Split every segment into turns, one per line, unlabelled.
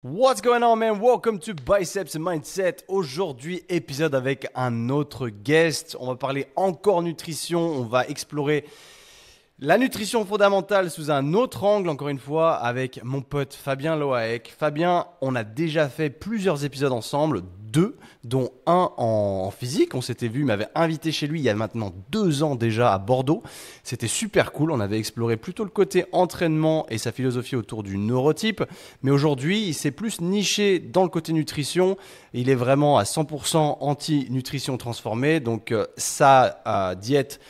What's going on, man? Welcome to Biceps Mindset. Aujourd'hui, épisode avec un autre guest. On va parler encore nutrition. On va explorer la nutrition fondamentale sous un autre angle, encore une fois, avec mon pote Fabien Loaek. Fabien, on a déjà fait plusieurs épisodes ensemble, deux, dont un en physique. On s'était vu, il m'avait invité chez lui il y a maintenant 2 ans déjà à Bordeaux. C'était super cool. On avait exploré plutôt le côté entraînement et sa philosophie autour du neurotype. Mais aujourd'hui, il s'est plus niché dans le côté nutrition. Il est vraiment à 100% anti-nutrition transformée. Donc, sa diète,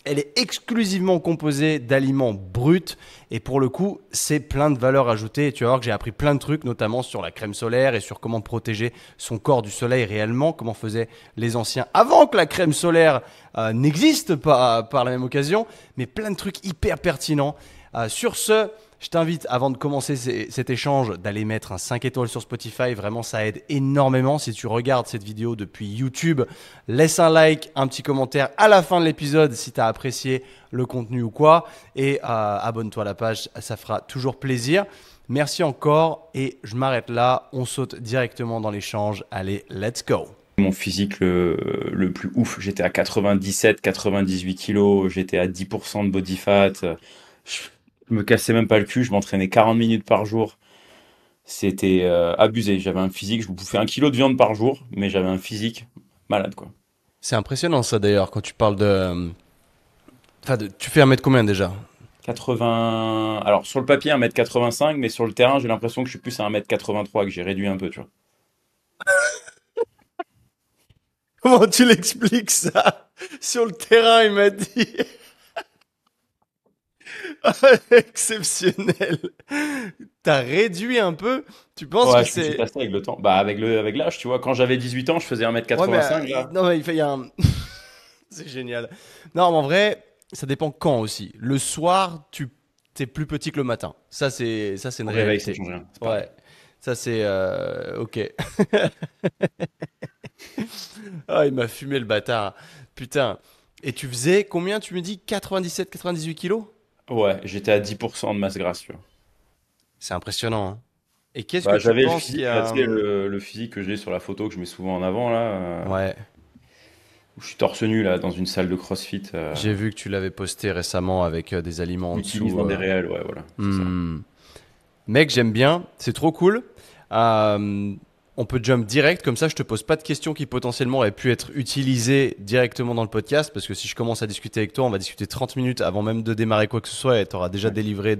elle est exclusivement composée d'aliments bruts et pour le coup, c'est plein de valeurs ajoutées. Et tu vas voir que j'ai appris plein de trucs, notamment sur la crème solaire et sur comment protéger son corps du soleil réellement, comment faisaient les anciens avant que la crème solaire n'existe pas par la même occasion, mais plein de trucs hyper pertinents. Sur ce, je t'invite, avant de commencer cet échange, d'aller mettre un 5 étoiles sur Spotify. Vraiment, ça aide énormément. Si tu regardes cette vidéo depuis YouTube, laisse un like, un petit commentaire à la fin de l'épisode si tu as apprécié le contenu ou quoi. Et abonne-toi à la page, ça fera toujours plaisir. Merci encore et je m'arrête là. On saute directement dans l'échange. Allez, let's go.
Mon physique le plus ouf, j'étais à 97, 98 kilos, j'étais à 10% de body fat. Je me cassais même pas le cul, je m'entraînais 40 minutes par jour. C'était abusé. J'avais un physique, je bouffais 1 kilo de viande par jour, mais j'avais un physique malade, quoi.
C'est impressionnant ça d'ailleurs quand tu parles de... Enfin, tu fais un mètre combien déjà?
80. Alors, sur le papier, 1m85, mais sur le terrain, j'ai l'impression que je suis plus à 1m83, que j'ai réduit un peu, tu vois.
Comment tu l'expliques ça? Sur le terrain, il m'a dit. Exceptionnel. T'as réduit un peu. Tu penses que
Ouais, je me suis
c'est...
tassé avec le temps. Bah, avec l'âge, tu vois. Quand j'avais 18 ans, je faisais
Ouais, mais
1m85, là.
non, mais il y a un... C'est génial. Non, mais en vrai, ça dépend quand aussi. Le soir, tu t'es plus petit que le matin. Ça, c'est une
Au réveil, ça
réalité.
change rien, c'est pareil.
Ouais. Ça, c'est... ok. Ah, il m'a fumé le bâtard. Putain. Et tu faisais combien, tu me dis? 97, 98 kilos?
Ouais, j'étais à 10% de masse grasse, tu vois.
C'est impressionnant, hein. Et qu'est-ce que
Bah,
tu
j'avais le
penses qu'il y
physique, là,
a...
tu sais, le physique que j'ai sur la photo que je mets souvent en avant, là,
Ouais,
où je suis torse nu, là, dans une salle de CrossFit.
j'ai vu que tu l'avais posté récemment avec des aliments en
J'utilise
dessous.
dans des réels, ouais, voilà, c'est ça.
Hmm. Mec, j'aime bien, c'est trop cool. Euh, on peut jump direct, comme ça je te pose pas de questions qui potentiellement auraient pu être utilisées directement dans le podcast, parce que si je commence à discuter avec toi, on va discuter 30 minutes avant même de démarrer quoi que ce soit et tu auras déjà
Ouais.
délivré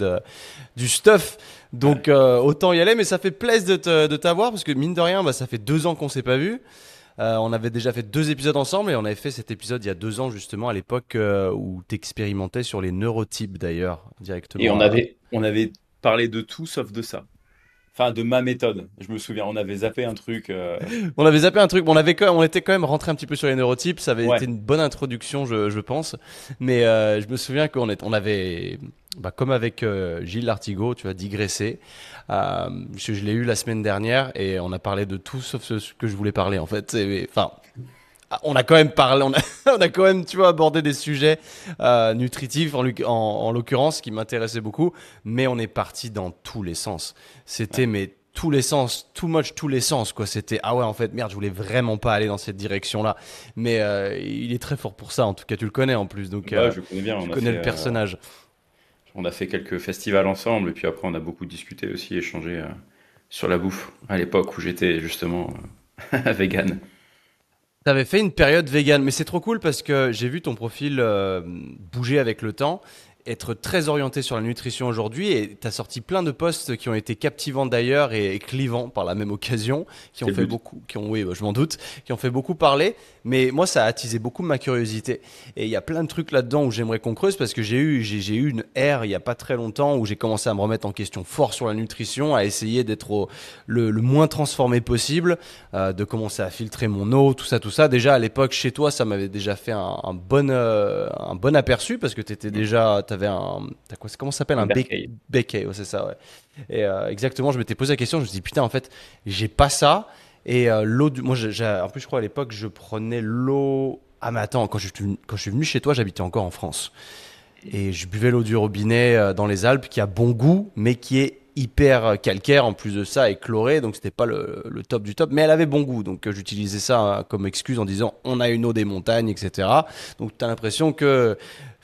du stuff. Donc
Ouais.
autant y aller, mais ça fait plaisir de t'avoir, parce que mine de rien, bah, ça fait 2 ans qu'on s'est pas vu. On avait déjà fait 2 épisodes ensemble et on avait fait cet épisode il y a 2 ans justement à l'époque où tu expérimentais sur les neurotypes d'ailleurs
Et
directement.
on avait parlé de tout sauf de ça. Enfin, de ma méthode. Je me souviens, on avait zappé un truc.
On avait zappé un truc, bon, on était quand même rentré un petit peu sur les neurotypes, ça avait été
Ouais.
une bonne introduction je pense, mais je me souviens on avait, bah, comme avec Gilles Lartigot, tu vois, digressé. Je l'ai eu la semaine dernière et on a parlé de tout sauf ce que je voulais parler en fait. Enfin, on a quand même parlé, on a quand même, tu vois, abordé des sujets nutritifs en l'occurrence qui m'intéressaient beaucoup, mais on est parti dans tous les sens.
Ouais.
C'était mais tous les sens, too much tous les sens quoi. C'était ah ouais en fait merde, je voulais vraiment pas aller dans cette direction-là, mais il est très fort pour ça. En tout cas, tu le connais en plus, donc
Bah, je connais bien.
tu connais le personnage.
On a fait quelques festivals ensemble, et puis après, on a beaucoup discuté aussi, échangé sur la bouffe, à l'époque où j'étais justement vegan.
T'avais fait une période vegan, mais c'est trop cool parce que j'ai vu ton profil bouger avec le temps, être très orienté sur la nutrition aujourd'hui et t'as sorti plein de posts qui ont été captivants d'ailleurs et clivants par la même occasion, qui ont
C'est le
fait
but.
beaucoup, oui, bah, je m'en doute, qui ont fait beaucoup parler, mais moi ça a attisé beaucoup ma curiosité et il y a plein de trucs là-dedans où j'aimerais qu'on creuse parce que j'ai eu une ère il y a pas très longtemps où j'ai commencé à me remettre en question fort sur la nutrition, à essayer d'être le moins transformé possible, de commencer à filtrer mon eau, tout ça, tout ça. Déjà à l'époque chez toi, ça m'avait déjà fait un bon aperçu parce que t'étais
Mm.
déjà, t'avais t'as quoi, comment ça s'appelle
Un
un
berkeil.
becquet, ouais, c'est ça, ouais. Et exactement, je m'étais posé la question, je me suis dit putain en fait, j'ai pas ça. Et moi, en plus je crois à l'époque je prenais l'eau. Ah mais attends, quand je suis venu chez toi, j'habitais encore en France. Et je buvais l'eau du robinet dans les Alpes qui a bon goût, mais qui est hyper calcaire en plus de ça et chlorée, donc c'était pas le top du top, mais elle avait bon goût, donc j'utilisais ça comme excuse en disant on a une eau des montagnes, etc. Donc tu as l'impression que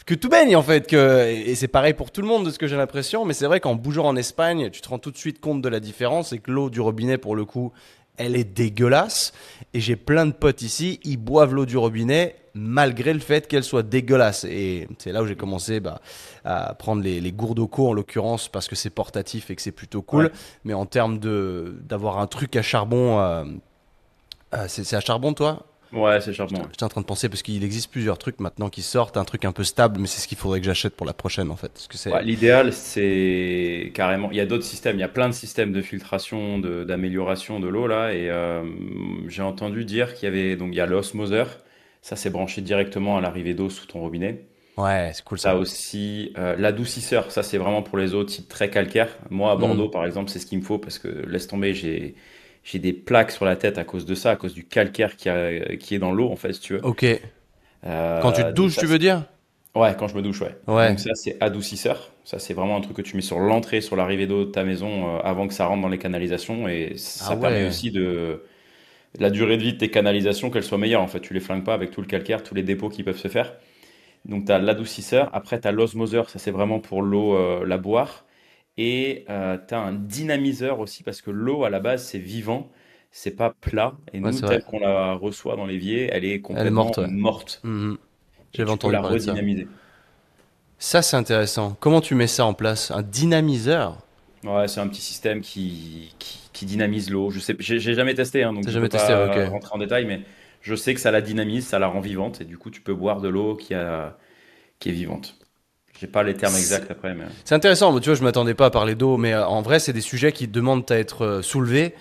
tout baigne en fait, et c'est pareil pour tout le monde de ce que j'ai l'impression, mais c'est vrai qu'en bougeant en Espagne, tu te rends tout de suite compte de la différence et que l'eau du robinet pour le coup, elle est dégueulasse. Et j'ai plein de potes ici, ils boivent l'eau du robinet malgré le fait qu'elle soit dégueulasse. Et c'est là où j'ai commencé à prendre les gourdes d'eau en l'occurrence parce que c'est portatif et que c'est plutôt
Ouais.
cool. Mais en termes d'avoir un truc à charbon, c'est à charbon toi?
Ouais, c'est charbon. Ouais.
J'étais en train de penser parce qu'il existe plusieurs trucs maintenant qui sortent, un truc un peu stable, mais c'est ce qu'il faudrait que j'achète pour la prochaine en fait. Parce que
Ouais,
c'est.
l'idéal, c'est carrément. Il y a d'autres systèmes, il y a plein de systèmes de filtration, d'amélioration de l'eau là. Et j'ai entendu dire qu'il y avait. Donc, il y a l'osmoseur. Ça, c'est branché directement à l'arrivée d'eau sous ton robinet.
Ouais, c'est cool
T'as
ça.
aussi l'adoucisseur. Ça, c'est vraiment pour les eaux type très calcaire. Moi, à
Hmm.
Bordeaux, par exemple, c'est ce qu'il me faut parce que laisse tomber, j'ai des plaques sur la tête à cause de ça, à cause du calcaire qui est dans l'eau, en fait, si tu veux.
Ok. Quand tu te
Donc,
douches,
ça,
tu veux dire?
ouais, quand je me douche, ouais. Donc
Ouais.
ça, c'est adoucisseur. Ça, c'est vraiment un truc que tu mets sur l'entrée, sur l'arrivée d'eau de ta maison avant que ça rentre dans les canalisations. Et
Ah
ça permet
ouais.
aussi de la durée de vie de tes canalisations, qu'elle soit meilleure. En fait, tu les flingues pas avec tout le calcaire, tous les dépôts qui peuvent se faire. Donc tu as l'adoucisseur. Après, tu as l'osmoseur. Ça, c'est vraiment pour l'eau, la boire. Et tu as un dynamiseur aussi parce que l'eau, à la base, c'est vivant. C'est pas plat. Et
Ouais,
nous,
c'est vrai.
telle qu'on la reçoit dans l'évier, elle est
Elle est
complètement
morte, ouais.
morte.
Mhm.
Et
J'avais
tu peux
entendu
la
parler de ça.
redynamiser.
Ça, c'est intéressant. Comment tu mets ça en place? Un dynamiseur?
Ouais, c'est un petit système qui dynamise l'eau. Je sais, j'ai jamais testé, hein, donc
T'as
je
jamais
peux
testé? Ok.
pas rentrer en détail, mais je sais que ça la dynamise, ça la rend vivante, et du coup, tu peux boire de l'eau qui est vivante. J'ai pas les termes
C'est
exacts après, mais
c'est intéressant. Moi, tu vois, je m'attendais pas à parler d'eau, mais en vrai, c'est des sujets qui demandent à être soulevés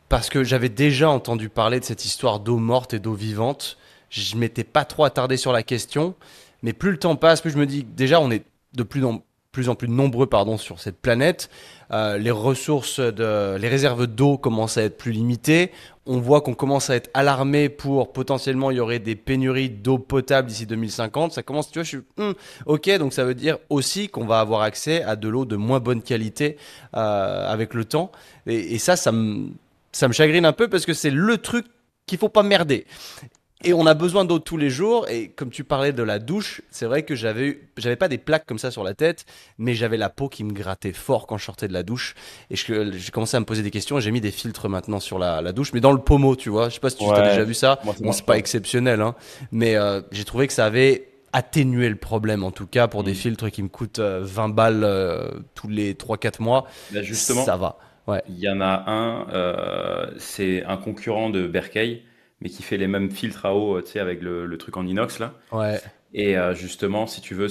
parce que j'avais déjà entendu parler de cette histoire d'eau morte et d'eau vivante. Je m'étais pas trop attardé sur la question, mais plus le temps passe, plus je me dis que déjà on est de plus en plus nombreux pardon, sur cette planète. Les ressources, les réserves d'eau commencent à être plus limitées. On voit qu'on commence à être alarmé pour potentiellement il y aurait des pénuries d'eau potable d'ici 2050. Ça commence, tu vois, je suis ok, donc ça veut dire aussi qu'on va avoir accès à de l'eau de moins bonne qualité avec le temps. Et ça me chagrine un peu parce que c'est le truc qu'il faut pas merder. Et on a besoin d'eau tous les jours. Et comme tu parlais de la douche, c'est vrai que j'avais pas des plaques comme ça sur la tête, mais j'avais la peau qui me grattait fort quand je sortais de la douche. Et j'ai commencé à me poser des questions. Et j'ai mis des filtres maintenant sur la douche, mais dans le pommeau, tu vois. Je sais pas si tu as déjà
ouais,
vu ça.
moi ça
Bon,
marche
c'est pas
pas.
exceptionnel, hein, mais j'ai trouvé que ça avait atténué le problème, en tout cas pour des
Hmm.
filtres qui me coûtent 20 balles tous les 3 4 mois.
Là,
Ça
justement,
va. Ouais.
il y en a un, c'est un concurrent de Berkey, mais qui fait les mêmes filtres à eau, tu sais, avec le truc en inox là.
Ouais.
Et justement, si tu veux,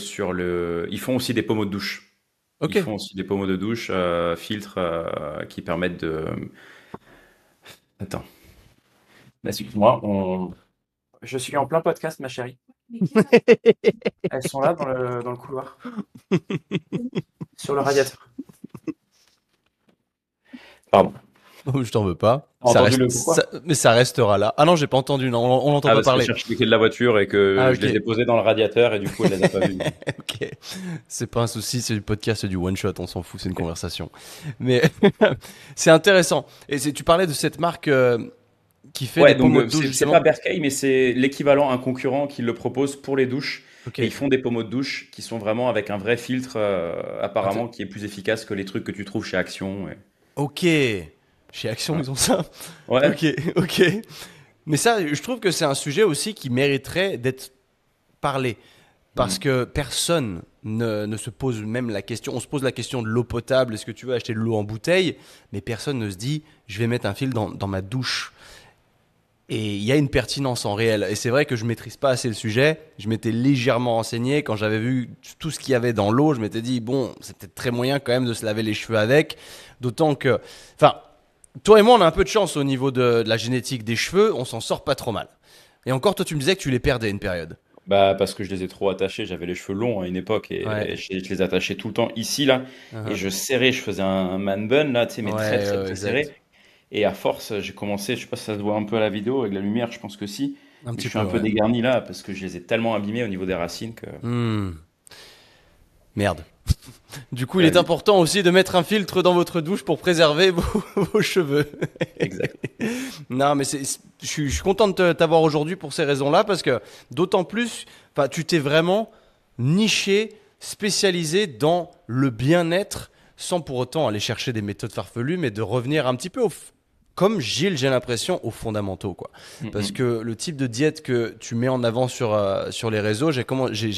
ils font aussi des pommeaux de douche. Ils
Ok.
font aussi des pommeaux de douche, filtres, qui permettent de. Attends, excuse-moi, je suis en plein podcast, ma chérie. Elles sont là dans le couloir, sur le radiateur. Pardon.
Oh, je t'en veux pas.
T'as entendu le pourquoi?
Mais ça restera là. Ah non, j'ai pas entendu. Non, on l'entend
Ah,
pas
parce qu'elle
parler.
cherche les clés de la voiture et
Ah
que je
ok.
les ai posées dans le radiateur et du coup, elle les a pas vues.
Ok. C'est pas un souci. C'est du podcast, c'est du one shot. On s'en fout. C'est une conversation. Mais c'est intéressant. Et tu parlais de cette marque qui fait des
Ouais, donc
pommeaux de douche
c'est pas
justement.
Berkey, mais c'est l'équivalent, un concurrent qui le propose pour les douches.
Ok.
Et ils font des pommeaux de douche qui sont vraiment avec un vrai filtre,
Inté-
apparemment, qui est plus efficace que les trucs que tu trouves chez Action.
Ok. Chez Action,
Ouais.
ils ont ça.
Ouais.
Ok. Ok. Mais ça, je trouve que c'est un sujet aussi qui mériterait d'être parlé. Parce
Mm.
que personne ne se pose même la question. On se pose la question de l'eau potable, est-ce que tu veux acheter de l'eau en bouteille? Mais personne ne se dit, je vais mettre un fil dans ma douche. Et il y a une pertinence en réel. Et c'est vrai que je maîtrise pas assez le sujet. Je m'étais légèrement renseigné. Quand j'avais vu tout ce qu'il y avait dans l'eau, je m'étais dit, bon, c'est peut-être très moyen quand même de se laver les cheveux avec. D'autant que, enfin, toi et moi, on a un peu de chance au niveau de la génétique des cheveux. On s'en sort pas trop mal. Et encore, toi, tu me disais que tu les perdais une période.
Bah, parce que je les ai trop attachés. J'avais les cheveux longs à une époque et
Ouais.
je les attachais tout le temps ici, là. Et
Uh-huh.
je serrais, je faisais un man bun, là, tu sais, mais très,
Ouais,
très,
ouais,
très
exact.
serré. Et à force, j'ai commencé, je sais pas si ça se voit un peu à la vidéo avec la lumière, je pense que si.
Un
Mais je
petit
suis
peu,
un peu
ouais.
dégarni là parce que je les ai tellement abîmés au niveau des racines que.
Hmm. Merde. Du coup, il est important aussi de mettre un filtre dans votre douche pour préserver vos cheveux.
Exact.
Non, mais je suis content de t'avoir aujourd'hui pour ces raisons-là, parce que d'autant plus, enfin, tu t'es vraiment niché, spécialisé dans le bien-être, sans pour autant aller chercher des méthodes farfelues, mais de revenir un petit peu comme Gilles, j'ai l'impression, aux fondamentaux, quoi. Parce
Mm,
que le type de diète que tu mets en avant sur les réseaux, j'ai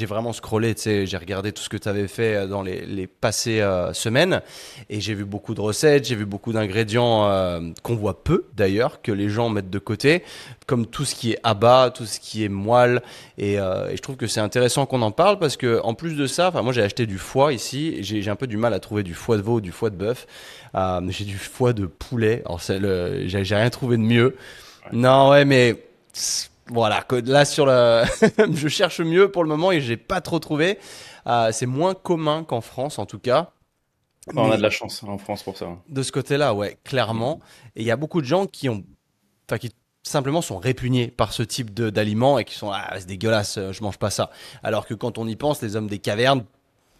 vraiment scrollé, tu sais, j'ai regardé tout ce que tu avais fait dans les passées semaines, et j'ai vu beaucoup de recettes, j'ai vu beaucoup d'ingrédients qu'on voit peu d'ailleurs, que les gens mettent de côté, comme tout ce qui est abats, tout ce qui est moelle, et je trouve que c'est intéressant qu'on en parle, parce que en plus de ça, enfin moi j'ai acheté du foie ici, et j'ai un peu du mal à trouver du foie de veau, du foie de bœuf. J'ai du foie de poulet. Alors j'ai rien trouvé de mieux.
ouais.
Non, ouais, mais voilà. Là sur le, je cherche mieux pour le moment et j'ai pas trop trouvé. C'est moins commun qu'en France en tout cas.
Enfin, on a de
Mais
la chance hein, en France pour ça.
de ce côté-là, ouais, clairement.
Mm.
Et il y a beaucoup de gens enfin, qui simplement sont répugnés par ce type d'aliments et qui sont c'est dégueulasse, je mange pas ça. Alors que quand on y pense, les hommes des cavernes,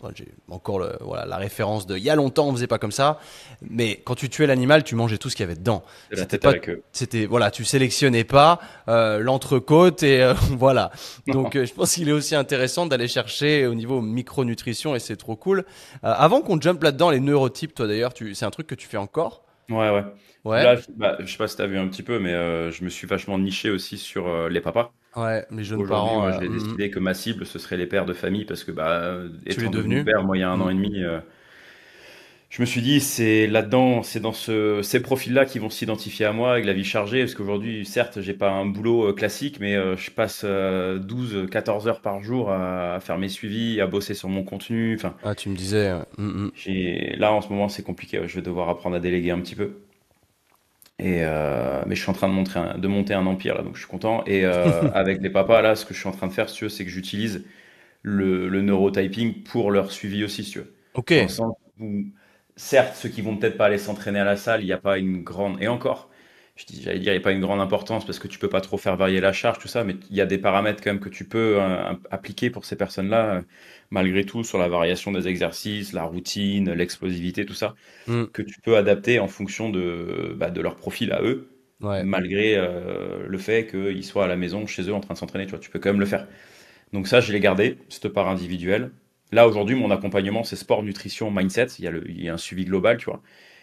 enfin, j'ai encore voilà, la référence de il y a longtemps on faisait pas comme ça, mais quand tu tuais l'animal tu mangeais tout ce qu'il y avait dedans.
De la
C'était
tête à
pas,
la queue.
c'était voilà, tu sélectionnais pas l'entrecôte et voilà. Donc je pense qu'il est aussi intéressant d'aller chercher au niveau micronutrition et c'est trop cool. Avant qu'on jump là-dedans, les neurotypes, toi d'ailleurs, c'est un truc que tu fais encore?
Ouais, ouais.
Ouais,
Là, bah, je sais pas si t'as vu un petit peu, mais je me suis vachement niché aussi sur les papas.
ouais, les jeunes
Aujourd'hui,
parents,
moi, j'ai décidé que ma cible, ce serait les pères de famille parce que, bah,
tu l'es
étant devenu
devenu?
père, moi, il y a un
Mm.
an et demi, je me suis dit, c'est là-dedans, c'est dans ces profils-là qui vont s'identifier à moi avec la vie chargée. Parce qu'aujourd'hui, certes, j'ai pas un boulot classique, mais je passe 12, 14 heures par jour à faire mes suivis, à bosser sur mon contenu. Enfin,
Ah, tu me disais.
là, en ce moment, c'est compliqué. Ouais, je vais devoir apprendre à déléguer un petit peu. Mais je suis en train de monter un empire là, donc je suis content. Et avec les papas là, ce que je suis en train de faire, si tu veux, c'est que j'utilise le neurotyping pour leur suivi aussi, si tu veux.
Ok.
Dans le sens où, certes, ceux qui vont peut-être pas aller s'entraîner à la salle, il n'y a pas une grande, et encore, j'allais dire, il n'y a pas une grande importance parce que tu peux pas trop faire varier la charge, tout ça, mais il y a des paramètres quand même que tu peux appliquer pour ces personnes-là, malgré tout, sur la variation des exercices, la routine, l'explosivité, tout ça
Mm.
que tu peux adapter en fonction de leur profil à eux,
Ouais.
malgré le fait qu'ils soient à la maison, chez eux, en train de s'entraîner, tu vois, tu peux quand même le faire. Donc ça, je l'ai gardé, cette part individuelle. Là, aujourd'hui, mon accompagnement, c'est sport, nutrition, mindset. Il y a un suivi global, tu vois.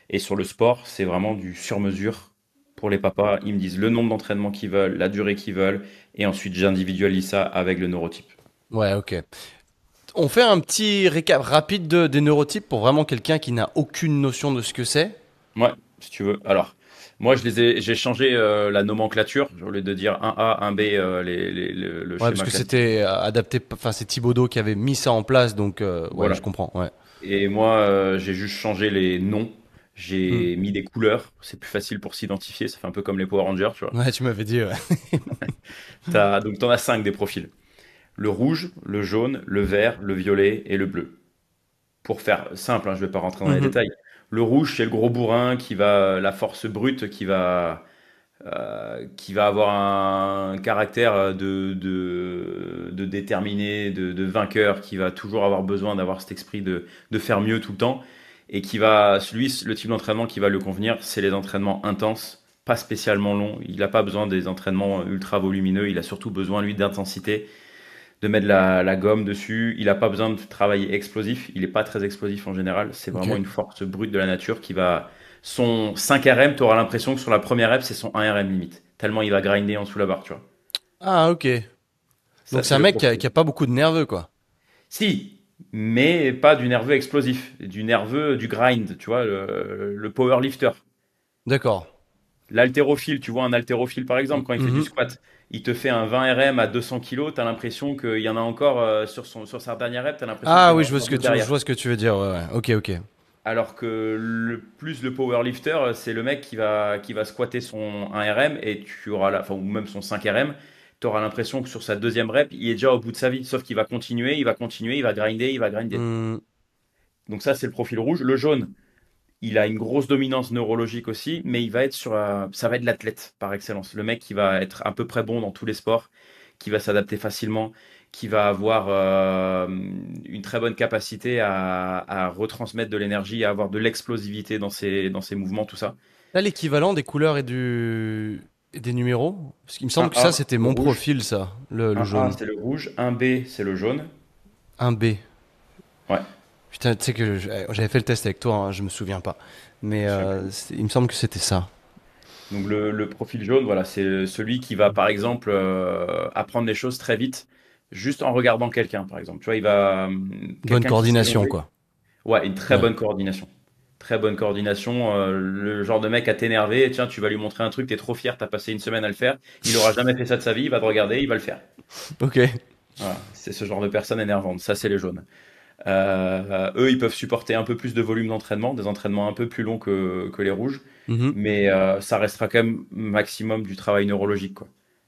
Et sur le sport, c'est vraiment du sur-mesure pour les papas. Ils me disent le nombre d'entraînements qu'ils veulent, la durée qu'ils veulent, et ensuite j'individualise ça avec le neurotype.
Ouais, ok. On fait un petit récap rapide des neurotypes pour vraiment quelqu'un qui n'a aucune notion de ce que c'est.
Ouais, si tu veux. Alors, moi, j'ai changé la nomenclature. Au lieu de dire un A, un B, le
Ouais, parce
schéma
que
classique.
c'était adapté, enfin c'est Thibaudot qui avait mis ça en place, donc ouais, je
Voilà.
comprends. Ouais.
Et moi, j'ai juste changé les noms.
Hmm.
J'ai mis des couleurs. C'est plus facile pour s'identifier. Ça fait un peu comme les Power Rangers, tu vois.
Ouais, tu m'avais dit. Ouais.
Donc, t'en as cinq des profils. Le rouge, le jaune, le vert, le violet et le bleu. Pour faire simple, hein, je vais pas rentrer dans les
Mhm.
détails. Le rouge, c'est le gros bourrin qui va, la force brute qui va avoir un caractère de déterminé, de vainqueur, qui va toujours avoir besoin d'avoir cet esprit de faire mieux tout le temps, et qui va, lui, le type d'entraînement qui va le convenir, c'est les entraînements intenses, pas spécialement longs. Il n'a pas besoin des entraînements ultra volumineux, il a surtout besoin, lui, d'intensité, de mettre la gomme dessus. Il n'a pas besoin de travailler explosif, il n'est pas très explosif en général, c'est vraiment
Ok.
une force brute de la nature qui va son 5 RM, tu auras l'impression que sur la première rep, c'est son 1 RM limite. Tellement il va grinder en dessous la barre, tu vois.
Ah, ok.
Ça,
Donc c'est
c'est
un
le
mec qui
profil.
a pas beaucoup de nerveux, quoi.
Si, mais pas du nerveux explosif, du nerveux du grind, tu vois, le power lifter.
D'accord.
L'haltérophile, tu vois un haltérophile par exemple, quand il fait du
Mhm.
squat, il te fait un 20 RM à 200 kilos, tu as l'impression qu'il y en a encore sur sa dernière rep, tu as l'impression qu'il
Ah
y en
oui,
a encore deux
je
derrière.
vois ce que tu veux dire. Ouais, ouais. Ok, ok.
Alors que le powerlifter, c'est le mec qui va squatter son 1 RM et tu auras enfin, ou même son 5 RM, tu auras l'impression que sur sa deuxième rep, il est déjà au bout de sa vie. Sauf qu'il va continuer, il va continuer, il va grinder, il va grinder.
Hmm.
Donc ça, c'est le profil rouge. Le jaune, il a une grosse dominance neurologique aussi, mais il va être ça va être l'athlète par excellence. Le mec qui va être à peu près bon dans tous les sports, qui va s'adapter facilement, qui va avoir une très bonne capacité à retransmettre de l'énergie, à avoir de l'explosivité dans ses mouvements, tout ça.
Là, l'équivalent des couleurs et des numéros. Parce qu'il me semble
Un
que ça,
A,
c'était
le
mon
rouge.
profil, ça, le
Un A,
jaune.
c'est le rouge. Un B, c'est le jaune.
Un B.
Ouais.
Putain, tu sais que j'avais fait le test avec toi, hein, je me souviens pas. Mais
Je me souviens
il me semble que c'était ça.
Donc le profil jaune, voilà, c'est celui qui va par exemple apprendre les choses très vite, juste en regardant quelqu'un, par exemple. Tu vois, il va
Bonne
quelqu'un qui sait
coordination,
jongler.
quoi.
Ouais, une très
Ouais.
bonne coordination. Très bonne coordination. Le genre de mec à t'énerver, tiens, tu vas lui montrer un truc, t'es trop fier, t'as passé une semaine à le faire. Il aura jamais fait ça de sa vie, il va te regarder, il va le faire.
Ok.
Voilà, c'est ce genre de personne énervante. Ça, c'est les jaunes. Eux, ils peuvent supporter un peu plus de volume d'entraînement, des entraînements un peu plus longs que les rouges,
Mhm.
mais ça restera quand même maximum du travail neurologique, quoi.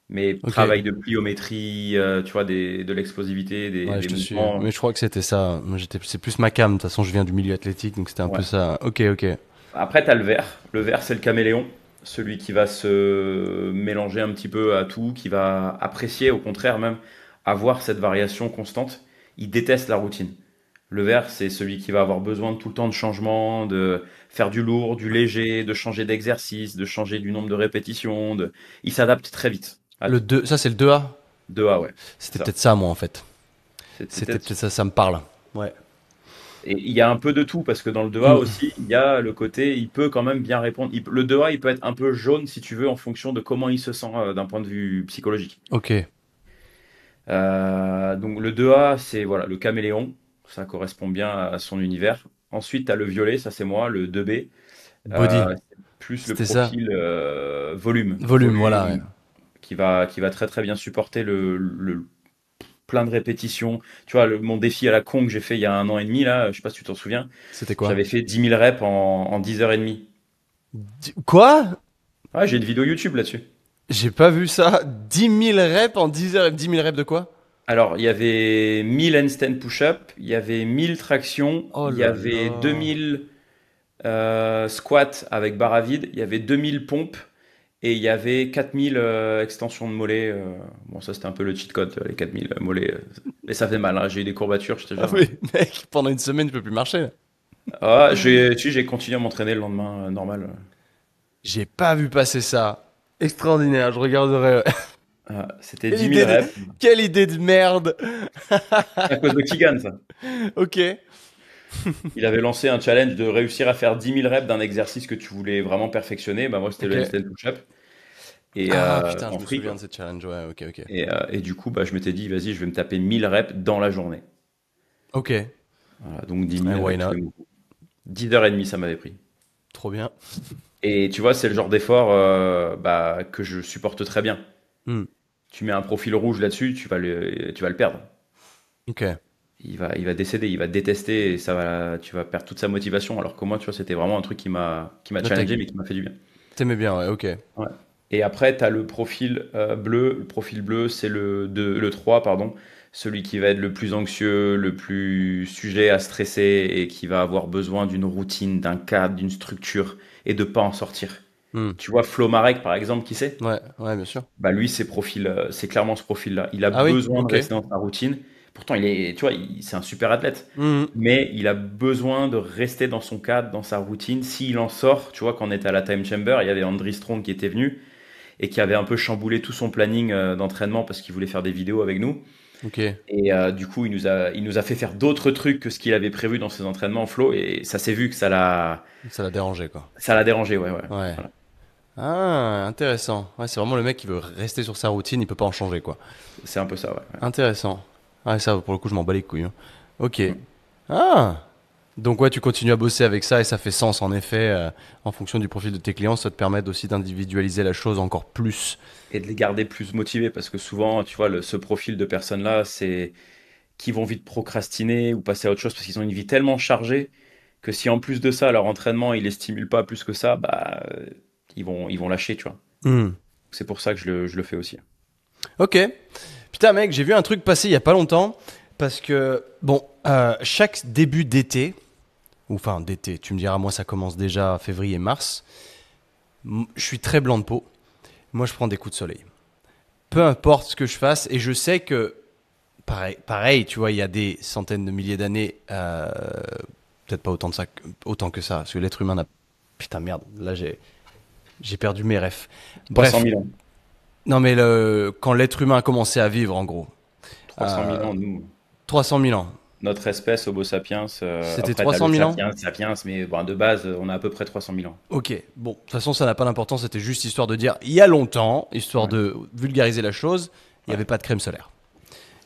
Mais
Ok.
travail de pliométrie, tu vois, de l'explosivité,
Ouais, je
des
te suis.
mouvements.
Mais je crois que c'était ça. Moi, c'est plus ma cam. De toute façon, je viens du milieu athlétique, donc c'était un peu
Ouais.
ça. Ok, ok.
Après, tu as le vert. Le vert, c'est le caméléon, celui qui va se mélanger un petit peu à tout, qui va apprécier, au contraire même, avoir cette variation constante. Il déteste la routine. Le vert, c'est celui qui va avoir besoin de tout le temps de changement, de faire du lourd, du léger, de changer d'exercice, de changer du nombre de répétitions. Il s'adapte très vite à
Le
tout.
2, ça, c'est le 2A.
2A, ouais, c'est
C'était
ça.
peut-être ça, moi, en fait.
C'était
C'était
peut-être.
peut-être ça, ça me parle. Ouais.
Et il y a un peu de tout, parce que dans le 2A
Mm.
aussi, il y a le côté, il peut quand même bien répondre. Le 2A, il peut être un peu jaune, si tu veux, en fonction de comment il se sent d'un point de vue psychologique.
Ok.
Donc le 2A, c'est voilà, le caméléon, ça correspond bien à son univers. Ensuite, tu as le violet, ça c'est moi, le 2B.
Body.
C'est plus le
C'était ça.
profil volume,
Volume, voilà. Ouais.
qui va très très bien supporter plein de répétitions. Tu vois, mon défi à la con que j'ai fait il y a un an et demi, là, je sais pas si tu t'en souviens,
C'était quoi?
j'avais fait 10 000 reps en 10 heures et demie.
Quoi?
Ouais, j'ai une vidéo YouTube là-dessus.
J'ai pas vu ça. 10 000 reps en 10 heures. 10 000 reps de quoi?
Alors, il y avait 1000 handstand push-up, il y avait 1000 tractions,
Oh
il y
là
avait
là.
2000 squats avec barre à vide, il y avait 2000 pompes et il y avait 4000 extensions de mollets. Bon, ça c'était un peu le cheat code, les 4000 mollets. Mais ça fait mal, hein, j'ai eu des courbatures, je te
Ah
jure.
oui, mec, pendant une semaine, je peux plus marcher, là.
Ah, j'ai continué à m'entraîner le lendemain, normal.
J'ai pas vu passer ça. Extraordinaire, je regarderai.
C'était
Quelle
10 000
idée de,
reps.
quelle idée de merde.
À cause de Keegan, ça.
Ok.
Il avait lancé un challenge de réussir à faire 10 000 reps d'un exercice que tu voulais vraiment perfectionner. Bah, moi, c'était le
Ok.
handstand push-up. Et
Ah putain, je
en
me
free,
souviens
quoi.
de cette challenge. Ouais, ok, ok.
Et du coup, bah, je m'étais dit, vas-y, je vais me taper 1000 reps dans la journée.
Ok.
Voilà, donc 10
Ouais,
000
why
avec tous
not?
les mouvements. 10 heures et demie, ça m'avait pris.
Trop bien.
Et tu vois, c'est le genre d'effort bah, que je supporte très bien.
Hmm.
Tu mets un profil rouge là-dessus, tu vas le perdre.
Ok.
Il va décéder, il va détester et tu vas perdre toute sa motivation. Alors que moi, tu vois, c'était vraiment un truc qui m'a
Là,
challengé, mais qui m'a fait du bien.
t'aimais bien, ouais, ok.
Ouais. Et après, tu as le profil bleu. Le profil bleu, c'est le 3 pardon. Celui qui va être le plus anxieux, le plus sujet à stresser et qui va avoir besoin d'une routine, d'un cadre, d'une structure et de pas en sortir.
Hmm.
Tu vois, Flo Marek, par exemple, qui c'est?
Ouais, ouais, bien sûr.
Bah lui, c'est clairement ce profil-là. Il a
Ah oui,
besoin de
ok.
rester dans sa routine. Pourtant, tu vois, c'est un super athlète.
Hmm.
Mais il a besoin de rester dans son cadre, dans sa routine. S'il en sort, tu vois, quand on était à la Time Chamber, il y avait Andri Strong qui était venu et qui avait un peu chamboulé tout son planning d'entraînement parce qu'il voulait faire des vidéos avec nous.
Ok.
Et du coup, il nous a fait faire d'autres trucs que ce qu'il avait prévu dans ses entraînements en flow. Et ça s'est vu que
Ça l'a dérangé, quoi.
ça l'a dérangé. Ouais, ouais.
Ouais.
Voilà.
Ah, intéressant. Ouais, c'est vraiment le mec qui veut rester sur sa routine, il peut pas en changer, quoi.
C'est un peu ça, ouais.
Intéressant. Ouais, ça, pour le coup, je m'en bats les couilles, hein. Ok.
Ouais. Mm.
Ah! Donc, ouais, tu continues à bosser avec ça et ça fait sens, en effet. En fonction du profil de tes clients, ça te permet aussi d'individualiser la chose encore plus.
Et de les garder plus motivés parce que souvent, tu vois, ce profil de personnes-là, c'est qui vont vite procrastiner ou passer à autre chose parce qu'ils ont une vie tellement chargée que si en plus de ça, leur entraînement, il les stimule pas plus que ça, bah, ils vont lâcher, tu vois.
Hmm.
C'est pour ça que je le fais aussi.
Ok. Putain, mec, j'ai vu un truc passer il y a pas longtemps. Parce que, bon, chaque début d'été, ou enfin d'été, tu me diras, moi, ça commence déjà février-mars. Je suis très blanc de peau. Moi, je prends des coups de soleil. Peu importe ce que je fasse, et je sais que pareil, tu vois, il y a des centaines de milliers d'années, peut-être pas autant que ça, parce que l'être humain n'a... Putain, merde, là j'ai perdu mes refs.
300
Bref,
000 ans.
non mais quand l'être humain a commencé à vivre, en gros,
300 000
euh,
ans, nous.
300 000 ans.
Notre espèce, Homo sapiens,
C'était
après, tu as
300
le
000 ans?
sapiens, mais bon, de base, on a à peu près 300 000 ans.
Ok, bon, de toute façon, ça n'a pas d'importance, c'était juste histoire de dire, il y a longtemps, histoire
Ouais,
de vulgariser la chose, il n'y
ouais.
avait pas de crème solaire.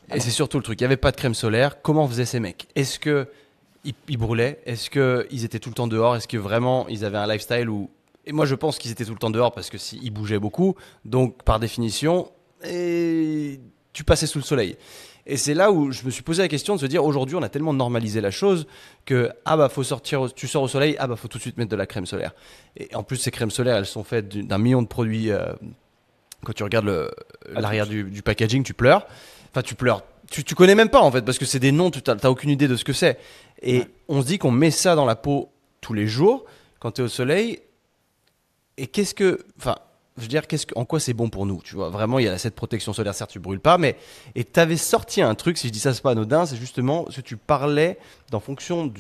Ah
Et
non.
c'est surtout le truc, il n'y avait pas de crème solaire, comment faisaient ces mecs? Est-ce que ils brûlaient? Est-ce qu'ils étaient tout le temps dehors? Est-ce que vraiment ils avaient un lifestyle où... Et moi je pense qu'ils étaient tout le temps dehors parce que ils bougeaient beaucoup, donc par définition, tu passais sous le soleil. Et c'est là où je me suis posé la question de se dire, aujourd'hui on a tellement normalisé la chose que, ah bah faut sortir, tu sors au soleil, ah bah faut tout de suite mettre de la crème solaire. Et en plus ces crèmes solaires, elles sont faites d'un million de produits. Quand tu regardes
Ah,
l'arrière du packaging, tu pleures. Enfin, tu pleures. Tu connais même pas en fait, parce que c'est des noms, tu n'as aucune idée de ce que c'est.
ouais.
Et on se dit qu'on met ça dans la peau tous les jours quand tu es au soleil. Et qu'est-ce que. Enfin, je veux dire, en quoi c'est bon pour nous? Tu vois, vraiment, il y a cette protection solaire, certes, tu brûles pas, mais. Et tu avais sorti un truc, si je dis ça, c'est pas anodin, c'est justement ce que tu parlais d'en fonction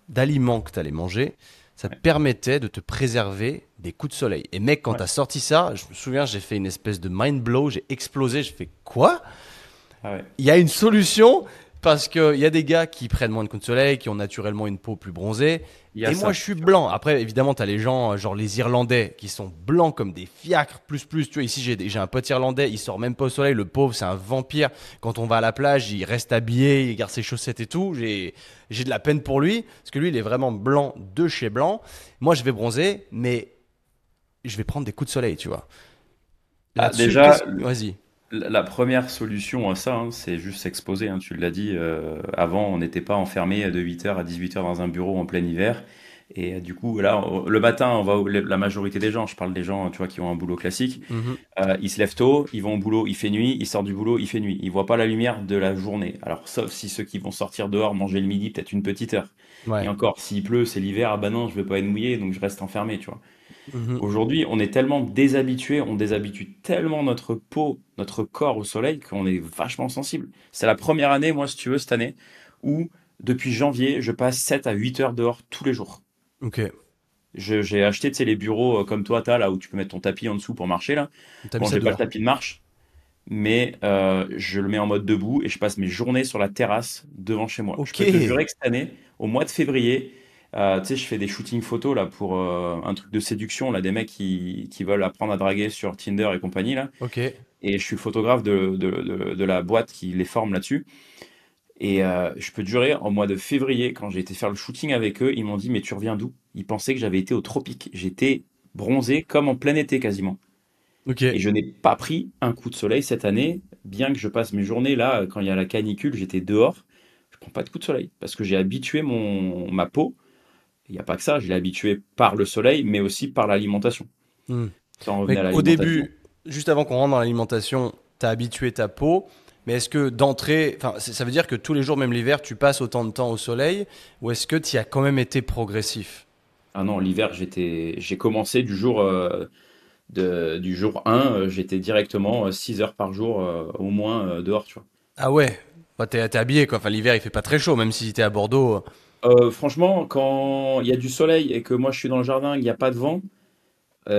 d'aliments que tu allais manger. Ça te
Ouais.
permettait de te préserver des coups de soleil. Et mec, quand
Ouais.
tu as sorti ça, je me souviens, j'ai fait une espèce de mind blow, j'ai explosé, j'ai fait quoi?
Ah ouais.
Il y a une solution parce qu'il y a des gars qui prennent moins de coups de soleil, qui ont naturellement une peau plus bronzée.
Il y a
Et moi,
ça.
je suis blanc. Après, évidemment, tu as les gens, genre les Irlandais, qui sont blancs comme des fiacres, plus. Tu vois, ici, j'ai un pote Irlandais, il sort même pas au soleil. Le pauvre, c'est un vampire. Quand on va à la plage, il reste habillé, il garde ses chaussettes et tout. J'ai de la peine pour lui, parce que lui, il est vraiment blanc de chez blanc. Moi, je vais bronzer, mais je vais prendre des coups de soleil, tu vois.
Ah,
Là-dessus,
déjà,
Vas-y.
la première solution à ça, hein, c'est juste s'exposer, hein, tu l'as dit. Avant, on n'était pas enfermé de 8h à 18h dans un bureau en plein hiver. Et du coup, là, le matin, la majorité des gens, je parle des gens, tu vois, qui ont un boulot classique,
Mhm.
ils se lèvent tôt, ils vont au boulot, il fait nuit, ils sortent du boulot, il fait nuit. Ils voient pas la lumière de la journée. Alors, sauf si ceux qui vont sortir dehors manger le midi, peut-être une petite heure. Et
Ouais.
encore, s'il pleut, c'est l'hiver, ah bah non, je veux pas être mouillé, donc je reste enfermé, tu vois.
Mhm.
Aujourd'hui, on est tellement déshabitué, on déshabitue tellement notre peau, notre corps au soleil qu'on est vachement sensible. C'est la première année, moi, si tu veux, cette année, où depuis janvier, je passe 7 à 8 heures dehors tous les jours.
Ok.
J'ai acheté, tu sais, les bureaux comme toi, t'as, là où tu peux mettre ton tapis en dessous pour marcher, là.
T'as mis
Bon,
ça
j'ai pas le
dehors.
tapis de marche, mais je le mets en mode debout et je passe mes journées sur la terrasse devant chez moi. Je
Ok.
peux te jurer que cette année, au mois de février, tu sais, je fais des shootings photos là pour un truc de séduction, là, des mecs qui veulent apprendre à draguer sur Tinder et compagnie, là.
Ok.
Et je suis le photographe de la boîte qui les forme là-dessus. Et je peux te jurer, en mois de février, quand j'ai été faire le shooting avec eux, ils m'ont dit, mais tu reviens d'où? Ils pensaient que j'avais été au tropique. J'étais bronzé comme en plein été quasiment.
Ok.
Et je n'ai pas pris un coup de soleil cette année, bien que je passe mes journées là, quand il y a la canicule, j'étais dehors. Je prends pas de coup de soleil parce que j'ai habitué ma peau. Il n'y a pas que ça, je l'ai habitué par le soleil, mais aussi par l'alimentation.
Hmm.
Si on revenait à
Mec, au
l'alimentation,
début, juste avant qu'on rentre dans l'alimentation, t'as habitué ta peau. Mais est-ce que d'entrée, enfin, ça veut dire que tous les jours, même l'hiver, tu passes autant de temps au soleil, ou est-ce que tu as quand même été progressif?
ah non, l'hiver, j'ai commencé du jour 1, j'étais directement 6 heures par jour au moins dehors, tu vois.
Ah ouais. Bah, t'es habillé quoi. Enfin, l'hiver, il fait pas très chaud, même si t'es à Bordeaux.
Franchement, quand il y a du soleil et que moi je suis dans le jardin, il n'y a pas de vent,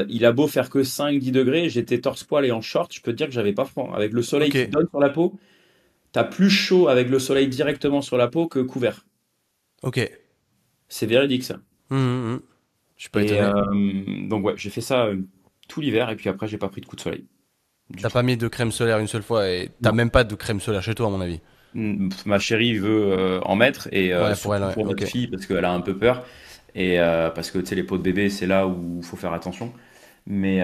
il a beau faire que 5-10 degrés, j'étais torse-poil et en short, je peux te dire que j'avais pas froid. Avec le soleil
Ok.
qui donne sur la peau, t'as plus chaud avec le soleil directement sur la peau que couvert.
Ok.
C'est véridique ça.
Hmm. Je suis pas
Et
étonné.
donc ouais, j'ai fait ça tout l'hiver et puis après j'ai pas pris de coup de soleil du
T'as
tout.
pas mis de crème solaire une seule fois et t'as
Non.
même pas de crème solaire chez toi, à mon avis.
Ma chérie veut en mettre et
Ouais, pour elle,
surtout
ouais.
pour notre
Ok.
fille parce qu'elle a un peu peur et parce que tu sais les peaux de bébé c'est là où il faut faire attention. Mais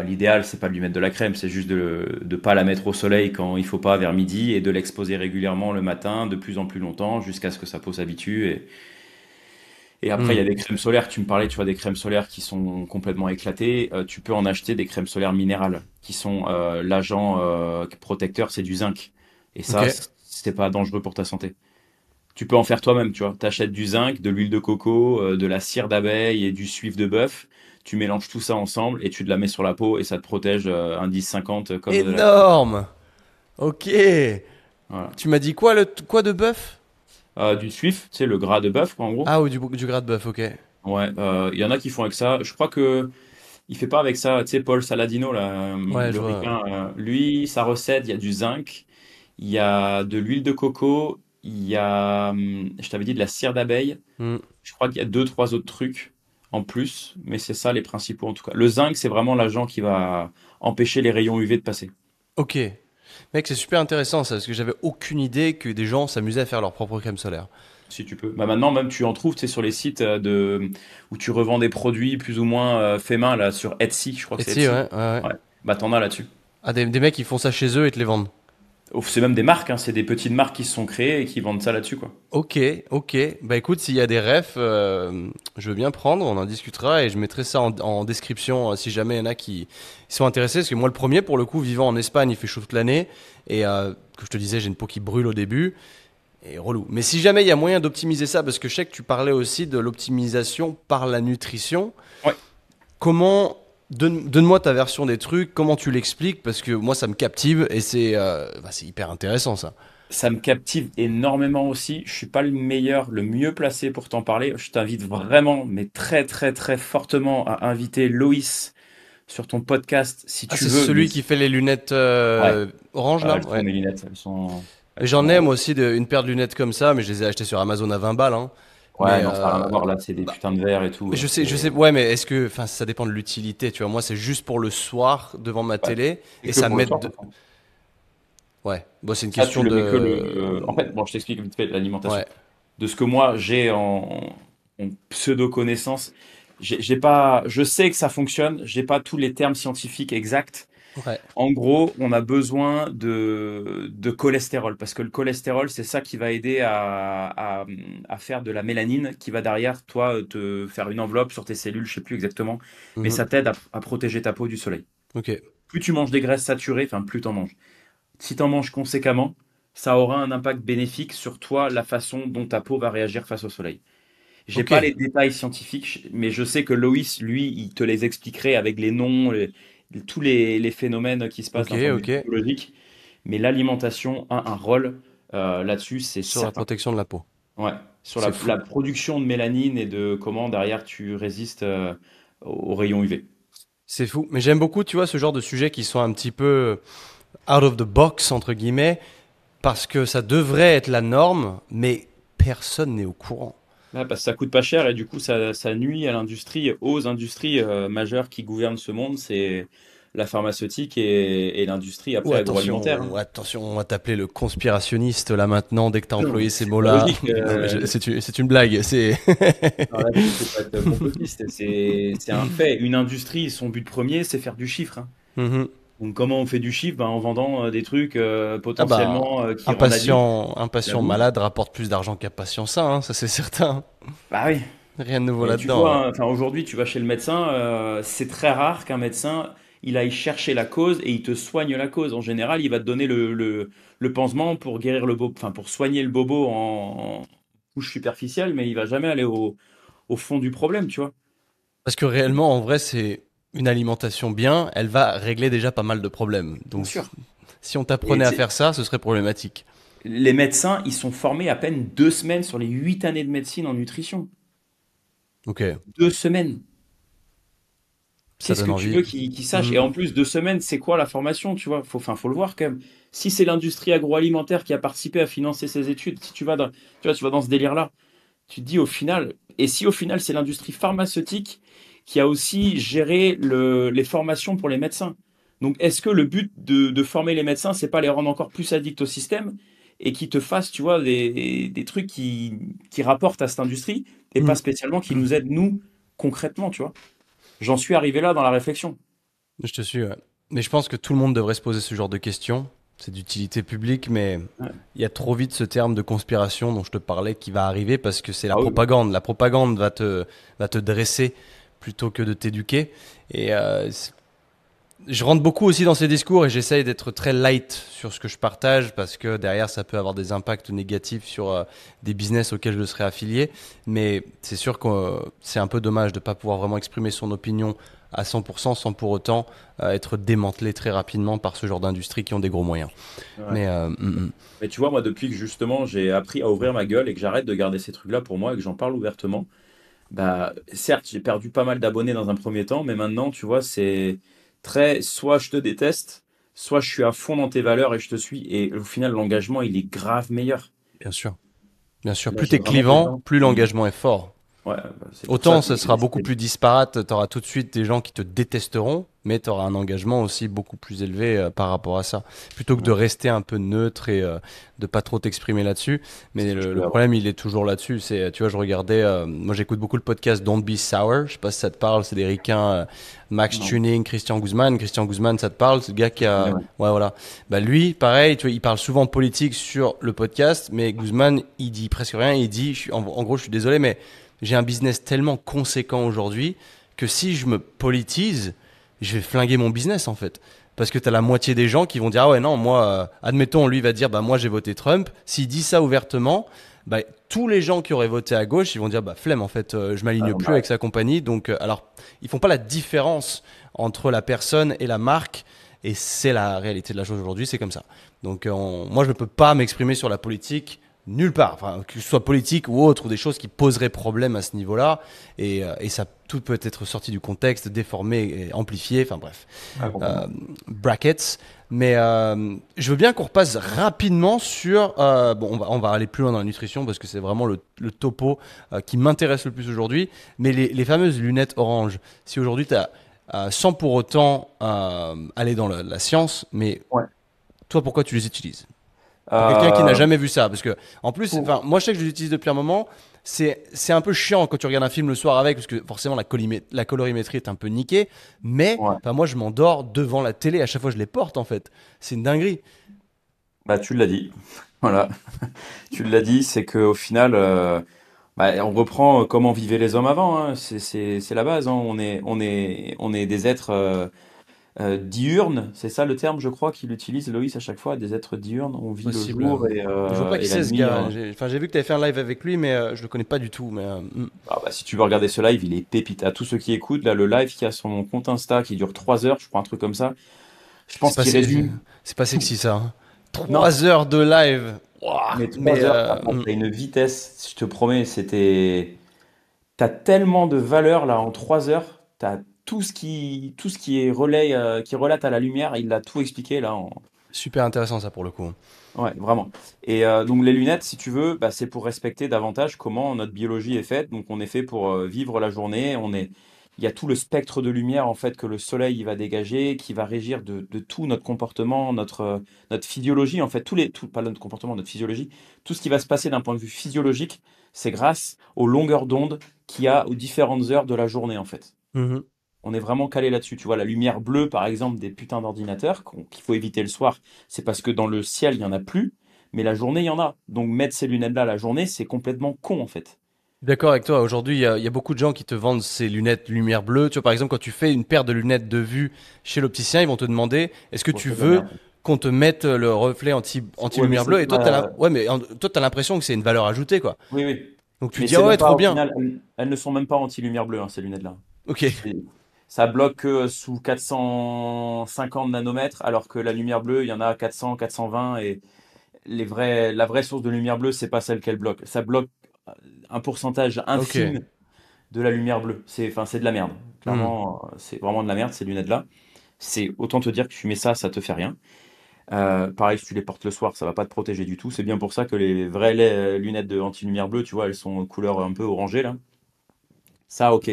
l'idéal c'est pas de lui mettre de la crème, c'est juste de pas la mettre au soleil quand il faut pas vers midi et de l'exposer régulièrement le matin de plus en plus longtemps jusqu'à ce que sa peau s'habitue et après il y
Hmm.
a des crèmes solaires, tu me parlais tu vois des crèmes solaires qui sont complètement éclatées. Tu peux en acheter des crèmes solaires minérales qui sont l'agent protecteur c'est du zinc et
Ok.
ça c'est pas dangereux pour ta santé. Tu peux en faire toi-même, tu vois. T'achètes du zinc, de l'huile de coco, de la cire d'abeille et du suif de bœuf. Tu mélanges tout ça ensemble et tu te la mets sur la peau et ça te protège indice 50 comme de la crème.
Énorme. Ok.
Voilà.
Tu m'as dit quoi de bœuf?
Du suif, tu sais, le gras de bœuf, quoi, en gros.
Ah, ou du gras de bœuf, ok.
Ouais, il y en a qui font avec ça. Je crois que il fait pas avec ça. Tu sais, Paul Saladino, là,
Ouais,
le
je vois.
ricain, lui, sa recette, il y a du zinc, il y a de l'huile de coco, il y a, je t'avais dit, de la cire d'abeille.
Hmm.
Je crois qu'il y a deux, trois autres trucs en plus, mais c'est ça les principaux en tout cas. Le zinc, c'est vraiment l'agent qui va empêcher les rayons UV de passer.
Ok. Mec, c'est super intéressant ça, parce que j'avais aucune idée que des gens s'amusaient à faire leur propre crème solaire.
Si tu peux. Bah maintenant, même tu en trouves, tu sais, sur les sites où tu revends des produits plus ou moins faits main, là, sur Etsy, je crois que
Et
c'est
si,
Etsy.
ouais, ouais, ouais.
Ouais. Bah t'en as là-dessus.
Ah, des mecs qui font ça chez eux et te les vendent.
Oh, c'est même des marques, hein, c'est des petites marques qui se sont créées et qui vendent ça là-dessus, quoi.
Ok, ok. Bah écoute, s'il y a des refs, je veux bien prendre, on en discutera et je mettrai ça en description si jamais il y en a qui sont intéressés. Parce que moi, le premier, pour le coup, vivant en Espagne, il fait chaud toute l'année. Et que je te disais, j'ai une peau qui brûle au début. Et relou. Mais si jamais il y a moyen d'optimiser ça, parce que je sais que tu parlais aussi de l'optimisation par la nutrition,
Ouais.
comment. Donne-moi ta version des trucs, comment tu l'expliques, parce que moi ça me captive et c'est hyper intéressant ça.
Ça me captive énormément aussi. Je suis pas le meilleur, le mieux placé pour t'en parler. Je t'invite vraiment, mais très très très fortement à inviter Loïs sur ton podcast si
Ah,
tu
c'est
veux. Mais
celui qui fait les lunettes
ouais,
orange là?
elles sont
Ouais.
mes lunettes,
Et
elles
j'en ai
sont.
moi aussi une paire de lunettes comme ça, mais je les ai achetées sur Amazon à 20 balles, hein.
Ouais,
Mais,
non, ça n'a rien à voir. Là, c'est des
bah,
putains de verres et tout.
je sais,
C'est
ouais, mais est-ce que, enfin, ça dépend de l'utilité, tu vois. Moi, c'est juste pour le soir devant ma
ouais,
télé
c'est
et
que
ça
pour le
m'aide.
soir, de toute façon.
Ouais, bon, c'est une
Ça, tu
question
le mets que
de.
le. En fait, bon, je t'explique vite fait l'alimentation.
Ouais,
De ce que moi j'ai en pseudo connaissance, j'ai pas. Je sais que ça fonctionne. J'ai pas tous les termes scientifiques exacts.
ouais.
En gros, on a besoin de cholestérol, parce que le cholestérol, c'est ça qui va aider à faire de la mélanine, qui va derrière, toi, te faire une enveloppe sur tes cellules, je sais plus exactement, mais
Mhm.
ça t'aide à protéger ta peau du soleil.
Ok,
Plus tu manges des graisses saturées, enfin, plus t'en manges. Si t'en manges conséquemment, ça aura un impact bénéfique sur toi, la façon dont ta peau va réagir face au soleil. J'ai
ok,
pas les détails scientifiques, mais je sais que Loïs, lui, il te les expliquerait avec les noms, tous les phénomènes qui se passent
ok,
d'un point de vue
ok.
physiologique. Mais l'alimentation a un rôle là-dessus, c'est
Sur la
certain.
protection de la peau.
Ouais. Sur
C'est
la
fou.
production de mélanine et de comment derrière tu résistes aux rayons UV.
C'est fou. Mais j'aime beaucoup, tu vois, ce genre de sujets qui sont un petit peu out of the box, entre guillemets, parce que ça devrait être la norme, mais personne n'est au courant.
Là, parce que ça coûte pas cher et du coup ça nuit à l'industrie, aux industries majeures qui gouvernent ce monde, c'est la pharmaceutique et l'industrie
Oh,
après agroalimentaire, hein.
attention, on va t'appeler le conspirationniste là maintenant dès que t'as
Non,
employé ces
c'est pas
mots-là.
logique.
Non, mais c'est une blague. C'est.
Non, là-dessus, faut pas être complotiste. C'est un fait. Une industrie, son but premier, c'est faire du chiffre, hein.
Mhm.
Donc comment on fait du chiffre? Ben, en vendant des trucs
Ah bah,
potentiellement qui rendent addict.
un patient
J'avoue.
malade rapporte plus d'argent qu'un patient sain, hein, ça c'est certain.
Bah oui.
Rien de nouveau
Et tu
là-dedans,
vois,
ouais.
hein, enfin aujourd'hui, tu vas chez le médecin, c'est très rare qu'un médecin il aille chercher la cause et il te soigne la cause. En général, il va te donner le pansement pour guérir le bobo, enfin pour soigner le bobo en couche superficielle, mais il va jamais aller au fond du problème, tu vois.
Parce que réellement, en vrai, c'est une alimentation bien, elle va régler déjà pas mal de problèmes.
Bien
Donc,
sûr.
si on
Et
t'apprenait à faire ça, ce serait problématique.
les médecins, ils sont formés à peine 2 semaines sur les 8 années de médecine en nutrition.
Ok,
2 semaines.
ça
Qu'est-ce
donne
que tu
envie.
veux qu'ils sachent?
Hmm.
Et en plus, 2 semaines, c'est quoi la formation, tu vois? Enfin, faut le voir quand même. Si c'est l'industrie agroalimentaire qui a participé à financer ces études, si tu vas dans ce délire-là, tu te dis au final, et si au final c'est l'industrie pharmaceutique qui a aussi géré les formations pour les médecins. Donc, est-ce que le but de former les médecins, c'est pas les rendre encore plus addicts au système et qui te fassent, tu vois, des trucs qui rapportent à cette industrie et pas
Hmm.
spécialement qui nous aident, nous, concrètement, tu vois? J'en suis arrivé là dans la réflexion.
Je te suis, ouais. Mais je pense que tout le monde devrait se poser ce genre de questions. C'est d'utilité publique, mais
Ouais.
il y a trop vite ce terme de conspiration dont je te parlais qui va arriver parce que c'est la
Ah oui.
propagande. La propagande va te dresser plutôt que de t'éduquer. Et je rentre beaucoup aussi dans ces discours et j'essaye d'être très light sur ce que je partage parce que derrière ça peut avoir des impacts négatifs sur des business auxquels je serais affilié. Mais c'est sûr que c'est un peu dommage de ne pas pouvoir vraiment exprimer son opinion à 100% sans pour autant être démantelé très rapidement par ce genre d'industrie qui ont des gros moyens.
Ouais.
Mais
Mais tu vois, moi, depuis que justement j'ai appris à ouvrir ma gueule et que j'arrête de garder ces trucs-là pour moi et que j'en parle ouvertement, bah, certes, j'ai perdu pas mal d'abonnés dans un premier temps, mais maintenant, tu vois, c'est très, soit je te déteste, soit je suis à fond dans tes valeurs et je te suis. Et au final, l'engagement, il est grave meilleur.
bien sûr, bien sûr,
Là,
plus
j'ai
t'es
vraiment des
clivant,
gens
plus
qui...
l'engagement est fort.
Ouais, bah, c'est pour ça
Autant
que
ça
j'ai
sera beaucoup
décidé.
plus disparate, tu auras tout de suite des gens qui te détesteront, mais tu auras un engagement aussi beaucoup plus élevé par rapport à ça. Plutôt que de
Ouais,
rester un peu neutre et de pas trop t'exprimer là-dessus.
c'est
Mais
ce que je
le
voulais avoir.
problème, il est toujours là-dessus. C'est, tu vois, je regardais, moi j'écoute beaucoup le podcast Don't Be Sour, je sais pas si ça te parle, c'est des ricains, Max
Non,
Tuning, Christian Guzman. Christian Guzman, ça te parle, c'est le gars
je
qui
connais,
a...
ouais.
Ouais, voilà. Bah lui, pareil, tu vois, il parle souvent politique sur le podcast, mais Guzman, il dit presque rien, il dit, en gros, je suis désolé, mais j'ai un business tellement conséquent aujourd'hui que si je me politise, je vais flinguer mon business en fait. Parce que tu as la moitié des gens qui vont dire ah ouais non moi admettons lui va dire bah moi j'ai voté Trump. S'il dit ça ouvertement, bah tous les gens qui auraient voté à gauche ils vont dire bah flemme en fait je
Ah
m'aligne
non,
plus
bah,
avec sa compagnie donc alors ils font pas la différence entre la personne et la marque et c'est la réalité de la chose aujourd'hui c'est comme ça. Donc moi je ne peux pas m'exprimer sur la politique nulle part, enfin, que ce soit politique ou autre, ou des choses qui poseraient problème à ce niveau-là, et ça tout peut être sorti du contexte, déformé, et amplifié, enfin bref,
ah,
euh,
complètement.
brackets. Mais je veux bien qu'on repasse rapidement sur, bon, on va aller plus loin dans la nutrition parce que c'est vraiment le topo qui m'intéresse le plus aujourd'hui, mais les fameuses lunettes oranges. Si aujourd'hui tu as, sans pour autant aller dans la science, mais
Ouais.
toi pourquoi tu les utilises? Pour quelqu'un qui n'a
Euh,
jamais vu ça, parce que en plus,
pour...
enfin, moi je sais que je les utilise depuis un moment. C'est un peu chiant quand tu regardes un film le soir avec, parce que forcément la colorimétrie est un peu niquée. Mais
Ouais.
enfin, moi je m'endors devant la télé à chaque fois que je les porte en fait. C'est une dinguerie.
Bah, tu l'as dit. Voilà. Tu l'as dit, c'est qu'au final, bah, on reprend comment vivaient les hommes avant, hein. C'est la base, hein. On est des êtres diurnes, c'est ça le terme, je crois, qu'il utilise Loïs à chaque fois, des êtres diurnes. On vit le
Possible.
jour
Je vois pas qui
et la
c'est ce
nuit.
gars. Enfin, j'ai vu que tu avais fait un live avec lui, mais je le connais pas du tout. Mais
Ah bah, si tu veux regarder ce live, il est pépite. À tous ceux qui écoutent, là, le live qui a sur mon compte Insta, qui dure 3 heures, je crois, un truc comme ça, je
c'est
pense
pas,
qu'il résume
c'est pas
tout.
sexy ça. Hein.
Non,
3 heures de live. Ouah.
mais
Mais
3 heures, ça passe à une vitesse, je te promets, c'était... T'as tellement de valeur là en 3 heures. T'as tout ce qui est relais, qui relate à la lumière. Il l'a tout expliqué là.
super intéressant ça pour le coup.
Ouais, vraiment. Et donc les lunettes, si tu veux, bah, c'est pour respecter davantage comment notre biologie est faite. Donc on est fait pour vivre la journée. Il y a tout le spectre de lumière en fait que le soleil il va dégager, qui va régir de tout notre comportement, notre physiologie en fait, pas notre comportement, notre physiologie, tout ce qui va se passer d'un point de vue physiologique, c'est grâce aux longueurs d'onde qu'il y a aux différentes heures de la journée en fait.
Mhm.
On est vraiment calé là-dessus. Tu vois, la lumière bleue, par exemple, des putains d'ordinateurs qu'il faut éviter le soir, c'est parce que dans le ciel, il n'y en a plus, mais la journée, il y en a. Donc mettre ces lunettes-là la journée, c'est complètement con, en fait.
D'accord avec toi. Aujourd'hui, il y a beaucoup de gens qui te vendent ces lunettes lumière bleue. Tu vois, par exemple, quand tu fais une paire de lunettes de vue chez l'opticien, ils vont te demander est-ce que
Bon,
tu
c'est de la
veux
merde.
qu'on te mette le reflet
Ouais, mais
anti-lumière
c'est
bleue? Et toi,
pas...
ouais, mais toi, t'as l'impression que c'est une valeur ajoutée, quoi.
Oui, oui.
Donc tu
Mais
dis ah
c'est
ouais,
même pas,
trop
au
bien.
final, elles ne sont même pas anti-lumière bleue, hein, ces lunettes-là.
Ok.
C'est- Ça bloque que sous 450 nanomètres, alors que la lumière bleue, il y en a à 400, 420, et la vraie source de lumière bleue, c'est pas celle qu'elle bloque. Ça bloque un pourcentage
Ok.
infime de la lumière bleue. Enfin, c'est de la merde.
Hmm.
Clairement, c'est vraiment de la merde, ces lunettes-là. C'est autant te dire que tu mets ça, ça te fait rien. Pareil, si tu les portes le soir, ça va pas te protéger du tout. C'est bien pour ça que les vraies lunettes de anti-lumière bleue, tu vois, elles sont couleur un peu orangée là. Ça, ok.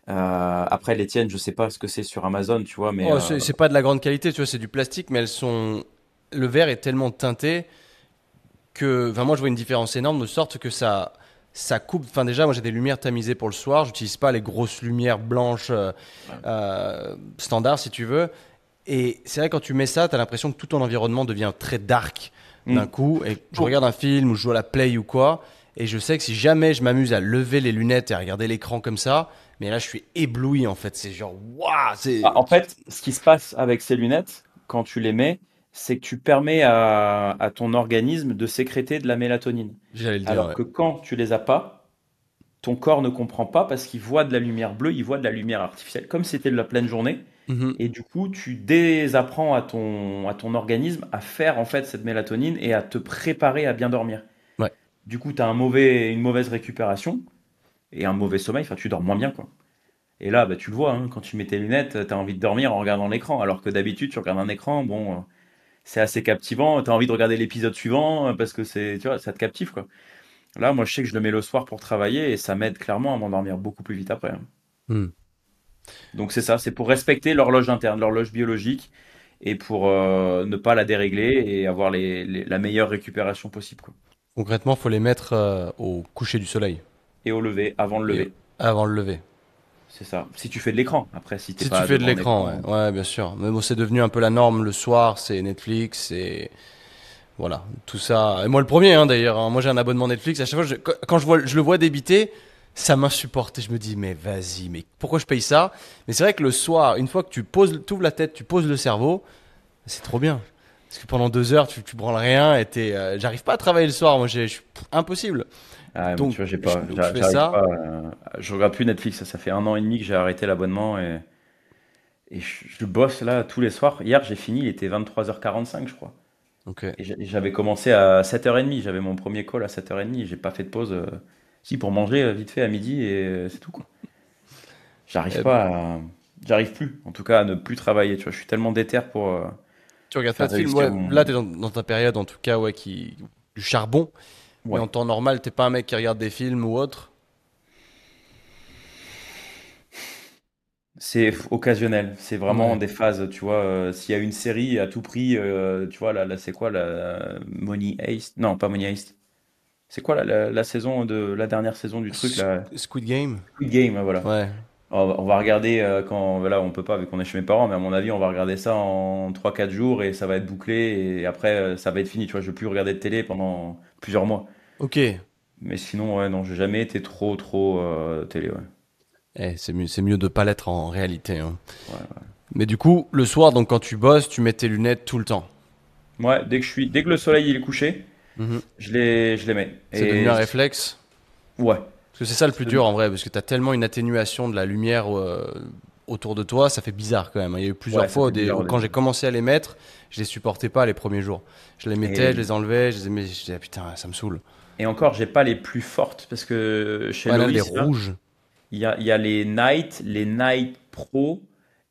Après, les tiennes, je sais pas ce que c'est sur Amazon, tu vois, mais
Oh, c'est pas de la grande qualité, tu vois, c'est du plastique, mais elles sont. Le verre est tellement teinté que, enfin, moi, je vois une différence énorme de sorte que ça coupe. Enfin, déjà, moi, j'ai des lumières tamisées pour le soir. J'utilise pas les grosses lumières blanches standard, si tu veux. Et c'est vrai, quand tu mets ça, tu as l'impression que tout ton environnement devient très dark d'un
Hmm.
coup. Et je
Oh.
regarde un film ou je joue à la play ou quoi. Et je sais que si jamais je m'amuse à lever les lunettes et à regarder l'écran comme ça, mais là, je suis ébloui en fait. C'est genre, waouh!
Bah, en fait, ce qui se passe avec ces lunettes, quand tu les mets, c'est que tu permets à ton organisme de sécréter de la mélatonine.
J'allais le dire,
Alors
ouais.
que quand tu les as pas, ton corps ne comprend pas parce qu'il voit de la lumière bleue, il voit de la lumière artificielle, comme c'était de la pleine journée.
Mhm.
Et du coup, tu désapprends à ton organisme à faire en fait cette mélatonine et à te préparer à bien dormir.
Ouais.
Du coup, tu as une mauvaise récupération et un mauvais sommeil, enfin, tu dors moins bien, quoi. Et là, bah, tu le vois, hein, quand tu mets tes lunettes, tu as envie de dormir en regardant l'écran, alors que d'habitude, tu regardes un écran, bon, c'est assez captivant, tu as envie de regarder l'épisode suivant parce que c'est, tu vois, ça te captive, quoi. Là, moi, je sais que je le mets le soir pour travailler et ça m'aide clairement à m'endormir beaucoup plus vite après, hein.
Hmm.
Donc c'est ça, c'est pour respecter l'horloge interne, l'horloge biologique, et pour ne pas la dérégler et avoir la meilleure récupération possible, quoi.
Concrètement, faut les mettre au coucher du soleil
Et au lever, avant le
et
lever.
avant le lever.
C'est ça. Si tu fais de l'écran, après, si t'es
Si tu
pas
fais de
devant un
l'écran, ouais,
écran.
ouais, bien sûr. Mais bon, c'est devenu un peu la norme le soir, c'est Netflix, c'est voilà, tout ça. Et moi le premier, hein, d'ailleurs, hein. Moi j'ai un abonnement Netflix. À chaque fois, quand je le vois débiter, ça m'insupporte. Et je me dis, mais vas-y, mais pourquoi je paye ça? Mais c'est vrai que le soir, une fois que tu ouvres la tête, tu poses le cerveau, c'est trop bien. Parce que pendant 2 heures, tu branles rien et j'arrive pas à travailler le soir. Moi, impossible.
Ah, moi, tu
Donc,
vois,
donc je fais
j'arrive
ça.
pas. Je regarde plus Netflix. Ça fait 1 an et demi que j'ai arrêté l'abonnement et je bosse là tous les soirs. Hier, j'ai fini, il était 23h45, je crois.
Ok.
Et j'avais commencé à 7h30. J'avais mon premier call à 7h30. J'ai pas fait de pause. Si, pour manger vite fait à midi et c'est tout, quoi. J'arrive
Eh ben,
pas à... J'arrive plus, en tout cas, à ne plus travailler. Tu vois, je suis tellement déter pour
tu regardes pas
faire
de film?
réussir
Ouais,
mon.
là, t'es dans ta période, en tout cas, ouais, du charbon. Mais
Ouais.
en temps normal, t'es pas un mec qui regarde des films ou autre.
C'est occasionnel. C'est vraiment
Ouais.
des phases, tu vois. S'il y a une série à tout prix, tu vois, là c'est quoi la Money Heist? Non, pas Money Heist. C'est quoi la saison la dernière saison du truc là?
Squid Game?
Squid Game, voilà.
Ouais.
On va regarder quand voilà, on peut pas vu qu'on est chez mes parents, mais à mon avis, on va regarder ça en 3 4 jours et ça va être bouclé et après ça va être fini, tu vois, je vais plus regarder de télé pendant plusieurs mois.
Ok.
Mais sinon ouais, non, j'ai jamais été trop télé, ouais.
C'est mieux de pas l'être en réalité, hein.
Ouais.
Mais du coup, le soir, donc quand tu bosses, tu mets tes lunettes tout le temps.
Ouais, dès que le soleil il est couché,
Mhm.
je les mets.
C'est devenu
Et
un réflexe.
ouais.
Parce que c'est ça le plus
C'est
dur en vrai, parce que t'as tellement une atténuation de la lumière autour de toi, ça fait bizarre quand même, hein. Il y a eu
Ouais,
plusieurs
ça
fois
fait bizarre au
quand
début.
j'ai commencé à les mettre, je les supportais pas les premiers jours. Je les mettais, je
Et
les enlevais, je les aimais, je disais ah, putain, ça me saoule.
et encore, j'ai pas les plus fortes parce que chez
Ouais, là, les
Loïs là,
rouges,
il y a les Night Pro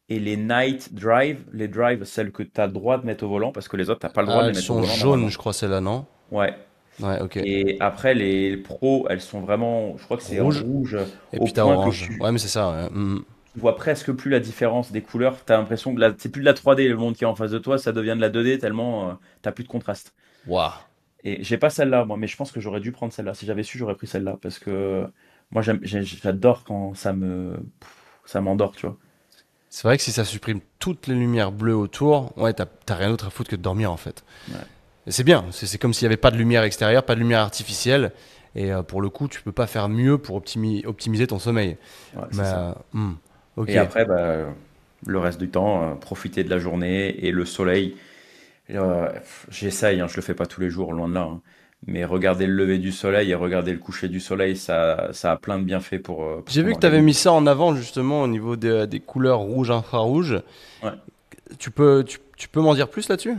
et les Night Drive. Les Drive, celles que tu as le droit de mettre au volant, parce que les autres, t'as pas le droit
ah,
de les
elles
mettre au
sont
volant
jaunes,
normalement.
je crois, celles-là, non?
Ouais.
Ouais, ok.
Et après, les Pro, elles sont vraiment, je crois que c'est en
Rouge,
rouge
et
au
puis t'as
point que
orange.
tu,
Ouais, mais c'est ça, ouais. Mhm.
tu vois presque plus la différence des couleurs. Tu as l'impression que là, c'est plus de la 3D, le monde qui est en face de toi, ça devient de la 2D tellement t'as plus de contraste.
Waouh.
Et j'ai pas celle-là, moi, mais je pense que j'aurais dû prendre celle-là. Si j'avais su, j'aurais pris celle-là parce que moi, j'adore quand ça m'endort, tu vois.
C'est vrai que si ça supprime toutes les lumières bleues autour, ouais, t'as rien d'autre à foutre que de dormir en fait.
Ouais,
Et c'est bien, c'est comme s'il n'y avait pas de lumière extérieure, pas de lumière artificielle. Et pour le coup, tu peux pas faire mieux pour optimiser ton sommeil.
ouais,
Mais,
c'est ça.
ok.
Et après, bah, le reste du temps, profiter de la journée et le soleil. J'essaye, hein, je le fais pas tous les jours, loin de là, hein. Mais regarder le lever du soleil et regarder le coucher du soleil, ça a plein de bienfaits pour
J'ai
ton
vu que tu avais
organisme.
mis ça en avant justement au niveau des couleurs rouge, infrarouge.
Ouais.
Tu peux m'en dire plus là-dessus?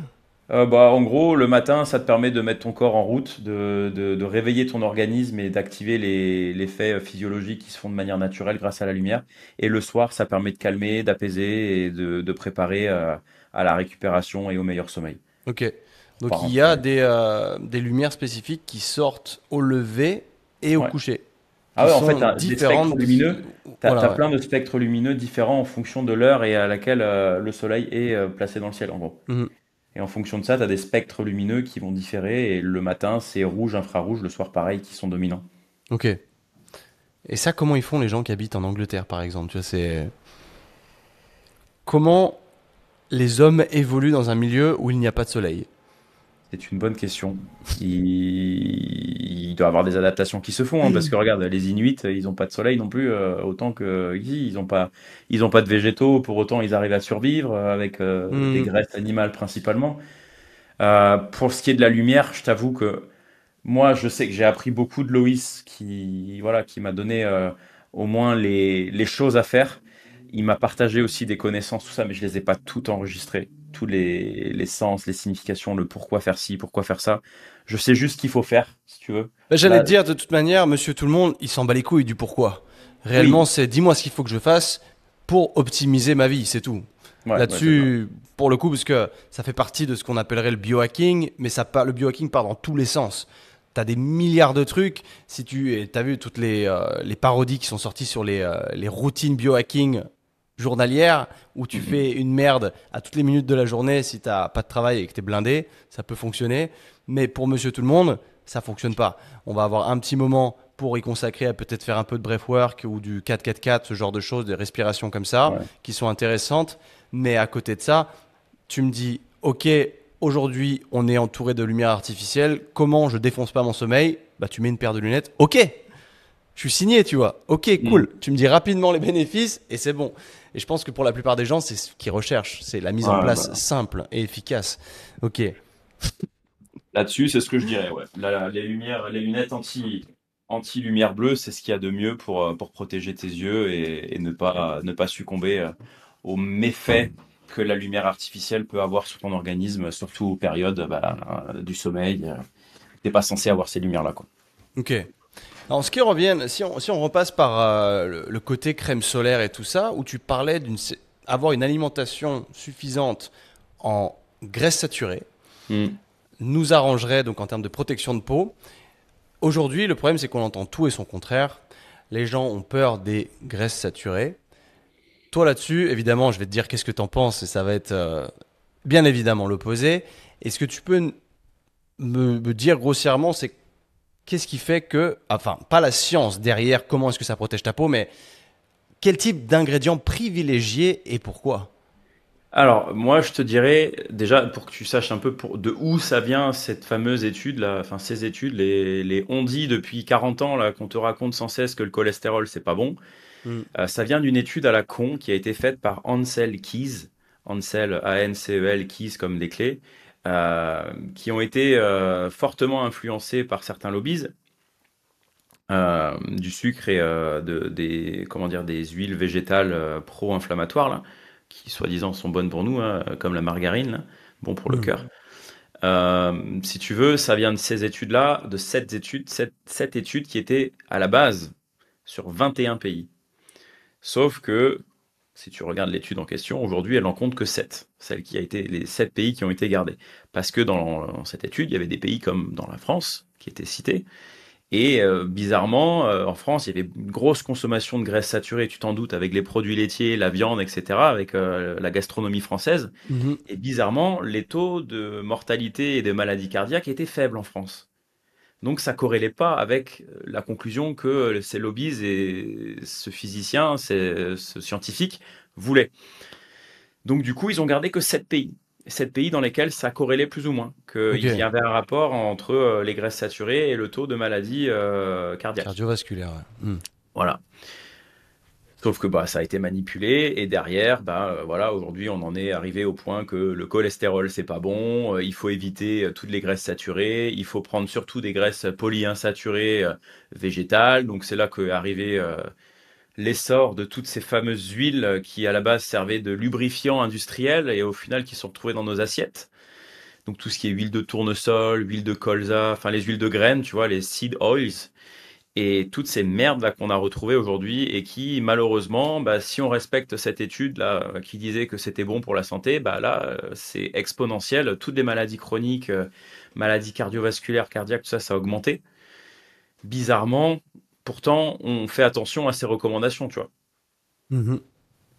Bah, en gros, le matin, ça te permet de mettre ton corps en route, de réveiller ton organisme et d'activer les faits physiologiques qui se font de manière naturelle grâce à la lumière. Et le soir, ça permet de calmer, d'apaiser et de préparer à la récupération et au meilleur sommeil.
Ok.
Faut pas
Donc il y a
rentrer.
des lumières spécifiques qui sortent au lever et au
Ouais.
coucher,
Ah
qui
ouais, en fait,
sont
des spectres
différentes.
lumineux, t'as
Voilà, ouais.
plein de spectres lumineux différents en fonction de l'heure et à laquelle le soleil est placé dans le ciel, en gros.
Mhm.
Et en fonction de ça, tu as des spectres lumineux qui vont différer. Et le matin, c'est rouge, infrarouge, le soir, pareil, qui sont dominants.
Ok. Et ça, comment ils font les gens qui habitent en Angleterre, par exemple? Tu vois, c'est comment les hommes évoluent dans un milieu où il n'y a pas de soleil.
C'est une bonne question. Il doit y avoir des adaptations qui se font, hein, parce que regarde, les Inuits, ils n'ont pas de soleil non plus, autant que ici. Ils ont pas de végétaux, pour autant ils arrivent à survivre avec des
Hmm.
graisses animales principalement. Pour ce qui est de la lumière, je t'avoue que Moi, je sais que j'ai appris beaucoup de Loïs qui, voilà, qui m'a donné au moins les choses à faire. Il m'a partagé aussi des connaissances, tout ça, mais je les ai pas toutes enregistrées. Tous les sens, les significations, le pourquoi faire ci, pourquoi faire ça. Je sais juste ce qu'il faut faire, si tu veux.
Bah, j'allais
Là,
te dire, de toute manière, monsieur tout le monde, il s'en bat les couilles du pourquoi. Réellement,
oui,
c'est dis-moi ce qu'il faut que je fasse pour optimiser ma vie, c'est tout.
ouais, ouais, c'est ça.
Là-dessus, pour le coup, parce que ça fait partie de ce qu'on appellerait le biohacking, mais le biohacking part dans tous les sens. Tu as des milliards de trucs. Si tu as vu toutes les parodies qui sont sorties sur les routines biohacking journalières, où tu
Mm, mm.
fais une merde à toutes les minutes de la journée si t'as pas de travail et que tu es blindé, ça peut fonctionner. Mais pour monsieur tout le monde, ça fonctionne pas. On va avoir un petit moment pour y consacrer à peut-être faire un peu de breathwork ou du 4-4-4, ce genre de choses, des respirations comme ça,
Ouais.
qui sont intéressantes. Mais à côté de ça, tu me dis, ok, aujourd'hui on est entouré de lumière artificielle, comment je défonce pas mon sommeil? Bah tu mets une paire de lunettes, ok, je suis signé, tu vois. Ok,
Mm.
cool. Tu me dis rapidement les bénéfices et c'est bon. Et je pense que pour la plupart des gens, c'est ce qu'ils recherchent, c'est la mise en
Ouais,
place
bah,
simple et efficace. Ok.
là-dessus, c'est ce que je dirais, ouais. Les lumières, les lunettes anti-lumière bleue, c'est ce qu'il y a de mieux pour protéger tes yeux et ne pas succomber aux méfaits que la lumière artificielle peut avoir sur ton organisme, surtout aux périodes du sommeil. T'es pas censé avoir ces lumières-là, quoi.
Ok. Alors, ce qui revient, si on repasse par le côté crème solaire et tout ça, où tu parlais avoir une alimentation suffisante en graisse saturée,
Mm.
nous arrangerait donc en termes de protection de peau. Aujourd'hui, le problème, c'est qu'on entend tout et son contraire. Les gens ont peur des graisses saturées. Toi, là-dessus, évidemment, je vais te dire qu'est-ce que tu en penses et ça va être bien évidemment l'opposé. Est-ce que tu peux me dire grossièrement, c'est qu'est-ce qui fait que, enfin, pas la science derrière, comment est-ce que ça protège ta peau, mais quel type d'ingrédients privilégiés et pourquoi?
Alors, moi, je te dirais, déjà, pour que tu saches un peu de où ça vient, cette fameuse étude, là, enfin, ces études, les on dit depuis 40 ans, là, qu'on te raconte sans cesse que le cholestérol, c'est pas bon.
Hmm.
Ça vient d'une étude à la con qui a été faite par Ansel Keys, Ansel, A-N-C-E-L, Keys comme des clés, qui ont été fortement influencés par certains lobbies du sucre et comment dire, des huiles végétales pro-inflammatoires, là, qui soi-disant sont bonnes pour nous, hein, comme la margarine, là, bon pour le
Hmm.
cœur. Si tu veux, ça vient de ces études-là, de sept études qui étaient à la base sur 21 pays. Sauf que si tu regardes l'étude en question, aujourd'hui, elle en compte que 7, les 7 pays qui ont été gardés. Parce que dans cette étude, il y avait des pays comme dans la France, qui étaient cités, et bizarrement, en France, il y avait une grosse consommation de graisses saturées, tu t'en doutes, avec les produits laitiers, la viande, etc., avec la gastronomie française.
Mhm.
Et bizarrement, les taux de mortalité et de maladies cardiaques étaient faibles en France. Donc ça corrélait pas avec la conclusion que ces lobbies et ce physicien, ce scientifique voulaient. Donc du coup, ils ont gardé que 7 pays. 7 pays dans lesquels ça corrélait plus ou moins,
Ok.
qu'il y avait un rapport entre les graisses saturées et le taux de maladie cardiaque.
Cardiovasculaire, ouais. Hmm.
Voilà. Sauf que bah, ça a été manipulé et derrière, bah, voilà, aujourd'hui on en est arrivé au point que le cholestérol c'est pas bon, il faut éviter toutes les graisses saturées, il faut prendre surtout des graisses polyinsaturées végétales. Donc c'est là qu'est arrivé l'essor de toutes ces fameuses huiles qui à la base servaient de lubrifiants industriels et au final qui sont retrouvées dans nos assiettes. Donc tout ce qui est huile de tournesol, huile de colza, enfin les huiles de graines, tu vois, les seed oils. Et toutes ces merdes là qu'on a retrouvées aujourd'hui et qui malheureusement, bah, si on respecte cette étude là qui disait que c'était bon pour la santé, bah là c'est exponentiel. Toutes les maladies chroniques, maladies cardiovasculaires, cardiaques, tout ça, ça a augmenté. Bizarrement, pourtant on fait attention à ces recommandations, tu vois.
Mhm.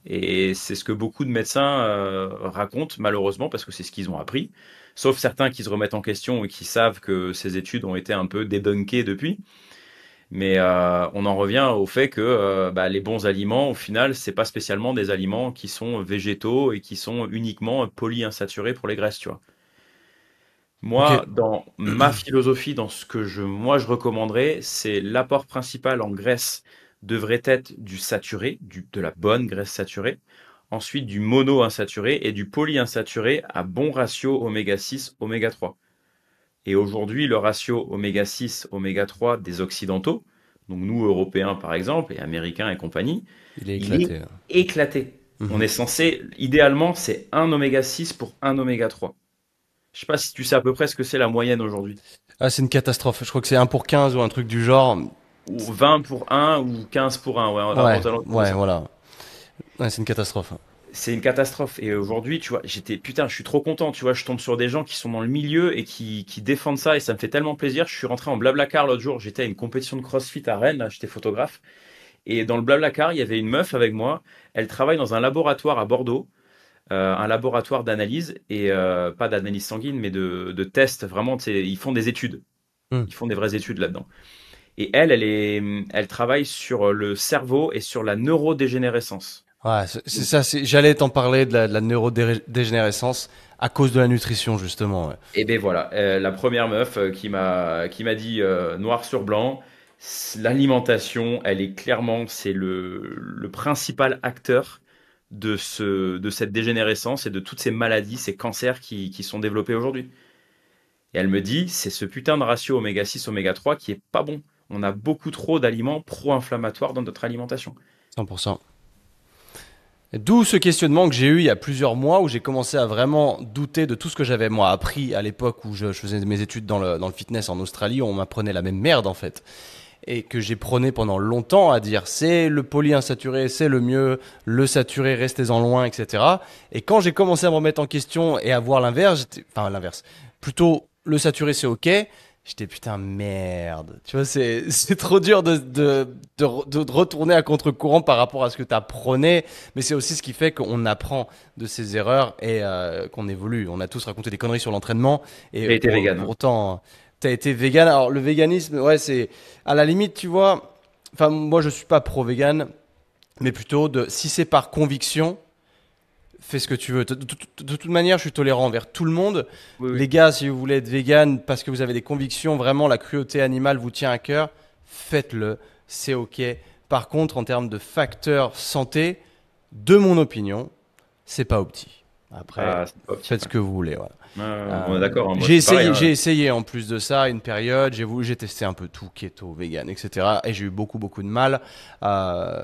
Et c'est ce que beaucoup de médecins racontent, malheureusement, parce que c'est ce qu'ils ont appris. Sauf certains qui se remettent en question et qui savent que ces études ont été un peu débunkées depuis. Mais on en revient au fait que bah, les bons aliments, au final, c'est pas spécialement des aliments qui sont végétaux et qui sont uniquement polyinsaturés pour les graisses, tu vois.
Ok.
Moi, dans ma philosophie, dans ce que moi je recommanderais, c'est l'apport principal en graisse devrait être du saturé, de la bonne graisse saturée. Ensuite, du mono-insaturé et du polyinsaturé à bon ratio oméga 6, oméga 3. Et aujourd'hui, le ratio oméga 6, oméga 3 des Occidentaux, donc nous, Européens par exemple, et Américains et compagnie,
Il est
il est
éclaté.
éclaté. On
Mhm.
est censé, idéalement, c'est un oméga 6 pour un oméga 3. Je sais pas si tu sais à peu près ce que c'est la moyenne aujourd'hui.
Ah, c'est une catastrophe. Je crois que c'est 1 pour 15 ou un truc du genre.
Ou 20 pour un ou 15 pour un, ouais,
Ouais,
aux alentours de
ouais,
ça.
voilà. Ouais, c'est une catastrophe.
C'est une catastrophe. Et aujourd'hui, tu vois, putain, je suis trop content. Tu vois, je tombe sur des gens qui sont dans le milieu et qui défendent ça et ça me fait tellement plaisir. Je suis rentré en Blablacar l'autre jour. J'étais à une compétition de CrossFit à Rennes. Là, j'étais photographe. Et dans le Blablacar, il y avait une meuf avec moi. Elle travaille dans un laboratoire à Bordeaux, un laboratoire d'analyse et pas d'analyse sanguine, mais de tests. Vraiment, tu sais, ils font des études.
Hmm.
Ils font des vraies études là-dedans. Et elle travaille sur le cerveau et sur la neurodégénérescence.
Ouais, c'est ça. J'allais t'en parler de la neurodégénérescence à cause de la nutrition, justement. Ouais.
Et ben voilà, la première meuf qui m'a dit noir sur blanc, l'alimentation, elle est clairement, c'est le principal acteur de cette dégénérescence et de toutes ces maladies, ces cancers qui sont développés aujourd'hui. Et elle me dit, c'est ce putain de ratio oméga 6, oméga 3 qui est pas bon. On a beaucoup trop d'aliments pro-inflammatoires dans notre alimentation.
100%. D'où ce questionnement que j'ai eu il y a plusieurs mois où j'ai commencé à vraiment douter de tout ce que j'avais moi appris à l'époque où je faisais mes études dans le fitness en Australie, où on m'apprenait la même merde en fait. Et que j'ai prôné pendant longtemps à dire c'est le polyinsaturé, c'est le mieux, le saturé, restez-en loin, etc. Et quand j'ai commencé à me remettre en question et à voir l'inverse, enfin l'inverse, plutôt le saturé c'est ok, j'étais putain merde. Tu vois, c'est trop dur de retourner à contre-courant par rapport à ce que tu apprenais, mais c'est aussi ce qui fait qu'on apprend de ses erreurs et qu'on évolue. On a tous raconté des conneries sur l'entraînement et
J'ai été vegan,
pour
hein.
autant, tu as été vegan. Alors le véganisme, ouais, c'est à la limite, tu vois, enfin moi je suis pas pro-vegan, mais plutôt de si c'est par conviction, fais ce que tu veux. De toute manière, je suis tolérant envers tout le monde.
Oui, oui.
Les gars, si vous voulez être vegan parce que vous avez des convictions, vraiment la cruauté animale vous tient à cœur, faites-le, c'est ok. Par contre, en termes de facteurs santé, de mon opinion, c'est pas opti. Après,
Ah, c'est pas
faites
optique,
ce
ouais.
que vous voulez. Voilà.
On est d'accord, hein. Moi,
J'ai
c'est pareil,
essayé,
hein.
j'ai essayé en plus de ça une période. J'ai testé un peu tout, keto, vegan, etc. Et j'ai eu beaucoup, beaucoup de mal.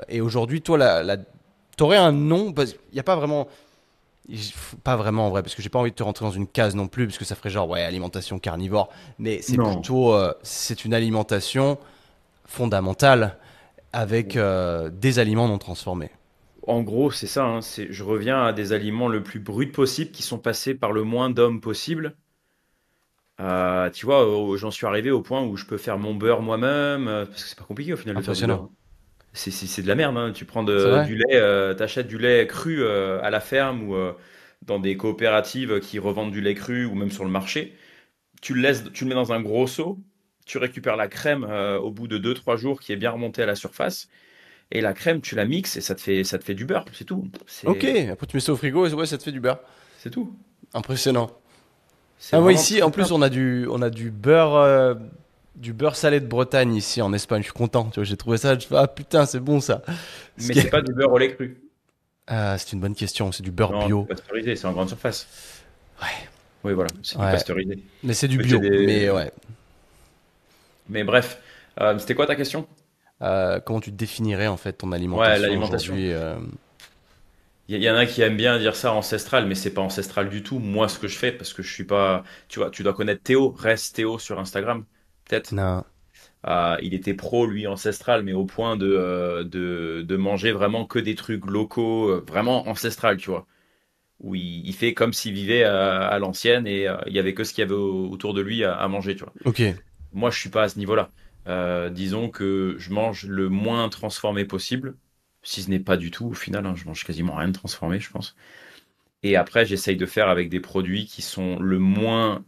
Et aujourd'hui, toi, t'aurais un nom parce qu'il n'y a pas vraiment, pas vraiment en vrai, parce que j'ai pas envie de te rentrer dans une case non plus, parce que ça ferait genre ouais alimentation carnivore. Mais c'est
Non.
plutôt, c'est une alimentation fondamentale avec des aliments non transformés.
En gros, c'est ça, hein, je reviens à des aliments le plus bruts possible qui sont passés par le moins d'hommes possible. Tu vois, j'en suis arrivé au point où je peux faire mon beurre moi-même, parce que c'est pas compliqué au final de faire du beurre,
Impressionnant.
hein. C'est de la merde, hein. Tu prends
C'est vrai?
du lait, t'achètes du lait cru à la ferme ou dans des coopératives qui revendent du lait cru ou même sur le marché. Tu le mets dans un gros seau, tu récupères la crème au bout de 2 3 jours qui est bien remontée à la surface. Et la crème, tu la mixes et ça te fait du beurre, c'est tout.
Ok. Après tu mets ça au frigo et ouais, ça te fait du beurre.
C'est tout.
Impressionnant.
C'est
Ah, moi
vraiment
ici,
très
en plus,
simple.
du beurre salé de Bretagne ici en Espagne. Je suis content. Tu vois, j'ai trouvé ça. Je fais, ah putain, c'est bon ça. Ce
Mais
qui
c'est
est-
pas du beurre au lait cru.
Ah, c'est une bonne question. C'est du beurre
Non, c'est
bio.
pasteurisé, c'est en grande surface. Oui, voilà, c'est du
Ouais,
pasteurisé.
mais c'est du
Mais, c'est
bio. Mais
des...
ouais.
Mais bref, c'était quoi ta question?
Comment tu définirais en fait ton
Ouais,
alimentation
l'alimentation.
aujourd'hui
Il y en a qui aiment bien dire ça ancestral, mais c'est pas ancestral du tout. Moi, ce que je fais, parce que je suis pas. Tu vois, tu dois connaître Théo, reste Théo sur Instagram, peut-être.
Non.
Il était pro, lui, ancestral, mais au point de manger vraiment que des trucs locaux, vraiment ancestral, tu vois. Où il fait comme s'il vivait à l'ancienne et il y avait que ce qu'il y avait autour de lui à manger, tu vois.
Ok.
Moi, je suis pas à ce niveau-là. Disons que je mange le moins transformé possible, si ce n'est pas du tout au final, hein, je mange quasiment rien de transformé, je pense. Et après, j'essaye de faire avec des produits qui sont le moins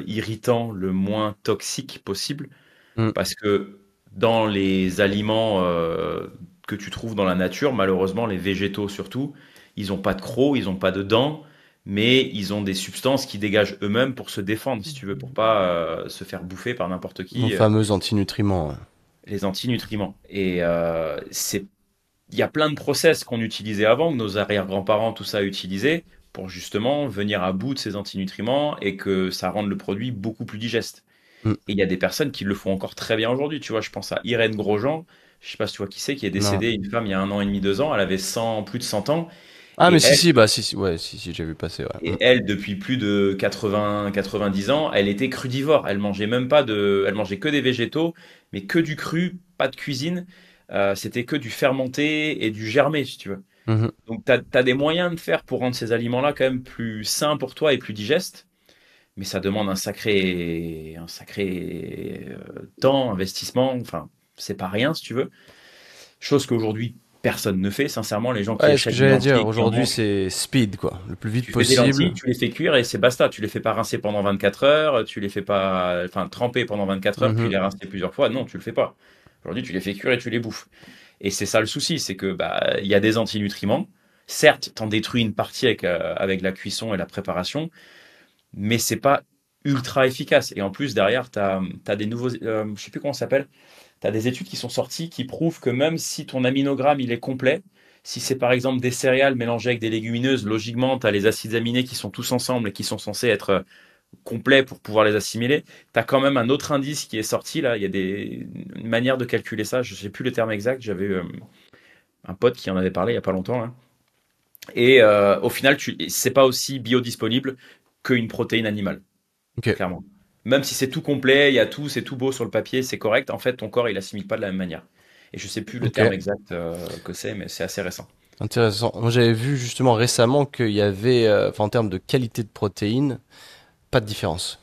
irritants, le moins toxiques possible,
Hmm.
parce que dans les aliments que tu trouves dans la nature, malheureusement, les végétaux surtout, ils n'ont pas de crocs, ils n'ont pas de dents, mais ils ont des substances qui dégagent eux-mêmes pour se défendre, si tu veux, pour pas se faire bouffer par n'importe
Mon
qui,
fameux antinutriments. Ouais.
les antinutriments. Et il y a plein de process qu'on utilisait avant, que nos arrière-grands-parents, tout ça, utilisaient pour justement venir à bout de ces antinutriments et que ça rende le produit beaucoup plus digeste.
Mm.
Et il y a des personnes qui le font encore très bien aujourd'hui. Tu vois, je pense à Irène Grosjean, je sais pas si tu vois qui c'est, qui est
Non.
décédée, une femme, il y a 1 an et demi, 2 ans. Elle avait 100, plus de 100 ans.
Ah, mais
Et
si,
elle,
si, bah, si, si, ouais, si, si, j'ai vu passer, ouais.
et elle, depuis plus de 80, 90 ans, elle était crudivore. Elle mangeait même pas elle mangeait que des végétaux, mais que du cru, pas de cuisine. C'était que du fermenté et du germé, si tu veux.
Mhm.
Donc, tu as des moyens de faire pour rendre ces aliments-là quand même plus sains pour toi et plus digestes, mais ça demande un sacré temps, investissement. Enfin, c'est pas rien, si tu veux. Chose qu'aujourd'hui, personne ne fait. Sincèrement, les gens qui
Ouais, ce que
achètent des
j'allais dire,
lentilles, qui en
aujourd'hui,
mangent,
c'est speed, quoi. Le plus vite
tu fais des lentilles,
possible.
tu les fais cuire et c'est basta. Tu les fais pas rincer pendant 24 heures, tu les fais pas, enfin, tremper pendant 24 heures, puis
Mhm.
les rincer plusieurs fois. Non, tu le fais pas. Aujourd'hui, tu les fais cuire et tu les bouffes. Et c'est ça le souci, c'est que bah il y a des antinutriments. Certes, t'en détruis une partie avec la cuisson et la préparation, mais c'est pas ultra efficace. Et en plus, derrière, t'as des nouveaux, je sais plus comment ça s'appelle, t'as des études qui sont sorties qui prouvent que même si ton aminogramme il est complet, si c'est par exemple des céréales mélangées avec des légumineuses, logiquement, t'as les acides aminés qui sont tous ensemble et qui sont censés être complets pour pouvoir les assimiler. T'as quand même un autre indice qui est sorti là. Il y a une manière de calculer ça. Je sais plus le terme exact. J'avais un pote qui en avait parlé il y a pas longtemps là. Et au final, c'est pas aussi biodisponible qu'une protéine animale,
Ok,
clairement. Même si c'est tout complet, il y a tout, c'est tout beau sur le papier, c'est correct, en fait, ton corps, il assimile pas de la même manière. Et je sais plus le
ok.
terme exact que c'est, mais c'est assez récent.
Intéressant. Moi, j'avais vu justement récemment qu'il y avait, enfin, en termes de qualité de protéines, pas de différence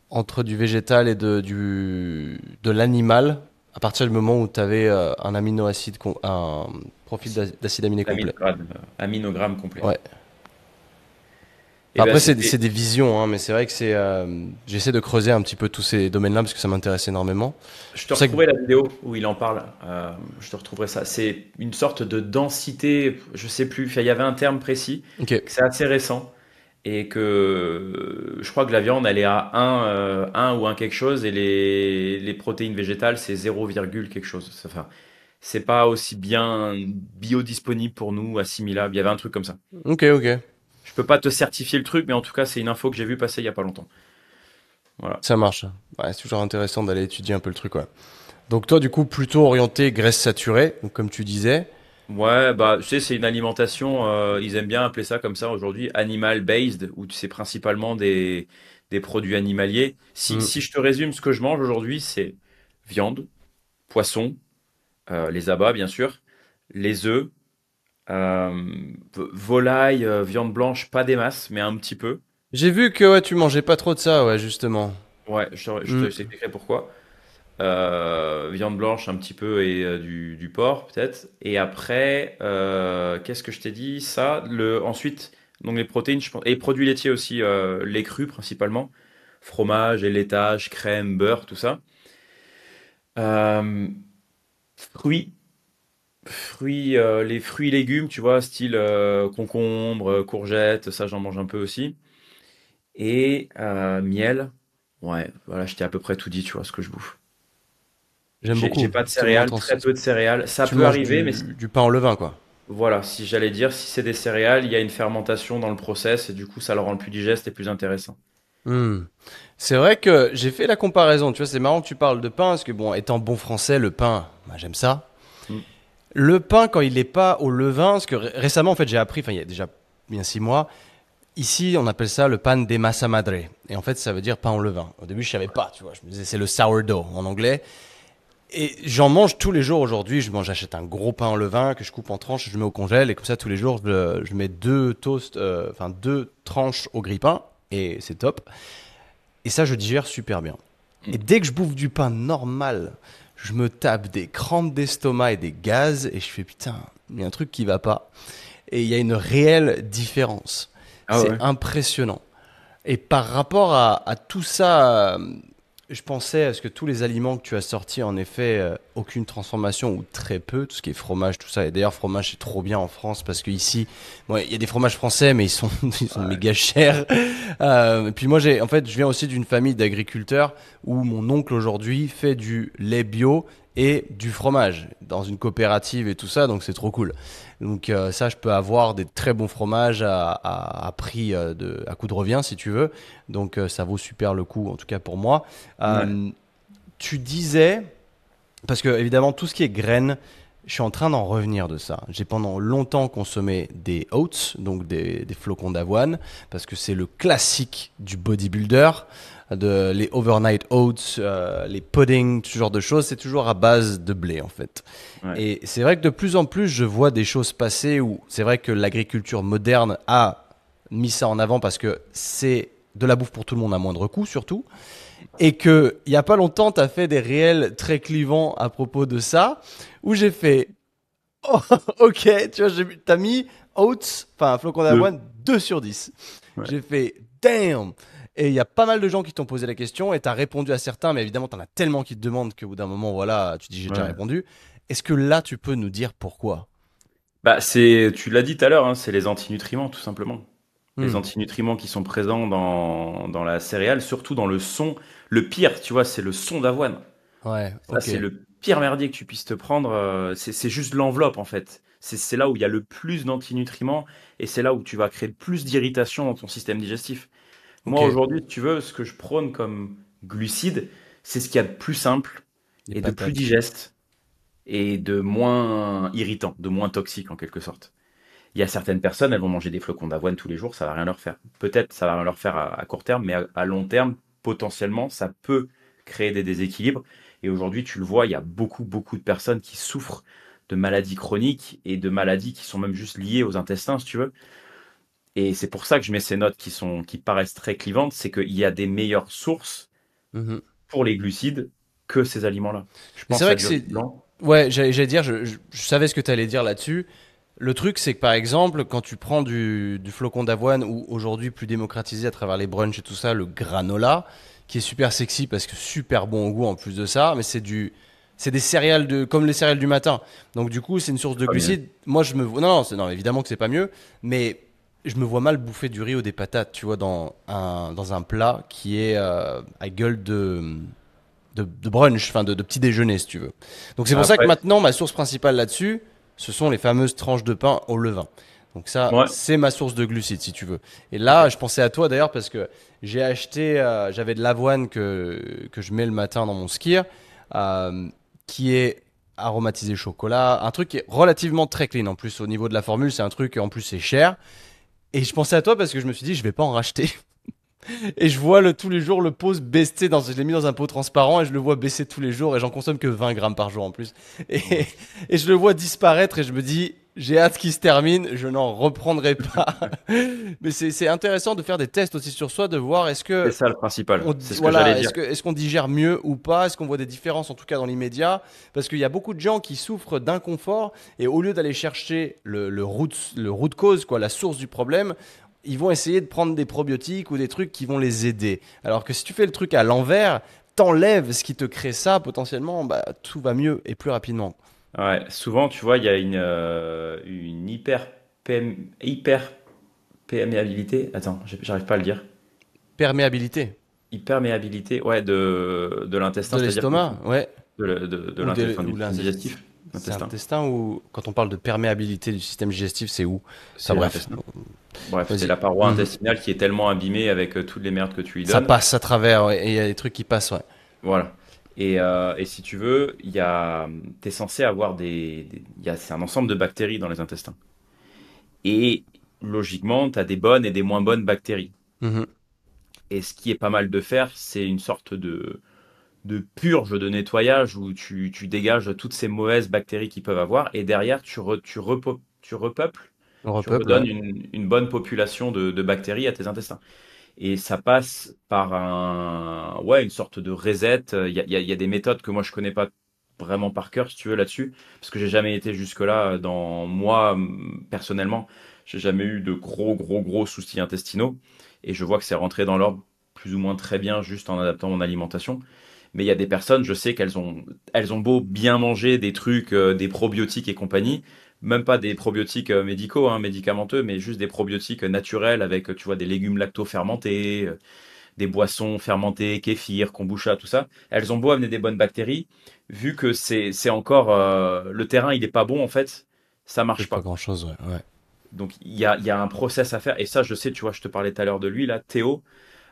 entre du végétal et de l'animal à partir du moment où tu avais un aminoacide, un profil d'acide aminé complet.
Aminogramme complet.
Ouais.
Et
Enfin,
ben
après,
c'était,
c'est des visions, hein, mais c'est vrai que j'essaie de creuser un petit peu tous ces domaines-là parce que ça m'intéresse énormément.
je
C'est
te
pour ça que.
retrouverai la vidéo où il en parle. Je te retrouverai ça. C'est une sorte de densité, je sais plus. Enfin, il y avait un terme précis.
Ok.
C'est assez récent. Et que je crois que la viande, elle est à 1 ou 1 quelque chose, et les protéines végétales, c'est 0, quelque chose. Enfin, c'est pas aussi bien biodisponible pour nous, assimilable. Il y avait un truc comme ça.
Ok, ok.
Je peux pas te certifier le truc, mais en tout cas, c'est une info que j'ai vu passer il y a pas longtemps. Voilà.
Ça marche. Ouais, c'est toujours intéressant d'aller étudier un peu le truc, ouais. Donc toi, du coup, plutôt orienté graisse saturée, donc comme tu disais.
Ouais, bah, tu sais, c'est une alimentation, ils aiment bien appeler ça comme ça aujourd'hui, animal based, où c'est principalement des produits animaliers. Si,
Hmm.
si je te résume ce que je mange aujourd'hui, c'est viande, poisson, les abats, bien sûr, les œufs, volaille, viande blanche, pas des masses, mais un petit peu.
J'ai vu que ouais, tu mangeais pas trop de ça, ouais, justement.
Ouais, je
Hmm.
t'expliquerai pourquoi. Viande blanche un petit peu et du porc peut-être. Et après, qu'est-ce que je t'ai dit? Ça, ensuite, donc les protéines, je pense, et produits laitiers aussi, lait cru principalement, fromage et laitage, crème, beurre, tout ça. Euh, fruits, les fruits et légumes, tu vois, style concombre, courgettes, ça j'en mange un peu aussi. Et miel, ouais, voilà, je t'ai à peu près tout dit, tu vois, ce que je bouffe.
J'aime
J'ai
beaucoup.
pas de
C'est mon
céréales, très
intention.
peu de céréales. Ça
Tu
peut
manges
arriver, mais
du pain au levain, quoi.
voilà, si j'allais dire, si c'est des céréales, il y a une fermentation dans le process et du coup, ça le rend plus digeste et plus intéressant.
Hmm. C'est vrai que j'ai fait la comparaison. Tu vois, c'est marrant que tu parles de pain, parce que bon, étant bon français, le pain, moi, j'aime ça.
Mm.
Le pain, quand il n'est pas au levain, parce que récemment, en fait, j'ai appris, enfin, il y a déjà bien 6 mois, ici, on appelle ça le pan de masa madre. Et en fait, ça veut dire pain au levain. Au début, je savais pas, tu vois. Je me disais, c'est le sourdough en anglais. Et j'en mange tous les jours aujourd'hui. J'achète un gros pain en levain que je coupe en tranches, je mets au congèle. Et comme ça, tous les jours, je mets 2 toasts, enfin 2 tranches au grille-pain. Et c'est top. Et ça, je digère super bien. Et
Mm.
dès que je bouffe du pain normal, je me tape des crampes d'estomac et des gaz. Et je fais putain, il y a un truc qui va pas. Et il y a une réelle différence.
Ah
C'est
ouais.
impressionnant. Et par rapport à tout ça, je pensais à ce que tous les aliments que tu as sortis, en effet, aucune transformation ou très peu, tout ce qui est fromage, tout ça. Et d'ailleurs, fromage, c'est trop bien en France parce qu'ici, bon, il y a des fromages français, mais ils sont
Ouais.
méga chers. Et puis moi, en fait, je viens aussi d'une famille d'agriculteurs où mon oncle aujourd'hui fait du lait bio et du fromage dans une coopérative et tout ça, donc c'est trop cool. Donc ça, je peux avoir des très bons fromages à prix à coût de revient si tu veux. Donc ça vaut super le coup, en tout cas pour moi.
Ouais.
Euh, Tu disais, parce que évidemment tout ce qui est graines, je suis en train d'en revenir de ça. J'ai pendant longtemps consommé des oats, donc des flocons d'avoine, parce que c'est le classique du bodybuilder, les overnight oats, les puddings, ce genre de choses, c'est toujours à base de blé en fait.
Ouais.
Et c'est vrai que de plus en plus, je vois des choses passer où c'est vrai que l'agriculture moderne a mis ça en avant parce que c'est de la bouffe pour tout le monde à moindre coût surtout. Et que il y a pas longtemps, tu as fait des réels très clivants à propos de ça, où j'ai fait oh, ok, tu vois, t'as mis oats, enfin flocon
Deux.
d'avoine 2 sur 10.
Ouais.
J'ai fait damn. Et il y a pas mal de gens qui t'ont posé la question et tu as répondu à certains, mais évidemment, tu en as tellement qui te demandent qu'au bout d'un moment, voilà, tu dis j'ai déjà
Ouais.
répondu. Est-ce que là, tu peux nous dire pourquoi?
Bah, c'est, tu l'as dit tout à l'heure, hein, c'est les antinutriments, tout simplement. Les
Hmm.
antinutriments qui sont présents dans la céréale, surtout dans le son. Le pire, tu vois, c'est le son d'avoine.
Ouais,
Ça,
ok.
c'est le pire merdier que tu puisses te prendre. C'est juste l'enveloppe, en fait. C'est là où il y a le plus d'antinutriments et c'est là où tu vas créer le plus d'irritation dans ton système digestif.
Ok.
Moi, aujourd'hui, si tu veux, ce que je prône comme glucides, c'est ce qu'il y a de plus simple
Les
et de plus
patates.
digeste et de moins irritant, de moins toxique en quelque sorte. Il y a certaines personnes, elles vont manger des flocons d'avoine tous les jours, ça va rien leur faire. Peut-être ça va rien leur faire à court terme, mais à long terme, potentiellement, ça peut créer des déséquilibres. Et aujourd'hui, tu le vois, il y a beaucoup, beaucoup de personnes qui souffrent de maladies chroniques et de maladies qui sont même juste liées aux intestins, si tu veux. Et c'est pour ça que je mets ces notes qui paraissent très clivantes, c'est qu'il y a des meilleures sources
Mhm.
pour les glucides que ces aliments-là. Je
Mais c'est
pense à
vrai que
du riz
c'est.
blanc.
Ouais, j'allais dire, je savais ce que tu allais dire là-dessus. Le truc, c'est que par exemple, quand tu prends du flocon d'avoine ou aujourd'hui plus démocratisé à travers les brunchs et tout ça, le granola, qui est super sexy parce que super bon au goût en plus de ça, mais c'est des céréales comme les céréales du matin. Donc du coup, c'est une source
C'est
de
pas mieux.
glucides. Moi, je me vois, non, non, évidemment que c'est pas mieux, mais je me vois mal bouffer du riz ou des patates, tu vois, dans un plat qui est à gueule de brunch, enfin de petit déjeuner si tu veux. Donc c'est pour ça que
Après,
maintenant ma source principale là-dessus, ce sont les fameuses tranches de pain au levain. Donc ça,
ouais,
c'est ma source de glucides si tu veux. Et
ok.
là, je pensais à toi d'ailleurs parce que j'ai acheté, j'avais de l'avoine que je mets le matin dans mon skyr, euh, qui est aromatisé chocolat, un truc qui est relativement très clean. En plus, au niveau de la formule, c'est un truc, en plus, c'est cher. Et je pensais à toi parce que je me suis dit, je vais pas en racheter. Et je vois tous les jours le pot baisser je l'ai mis dans un pot transparent et je le vois baisser tous les jours et j'en consomme que 20 grammes par jour en plus. Et,
Ouais.
et je le vois disparaître et je me dis, j'ai hâte qu'il se termine, je n'en reprendrai pas. Mais c'est intéressant de faire des tests aussi sur soi, de voir
C'est ça le principal. C'est ce que j'allais
voilà,
dire.
est-ce qu'on digère mieux ou pas, est-ce qu'on voit des différences en tout cas dans l'immédiat, parce qu'il y a beaucoup de gens qui souffrent d'inconfort et au lieu d'aller chercher le root cause, quoi, la source du problème, ils vont essayer de prendre des probiotiques ou des trucs qui vont les aider. Alors que si tu fais le truc à l'envers, t'enlèves ce qui te crée ça, potentiellement, bah, tout va mieux et plus rapidement.
Ouais, souvent, tu vois, il y a une hyper perméabilité. Attends, j'arrive pas à le dire.
Perméabilité
Hyperméabilité, ouais, de l'intestin,
de
c'est-à-dire que
l'estomac, ouais.
de
Ou,
l'intestin,
ou
du système digestif,
c'est
l'intestin.
intestin ou quand on parle de perméabilité du système digestif, c'est où? Enfin
C'est
bref,
l'intestin. Bref, c'est
vas-y.
la paroi
Mhm.
intestinale qui est tellement abîmée avec toutes les merdes que tu lui
Ça
donnes.
passe à travers, ouais, et il y a des trucs qui passent, ouais.
Voilà. Et si tu veux, t'es censé avoir c'est un ensemble de bactéries dans les intestins. Et logiquement, tu as des bonnes et des moins bonnes bactéries.
Mhm.
Et ce qui est pas mal de faire, c'est une sorte de purge, de nettoyage où tu dégages toutes ces mauvaises bactéries qu'ils peuvent avoir. Et derrière, tu repeuples,
On
tu
repeuple,
redonnes
ouais.
une bonne population de bactéries à tes intestins. Et ça passe par ouais, une sorte de reset. Il y a des méthodes que moi je connais pas vraiment par cœur, si tu veux, là-dessus, parce que j'ai jamais été jusque-là dans moi personnellement, j'ai jamais eu de gros soucis intestinaux, et je vois que c'est rentré dans l'ordre plus ou moins très bien juste en adaptant mon alimentation. Mais il y a des personnes, je sais elles ont beau bien manger des trucs, des probiotiques et compagnie, même pas des probiotiques médicaux, hein, médicamenteux, mais juste des probiotiques naturels avec, tu vois, des légumes lacto-fermentés, des boissons fermentées, kéfir, kombucha, tout ça, elles ont beau amener des bonnes bactéries, vu que c'est encore le terrain, il est pas bon en fait, ça
C'est
marche
pas
pas.
grand-chose, ouais. Ouais.
Donc il y a un process à faire et ça je sais, tu vois, je te parlais tout à l'heure de lui là, Théo,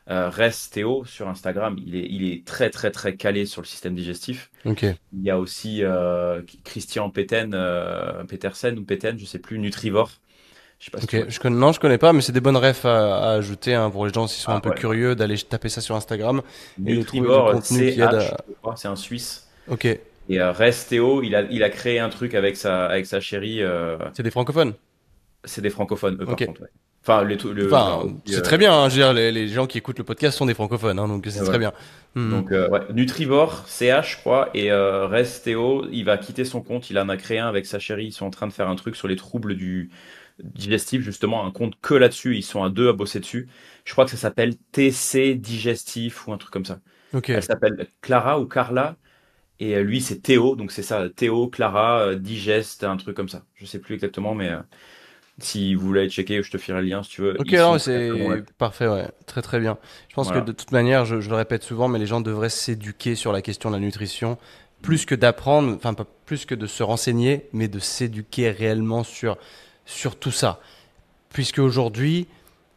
Rest Théo sur Instagram, il est très très très calé sur le système digestif.
Ok.
Il y a aussi Christian Petersen ou Peten, je sais plus, Nutrivore. Je sais pas si tu
Ok,
vois qui
non, je connais pas, mais c'est des bonnes refs à ajouter hein, pour les gens s'ils sont un
Ah
peu
ouais.
curieux d'aller taper ça sur Instagram et de trouver du
Nutrivore
contenu qui aide
CH,
à.
je crois, c'est un Suisse.
Ok,
Et Restéo, il a créé un truc avec sa chérie.
c'est des francophones.
C'est des francophones, eux, par
Ok.
contre. Ouais. Enfin, enfin,
Enfin,
aussi,
c'est très bien, hein, je veux dire, les gens qui écoutent le podcast sont des francophones, hein, donc c'est très
ouais.
bien. Hmm.
Donc, ouais. Nutrivore, CH, je crois. Et Restéo, il va quitter son compte. Il en a créé un avec sa chérie. Ils sont en train de faire un truc sur les troubles du digestif, justement, un compte que là-dessus. Ils sont à deux à bosser dessus. Je crois que ça s'appelle TC Digestif ou un truc comme ça.
Ok.
Elle s'appelle Clara ou Carla. Et lui, c'est Théo, donc c'est ça, Théo, Clara, Digest, un truc comme ça. Je sais plus exactement, mais si vous voulez aller checker, je te ferai le lien si tu veux.
Ok,
Ils
alors
sont très très bons
c'est
là-dessus.
parfait, ouais, très très bien. Je pense que
Voilà.
de toute manière, je le répète souvent, mais les gens devraient s'éduquer sur la question de la nutrition, plus que d'apprendre, enfin pas plus que de se renseigner, mais de s'éduquer réellement sur tout ça. Puisque aujourd'hui,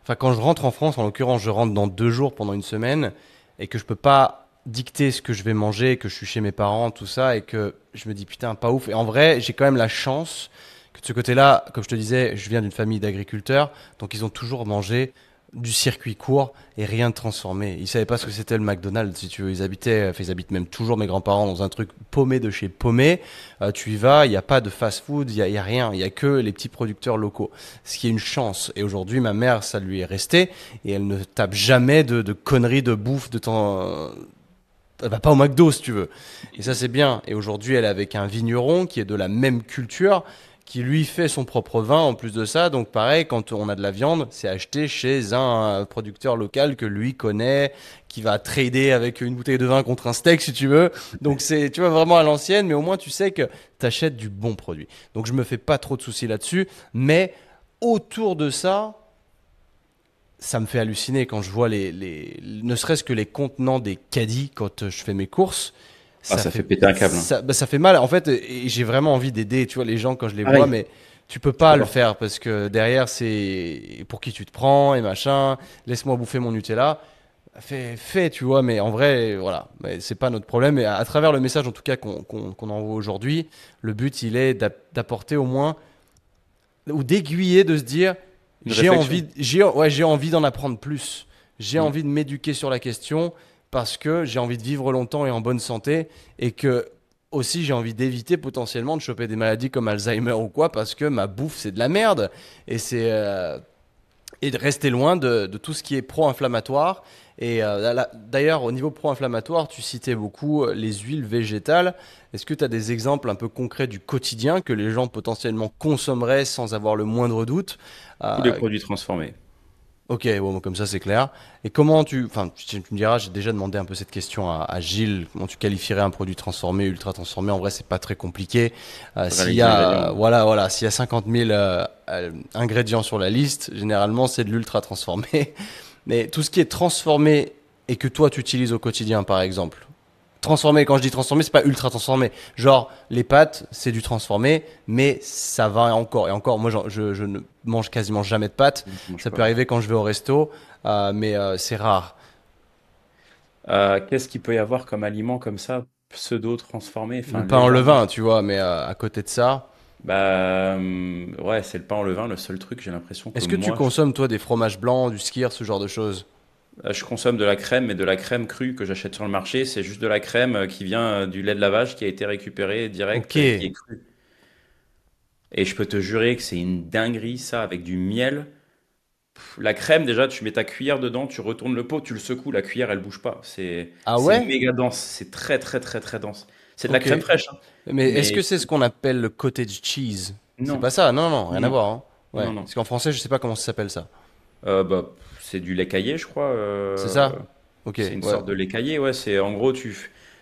enfin quand je rentre en France, en l'occurrence, je rentre dans 2 jours pendant une semaine, et que je peux pas dicter ce que je vais manger, que je suis chez mes parents, tout ça, et que je me dis putain, pas ouf. Et en vrai, j'ai quand même la chance que de ce côté-là, comme je te disais, je viens d'une famille d'agriculteurs, donc ils ont toujours mangé du circuit court et rien de transformé. Ils savaient pas ce que c'était le McDonald's, si tu veux. Ils habitaient, enfin, ils habitent même toujours mes grands-parents dans un truc paumé de chez paumé. Tu y vas, il n'y a pas de fast-food, il y a rien, il y a que les petits producteurs locaux. Ce qui est une chance. Et aujourd'hui, ma mère, ça lui est resté et elle ne tape jamais de conneries de bouffe de temps. Elle va pas au McDo si tu veux. Et ça c'est bien. Et aujourd'hui elle est avec un vigneron qui est de la même culture, qui lui fait son propre vin en plus de ça. Donc pareil, quand on a de la viande, c'est acheté chez un producteur local que lui connaît, qui va trader avec une bouteille de vin contre un steak si tu veux. Donc c'est, tu vois, vraiment à l'ancienne, mais au moins tu sais que tu achètes du bon produit. Donc je me fais pas trop de soucis là-dessus. Mais autour de ça, ça me fait halluciner quand je vois ne serait-ce que les contenants des caddies quand je fais mes courses.
Ah,
Ça
ça fait
fait,
péter un câble, hein.
ça fait mal. En fait, et j'ai vraiment envie d'aider, tu vois, les gens quand je les vois,
Pareil,
mais tu peux
je
pas
peux
le
pas.
faire parce que derrière, c'est pour qui tu te prends et machin. Laisse-moi bouffer mon Nutella. Fais, tu vois, mais en vrai, voilà, mais c'est pas notre problème. Et à travers le message, en tout cas, qu'on envoie aujourd'hui, le but, il est d'apporter au moins ou d'aiguiller, de se dire,
Une réflexion.
j'ai envie d'en apprendre plus. J'ai
Mm.
envie de m'éduquer sur la question parce que j'ai envie de vivre longtemps et en bonne santé et que aussi j'ai envie d'éviter potentiellement de choper des maladies comme Alzheimer ou quoi parce que ma bouffe c'est de la merde et et de rester loin de tout ce qui est pro-inflammatoire. Et d'ailleurs, au niveau pro-inflammatoire, tu citais beaucoup les huiles végétales. Est-ce que tu as des exemples un peu concrets du quotidien que les gens potentiellement consommeraient sans avoir le moindre doute?
Tous les
Euh,
produits transformés.
ok, bon, comme ça c'est clair. Et comment enfin, tu me diras, j'ai déjà demandé un peu cette question à Gilles, comment tu qualifierais un produit transformé, ultra transformé? En vrai, c'est pas très compliqué. S'il y
Les ingrédients,
a,
hein.
voilà, s'il y a 50 000 ingrédients sur la liste, généralement c'est de l'ultra transformé. Mais tout ce qui est transformé et que toi tu utilises au quotidien, par exemple. Transformé, quand je dis transformé, c'est pas ultra transformé. Genre, les pâtes, c'est du transformé, mais ça va encore. Et encore, moi, je ne mange quasiment jamais de pâtes.
Je mange
Ça peut
pas.
arriver quand je vais au resto, mais c'est rare.
Qu'est-ce qu'il peut y avoir comme aliment comme ça, pseudo transformé,
Le
enfin
pain en
légèrement.
levain, tu vois, mais à côté de ça,
Bah ouais, c'est le pain au levain, le seul truc. J'ai l'impression que
est-ce que tu
moi,
consommes, toi, des fromages blancs, du skyr, ce genre de choses?
je consomme de la crème, mais de la crème crue que j'achète sur le marché. C'est juste de la crème qui vient du lait de la vache qui a été récupéré
Ok.
direct et qui est cru. Et je peux te jurer que c'est une dinguerie ça, avec du miel. La crème, déjà, tu mets ta cuillère dedans, tu retournes le pot, tu le secoues, la cuillère, elle bouge pas. C'est
Ah
c'est
ouais?
méga dense, c'est très très très très dense. C'est de la
Ok.
crème fraîche, hein.
Mais est-ce
Mais
que c'est ce qu'on appelle le cottage cheese? C'est
non,
pas ça? Non, non, rien à
non,
voir, hein. Ouais.
non, non.
Parce qu'en français, je sais pas comment ça s'appelle ça.
Bah, c'est du lait caillé, je crois.
C'est ça? Ok,
C'est une
ouais.
sorte de lait caillé, ouais. C'est en gros,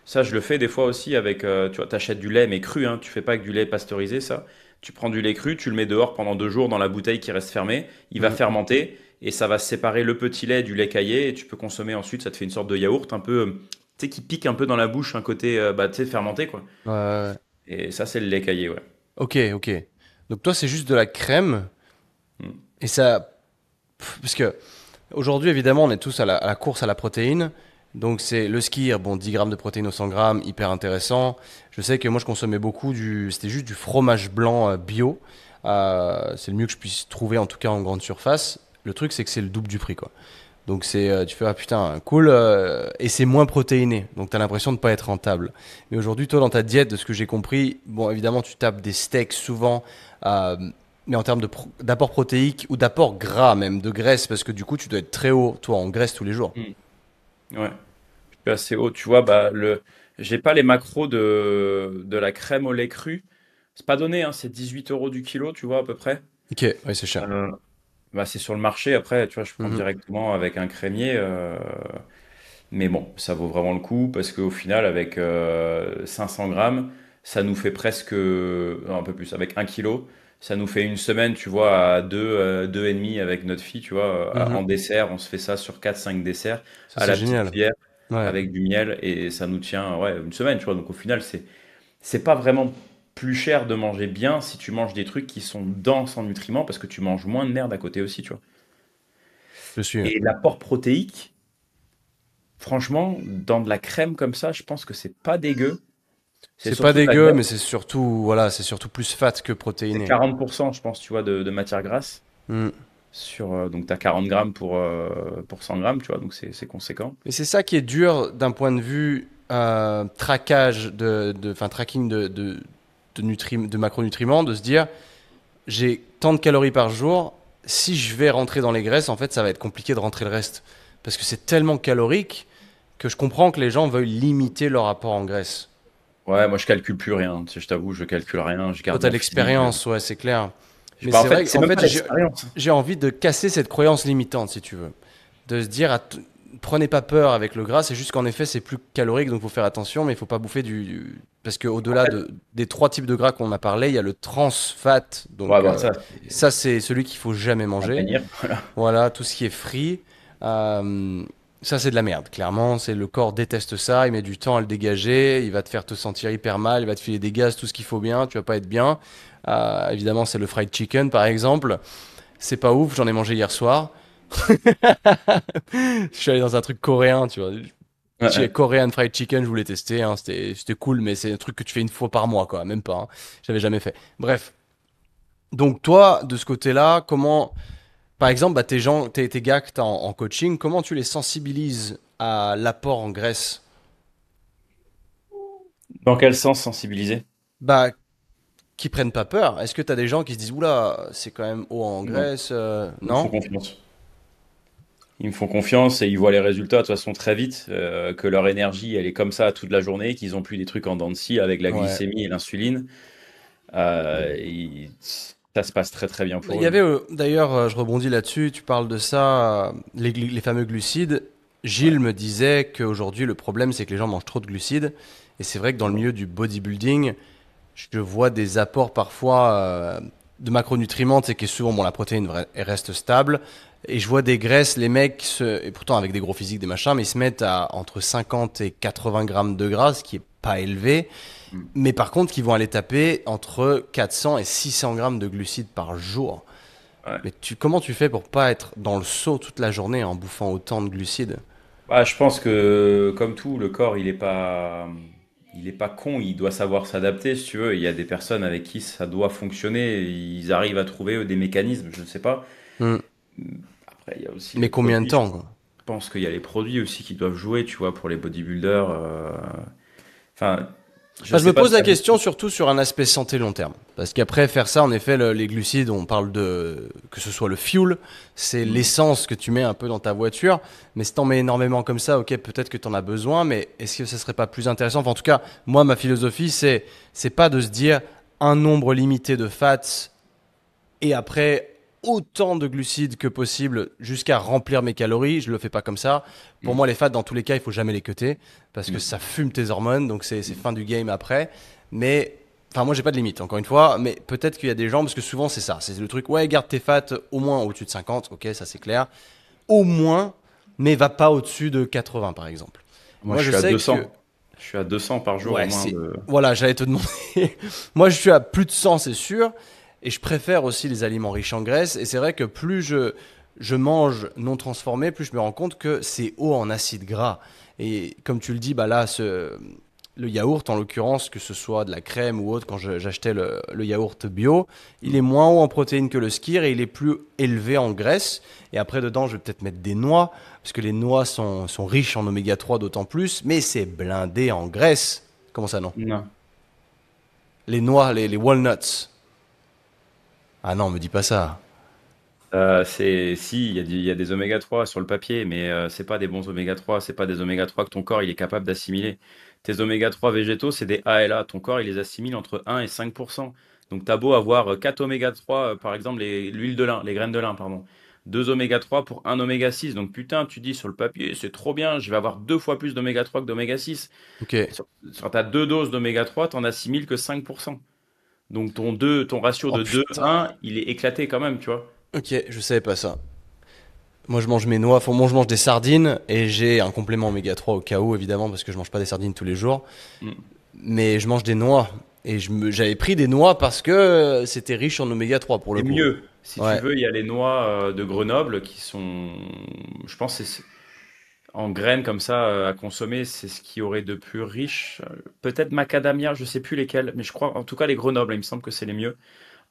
ça, je le fais des fois aussi avec, tu vois, t'achètes du lait mais cru, hein. Tu fais pas avec du lait pasteurisé, ça. Tu prends du lait cru, tu le mets dehors pendant 2 jours dans la bouteille qui reste fermée. Il va
Hmm.
fermenter et ça va séparer le petit lait du lait caillé et tu peux consommer ensuite, ça te fait une sorte de yaourt un peu, tu sais, qui pique un peu dans la bouche, un côté, bah, tu sais, fermenté, quoi.
Ouais, ouais, ouais.
Et ça, c'est le lait caillé, ouais.
Ok, ok. Donc toi, c'est juste de la crème
Mm.
et ça. Parce que aujourd'hui, évidemment, on est tous à la course à la protéine. Donc c'est le skier, bon, 10 grammes de protéines au 100 grammes, hyper intéressant. Je sais que moi, je consommais beaucoup c'était juste du fromage blanc bio. C'est le mieux que je puisse trouver, en tout cas en grande surface. Le truc, c'est que c'est le double du prix, quoi. Donc tu fais, ah putain, cool, et c'est moins protéiné. Donc tu as l'impression de pas être rentable. Mais aujourd'hui, toi, dans ta diète, de ce que j'ai compris, bon, évidemment, tu tapes des steaks souvent, euh, mais en termes d'apport protéique ou d'apport gras même, de graisse, parce que du coup, tu dois être très haut, toi, en graisse tous les jours.
Mm. Ouais, je suis assez haut. Tu vois, bah, j'ai pas les macros de la crème au lait cru. C'est pas donné, hein, c'est 18 € du kilo, tu vois, à peu près.
Ok, oui, c'est cher.
Euh, Bah, c'est sur le marché. Après, tu vois, je prends
Mhm.
directement avec un crémier. Mais bon, ça vaut vraiment le coup parce qu'au final, avec 500 grammes, ça nous fait presque, non, un peu plus, avec 1 kilo, ça nous fait une semaine, tu vois, à deux et demi avec notre fille, tu vois,
Mhm.
en dessert. On se fait ça sur 4 5 desserts
Ça,
à
c'est
la petite
génial.
cuillère
Ouais.
avec du miel et ça nous tient, ouais, une semaine, tu vois. Donc au final, c'est pas vraiment plus cher de manger bien si tu manges des trucs qui sont denses en nutriments parce que tu manges moins de merde à côté aussi, tu vois.
Je suis.
Et l'apport protéique, franchement, dans de la crème comme ça, je pense que c'est pas dégueu. C'est
C'est pas
surtout de la
dégueu,
graisse.
mais c'est surtout, voilà, c'est surtout plus fat que
C'est
protéiné.
40%, je pense, tu vois, de matière grasse.
Hmm.
Donc, tu as 40 grammes pour 100 grammes, tu vois, donc c'est conséquent.
Et c'est ça qui est dur d'un point de vue traquage enfin, tracking de macronutriments, de se dire, j'ai tant de calories par jour, si je vais rentrer dans les graisses, en fait, ça va être compliqué de rentrer le reste. Parce que c'est tellement calorique que je comprends que les gens veuillent limiter leur apport en graisse.
Ouais, moi, je calcule plus rien. Tu sais, je t'avoue, je calcule rien. Je
Toi,
garde
t'as
mon physique.
l'expérience, ouais, c'est clair. Mais
Bah, en
c'est
fait,
vrai
c'est
qu'en
même
fait,
pas l'expérience.
j'ai envie de casser cette croyance limitante, si tu veux. De se dire, prenez pas peur avec le gras, c'est juste qu'en effet, c'est plus calorique, donc il faut faire attention, mais il faut pas bouffer Parce
En
qu'au-delà
fait,
des trois types de gras qu'on a parlé, il y a le trans fat,
ouais,
donc
bah, ça,
ça, c'est celui qu'il faut jamais
à
manger.
bannir. Voilà.
Voilà, tout ce qui est free. euh, Ça, c'est de la merde, clairement. C'est le corps déteste ça, il met du temps à le dégager, il va te faire te sentir hyper mal, il va te filer des gaz, tout ce qu'il faut bien, tu vas pas être bien. Évidemment, c'est le fried chicken, par exemple. C'est pas ouf, j'en ai mangé hier soir. Je suis allé dans un truc coréen, tu vois.
Ouais,
Chez
ouais.
Korean Fried Chicken, je voulais tester, hein, c'était cool, mais c'est un truc que tu fais une fois par mois, quoi, même pas, hein. J'avais jamais fait. Bref. Donc toi, de ce côté-là, comment, par exemple, bah, tes gars que t'as en coaching, comment tu les sensibilises à l'apport en graisse?
Dans quel sens sensibiliser?
Bah, qui prennent pas peur. Est-ce que t'as des gens qui se disent, oula, c'est quand même haut en
Non,
graisse,
il me faut
non?
confiance. Ils me font confiance et ils voient les résultats de toute façon très vite, que leur énergie, elle est comme ça toute la journée, qu'ils ont plus des trucs en dents de scie avec la
Ouais.
glycémie et l'insuline. Ça se passe très très bien
Il
pour
y
eux, hein.
avait d'ailleurs, je rebondis là-dessus, tu parles de ça, les fameux glucides.
Ouais.
Gilles me disait qu'aujourd'hui, le problème, c'est que les gens mangent trop de glucides. Et c'est vrai que dans le milieu du bodybuilding, je vois des apports parfois de macronutriments, c'est que souvent, bon, la protéine elle reste stable. Et je vois des graisses, les mecs, et pourtant avec des gros physiques, des machins, mais ils se mettent à entre 50 et 80 grammes de gras, ce qui est pas élevé.
Mm.
Mais par contre, qui vont aller taper entre 400 et 600 grammes de glucides par jour.
Ouais.
Mais comment tu fais pour pas être dans le seau toute la journée en bouffant autant de glucides?
Bah, je pense que comme tout, le corps, il est pas con, il doit savoir s'adapter, si tu veux. Il y a des personnes avec qui ça doit fonctionner, ils arrivent à trouver des mécanismes, je ne sais pas.
Hmm.
Après, il y a aussi les
Mais combien de
produits. Je
temps, quoi?
pense qu'il y a les produits aussi qui doivent jouer, tu vois, pour les bodybuilders. Enfin, je
Enfin, je
sais
me
pas
pose
si
la
t'as vu.
question surtout sur un aspect santé long terme. Parce qu'après faire ça, en effet, les glucides, on parle de que ce soit le fuel, c'est
Mm.
l'essence que tu mets un peu dans ta voiture. Mais si t'en mets énormément comme ça, ok, peut-être que t'en as besoin, mais est-ce que ça serait pas plus intéressant? Enfin, en tout cas, moi, ma philosophie, c'est pas de se dire un nombre limité de fats et après autant de glucides que possible jusqu'à remplir mes calories. Je le fais pas comme ça. Pour
Mm.
moi, les fats, dans tous les cas, il faut jamais les cutter parce que
Mm.
ça fume tes hormones, donc c'est fin du game après. Mais Enfin, moi, j'ai pas de limite, encore une fois, mais peut-être qu'il y a des gens, parce que souvent, c'est ça. C'est le truc, ouais, garde tes fats au moins au-dessus de 50, ok, ça c'est clair. Au moins, mais va pas au-dessus de 80, par exemple.
Moi,
Moi,
je
je
suis à
sais que,
200. Je suis à 200 par jour au
ouais,
moins
c'est.
de.
Voilà, j'allais te demander. Moi, je suis à plus de 100, c'est sûr. Et je préfère aussi les aliments riches en graisse. Et c'est vrai que plus je mange non transformé, plus je me rends compte que c'est haut en acides gras. Et comme tu le dis, bah là, le yaourt, en l'occurrence, que ce soit de la crème ou autre, quand j'achetais le yaourt bio, il est moins haut en protéines que le skyr et il est plus élevé en graisse. Et après, dedans, je vais peut-être mettre des noix, parce que les noix sont riches en oméga 3 d'autant plus, mais c'est blindé en graisse. Comment ça, non?
Non.
Les noix, les walnuts. Ah non, me dis pas ça.
Si, il y a des oméga 3 sur le papier, mais c'est pas des bons oméga 3, c'est pas des oméga 3 que ton corps il est capable d'assimiler. Tes oméga 3 végétaux, c'est des ALA. Ton corps il les assimile entre 1 et 5%. Donc t'as beau avoir 4 oméga 3, par exemple l'huile de lin, les graines de lin, pardon. 2 oméga 3 pour un oméga 6. Donc putain, tu dis sur le papier, c'est trop bien, je vais avoir deux fois plus d'oméga 3 que d'oméga 6.
Ok,
Sur ta deux doses d'oméga 3, t'en assimiles que 5%. Donc ton ratio
oh
de 2,
putain.
1, il est éclaté quand même, tu vois.
Ok, je savais pas ça. Moi, je mange mes noix. Moi, je mange des sardines et j'ai un complément oméga 3 au cas où, évidemment, parce que je mange pas des sardines tous les jours.
Mm.
Mais je mange des noix. Et j'avais pris des noix parce que c'était riche en oméga 3 pour le
Et
coup.
mieux, si tu
Ouais.
veux, il y a les noix de Grenoble qui sont, je pense, en graines comme ça à consommer, c'est ce qui aurait de plus riche. Peut-être macadamia, je sais plus lesquels, mais je crois, en tout cas les Grenoble, il me semble que c'est les mieux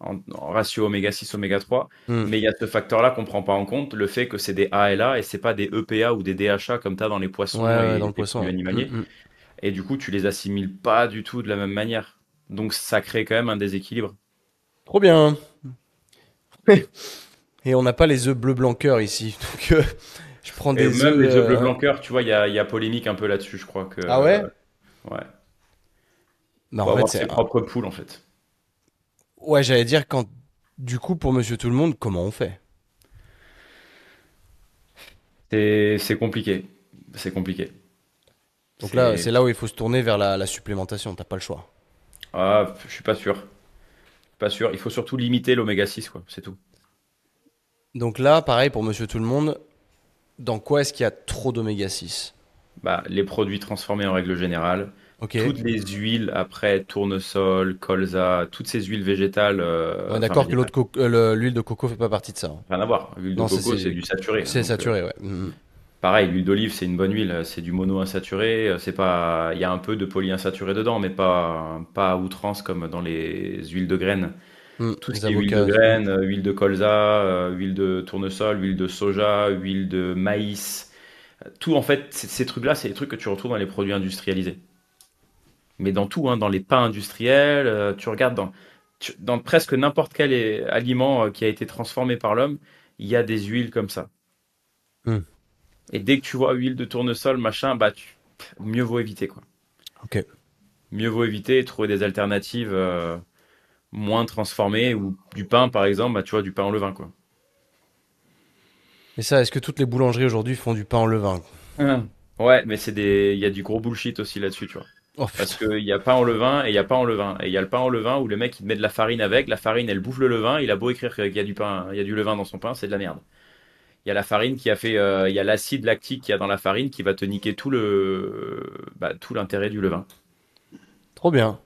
en ratio oméga 6, oméga 3.
Hmm.
Mais il y a ce facteur-là qu'on prend pas en compte, le fait que c'est des ALA et c'est pas des EPA ou des DHA comme tu as dans les
Ouais,
poissons
ouais, dans
et
le
les
poisson.
produits
Ouais.
animaliers.
Hmm,
Et du coup, tu les assimiles pas du tout de la même manière. Donc ça crée quand même un déséquilibre.
Trop bien. Et on n'a pas les œufs bleu blanc cœur ici. Donc, je prends
Et
des
même
œufs.
les œufs bleu blanc cœur, tu vois, il y a polémique un peu là-dessus, je crois que
Ah ouais?
ouais,
Bah,
faut
en fait,
avoir ses propres poules en fait.
ouais, j'allais dire quand. Du coup, pour Monsieur Tout le Monde, comment on fait?
C'est compliqué, c'est compliqué.
Donc là,
C'est
c'est là où il faut se tourner vers la supplémentation. T'as pas le choix.
je suis pas sûr, pas sûr. Il faut surtout limiter l'oméga 6 quoi, c'est tout.
Donc là, pareil pour Monsieur Tout le Monde, dans quoi est-ce qu'il y a trop d'oméga 6?
Bah, les produits transformés en règle générale,
Ok.
toutes les huiles après tournesol, colza, toutes ces huiles végétales,
On est
enfin
d'accord que
végétales,
l'huile de coco fait pas partie de ça, hein.
rien à voir. L'huile de
Non,
coco c'est du saturé, hein,
c'est
donc
saturé, ouais. Mhm.
pareil, l'huile d'olive, c'est une bonne huile, c'est du monoinsaturé, c'est pas, il y a un peu de polyinsaturé dedans, mais pas à outrance comme dans les huiles de graines. Tout ce
Les
qui est huile de
avocats.
graines, huile de colza, huile de tournesol, huile de soja, huile de maïs, tout en fait, ces trucs-là, c'est les trucs que tu retrouves dans les produits industrialisés. Mais dans tout, hein, dans les pains industriels, tu regardes dans presque n'importe quel aliment qui a été transformé par l'homme, il y a des huiles comme ça.
Hmm.
Et dès que tu vois huile de tournesol, machin, bah mieux vaut éviter quoi.
Ok.
Mieux vaut éviter et trouver des alternatives moins transformées ou du pain par exemple, bah tu vois du pain au levain quoi.
Et ça, est-ce que toutes les boulangeries aujourd'hui font du pain en levain?
Ah. Ouais, mais il y a du gros bullshit aussi là-dessus, tu vois.
Oh
Parce
putain.
qu'il y a pain au levain et il y a pain au levain. Et il y a le pain au levain où le mec il te met de la farine avec, la farine elle bouffe le levain, il a beau écrire qu'il y a du pain, il y a du levain dans son pain, c'est de la merde. Il y a la farine qui a fait, il y a l'acide lactique qu'il y a dans la farine qui va te niquer tout l'intérêt du levain.
Trop bien.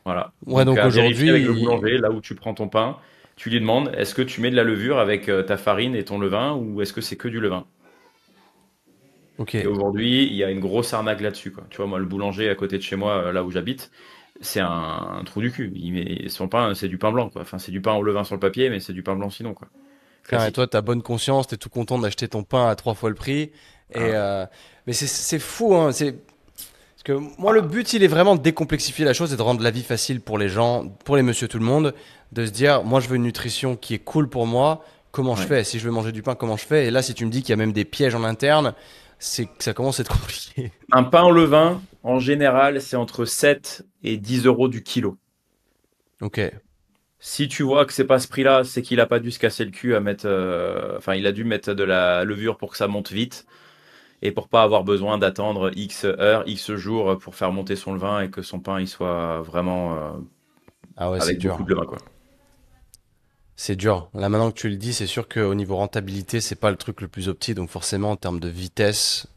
Voilà.
Ouais,
Donc
donc
à vérifier avec le
aujourd'hui.
boulanger, là où tu prends ton pain, tu lui demandes est-ce que tu mets de la levure avec ta farine et ton levain ou est-ce que c'est que du levain?
Ok.
Et aujourd'hui, il y a une grosse arnaque là-dessus, quoi. Tu vois, moi, le boulanger à côté de chez moi, là où j'habite, c'est un trou du cul. Son pain, c'est du pain blanc, quoi. Enfin, c'est du pain au levain sur le papier, mais c'est du pain blanc sinon, quoi.
Putain, et toi,
Classique.
t'as bonne conscience, t'es tout content d'acheter ton pain à 3 fois le prix. Et
Ah.
mais c'est fou, hein. Parce que moi, le but, il est vraiment de décomplexifier la chose et de rendre la vie facile pour les gens, pour les monsieur tout le monde, de se dire, moi, je veux une nutrition qui est cool pour moi. Comment je
Ouais.
fais? Si je veux manger du pain, comment je fais? Et là, si tu me dis qu'il y a même des pièges en interne, c'est que ça commence à être compliqué.
Un pain au levain, en général, c'est entre 7 et 10 euros du kilo.
Ok.
Si tu vois que c'est pas ce prix-là, c'est qu'il a pas dû se casser le cul à mettre, enfin, il a dû mettre de la levure pour que ça monte vite et pour pas avoir besoin d'attendre X heures, X jours pour faire monter son levain et que son pain il soit vraiment
Ah ouais, c'est
avec beaucoup
dur.
de levain, quoi.
C'est dur. Là, maintenant que tu le dis, c'est sûr qu'au niveau rentabilité, c'est pas le truc le plus opti. Donc forcément, en termes de vitesse,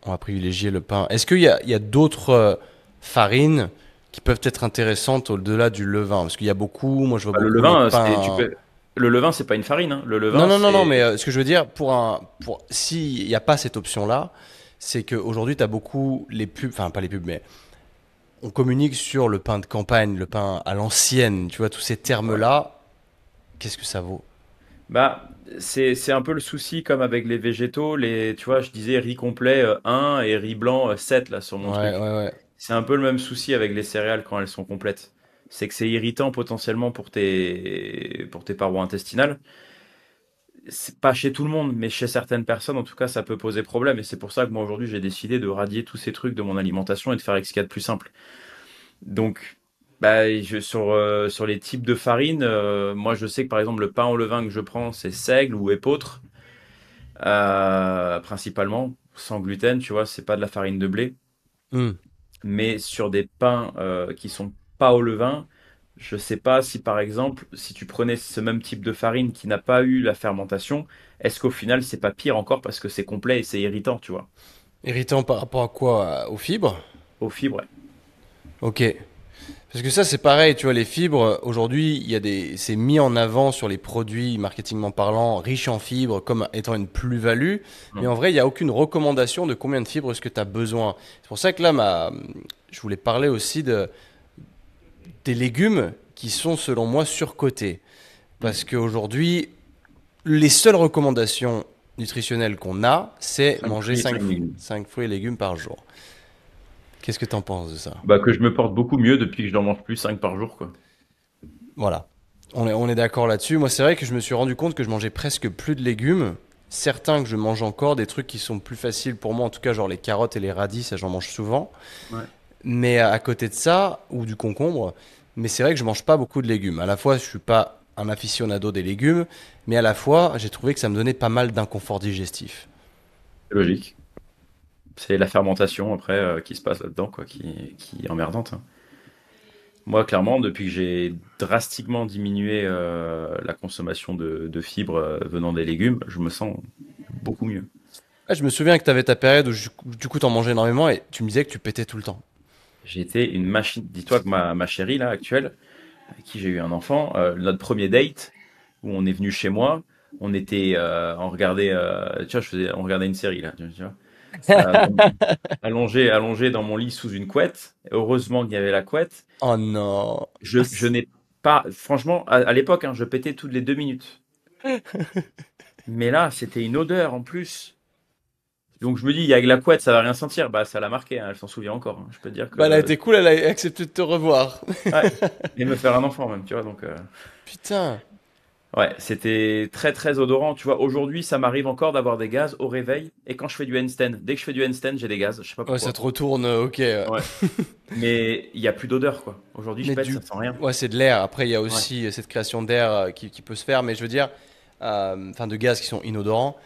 on va privilégier le pain. Est-ce qu'il y a d'autres farines qui peuvent être intéressantes au-delà du levain? Parce qu'il y a beaucoup, moi je vois
Bah, le
beaucoup les
levain,
pains.
le levain, c'est pas une farine, hein. Le
Non,
levain,
non, non, non,
c'est.
mais ce que je veux dire, s'il n'y a pas cette option-là, c'est qu'aujourd'hui, tu as beaucoup les pubs, enfin pas les pubs, mais on communique sur le pain de campagne, le pain à l'ancienne, tu vois, tous ces
Ouais.
termes-là, qu'est-ce que ça vaut?
Bah, c'est un peu le souci comme avec les végétaux. Tu vois, je disais riz complet 1 et riz blanc 7 là sur mon
Ouais, ouais,
truc.
ouais.
C'est un peu le même souci avec les céréales quand elles sont complètes. C'est que c'est irritant potentiellement pour tes parois intestinales. C'est pas chez tout le monde, mais chez certaines personnes, en tout cas, ça peut poser problème. Et c'est pour ça que moi aujourd'hui, j'ai décidé de radier tous ces trucs de mon alimentation et de faire avec ce qu'il y a de plus simple. Donc, bah, sur les types de farine, moi je sais que par exemple le pain au levain que je prends, c'est seigle ou épeautre, principalement, sans gluten, tu vois, c'est pas de la farine de blé.
Hmm.
Mais sur des pains qui sont pas au levain, je sais pas si par exemple, si tu prenais ce même type de farine qui n'a pas eu la fermentation, est-ce qu'au final c'est pas pire encore parce que c'est complet et c'est irritant, tu vois,
Irritant par rapport à quoi? Aux fibres?
aux fibres. Ouais.
Ok. Parce que ça, c'est pareil, tu vois, les fibres, aujourd'hui, c'est mis en avant sur les produits, marketingment parlant, riches en fibres, comme étant une plus-value. Mais
Non.
en vrai, il n'y a aucune recommandation de combien de fibres est-ce que tu as besoin. C'est pour ça que là, je voulais parler aussi des légumes qui sont, selon moi, surcotés. Parce
Mm.
qu'aujourd'hui, les seules recommandations nutritionnelles qu'on a, c'est
5
manger
fruits et 5 légumes.
5 fruits et légumes par jour. Qu'est-ce que tu en penses de ça?
Bah que je me porte beaucoup mieux depuis que je n'en mange plus 5 par jour, quoi.
Voilà. On est d'accord là-dessus. Moi, c'est vrai que je me suis rendu compte que je mangeais presque plus de légumes. Certains que je mange encore, des trucs qui sont plus faciles pour moi, en tout cas, genre les carottes et les radis, ça j'en mange souvent.
Ouais.
Mais à côté de ça, ou du concombre, mais c'est vrai que je mange pas beaucoup de légumes. À la fois, je suis pas un aficionado des légumes, mais à la fois, j'ai trouvé que ça me donnait pas mal d'inconfort digestif.
C'est logique. C'est la fermentation après qui se passe là-dedans, quoi, qui est emmerdante, hein. Moi, clairement, depuis que j'ai drastiquement diminué la consommation de fibres venant des légumes, je me sens beaucoup mieux.
Ah, je me souviens que tu avais ta période où du coup, t'en mangeais énormément et tu me disais que tu pétais tout le temps.
J'ai été une machine. Dis-toi que ma chérie, là, actuelle, avec qui j'ai eu un enfant, notre premier date, où on est venu chez moi, on regardait, tu vois, on regardait une série, là, tu vois, allongé dans mon lit sous une couette. Heureusement qu'il y avait la couette.
Oh non.
Je n'ai pas, franchement, à l'époque, hein, je pétais toutes les 2 minutes. Mais là, c'était une odeur en plus. Donc je me dis, il y a que la couette, ça va rien sentir. Bah, ça l'a marqué, hein, elle s'en souvient encore, hein. Je peux te dire
Bah, elle a
que.
été cool, elle a accepté de te revoir.
Ouais. Et me faire un enfant même, tu vois. Donc,
Putain.
ouais, c'était très très odorant. Tu vois, aujourd'hui, ça m'arrive encore d'avoir des gaz au réveil. Et quand je fais du handstand, dès que je fais du handstand, j'ai des gaz. Je sais pas
Ouais, ça
pourquoi.
te retourne, ok.
Ouais. Mais il y a plus d'odeur, quoi. Aujourd'hui, je
Mais
pète, ça sent rien.
ouais, c'est de l'air. Après, il y a
Ouais.
aussi cette création d'air qui peut se faire. Mais je veux dire, enfin, de gaz qui sont inodorants.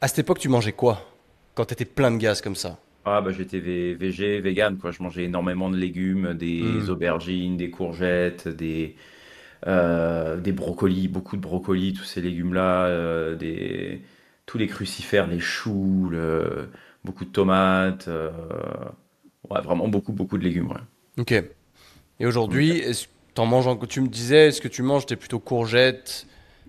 À cette époque, tu mangeais quoi? Quand t'étais plein de gaz comme ça?
Ah bah j'étais végé, vegan quoi. Je mangeais énormément de légumes, des
Hmm.
aubergines, des courgettes, des brocolis, beaucoup de brocolis, tous ces légumes-là, tous les crucifères, les choux, beaucoup de tomates, ouais, vraiment beaucoup, beaucoup de légumes, ouais.
Ok. Et aujourd'hui,
Donc,
t'en manges tu me disais, est-ce que tu manges, t'es plutôt courgettes,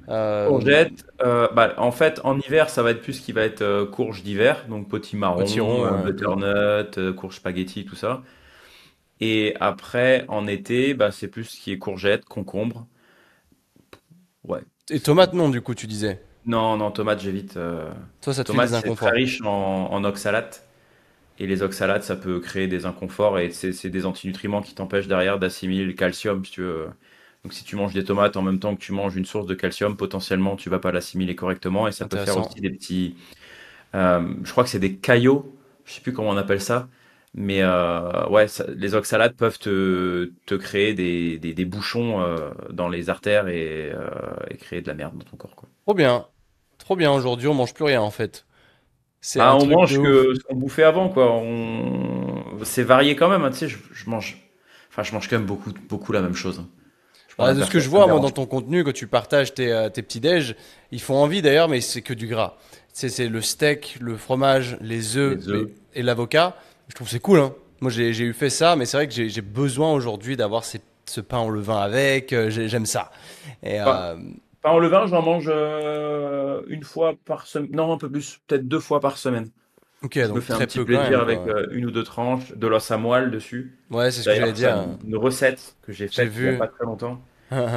euh,
courgettes, bah, en fait, en hiver, ça va être plus ce qui va être courge d'hiver, donc potimarron,
potiron,
butternut, courge spaghetti, tout ça. Et après, en été, bah, c'est plus ce qui est courgette, concombre. Ouais.
et tomates non, du coup, tu disais.
Non, non, tomate, j'évite.
Toi, ça te fait
Tomate,
des
c'est très
inconforts.
riche en oxalates. Et les oxalates, ça peut créer des inconforts et c'est des antinutriments qui t'empêchent derrière d'assimiler le calcium, si tu veux. Donc, si tu manges des tomates en même temps que tu manges une source de calcium, potentiellement, tu vas pas l'assimiler correctement et ça peut faire
Intéressant.
aussi des petits. Je crois que c'est des caillots, je sais plus comment on appelle ça. Mais ouais, les oxalates peuvent te créer des bouchons dans les artères et créer de la merde dans ton corps, quoi.
Trop bien. Trop bien. Aujourd'hui, on mange plus rien en fait. C'est
Bah,
un
on
truc de
mange
ouf.
que ce qu'on bouffait avant, quoi. C'est varié quand même, hein, tu sais, je mange. Enfin, je mange quand même beaucoup, beaucoup la même chose, hein. Je prends
Bah,
la
de ce que
personne,
je
ça me
vois, moi, dans
dérange.
ton contenu, quand tu partages tes petits déj, ils font envie d'ailleurs, mais c'est que du gras. C'est le steak, le fromage, les œufs
Les œufs.
et l'avocat. Je trouve que c'est cool, hein. Moi, j'ai eu fait ça, mais c'est vrai que j'ai besoin aujourd'hui d'avoir ce pain au levain avec. J'aime ça. Et
Pas, pas en levain, j'en mange une fois par semaine. Non, un peu plus, peut-être 2 fois par semaine.
ok,
Je me
donc
fais un
très
petit
peu quand
plaisir
même,
avec
quoi.
une ou deux tranches, de l'os à moelle dessus.
Ouais, c'est ce que j'allais
D'ailleurs, c'est
dire.
une recette que j'ai
J'ai
faite il n'y a
vu.
pas très longtemps.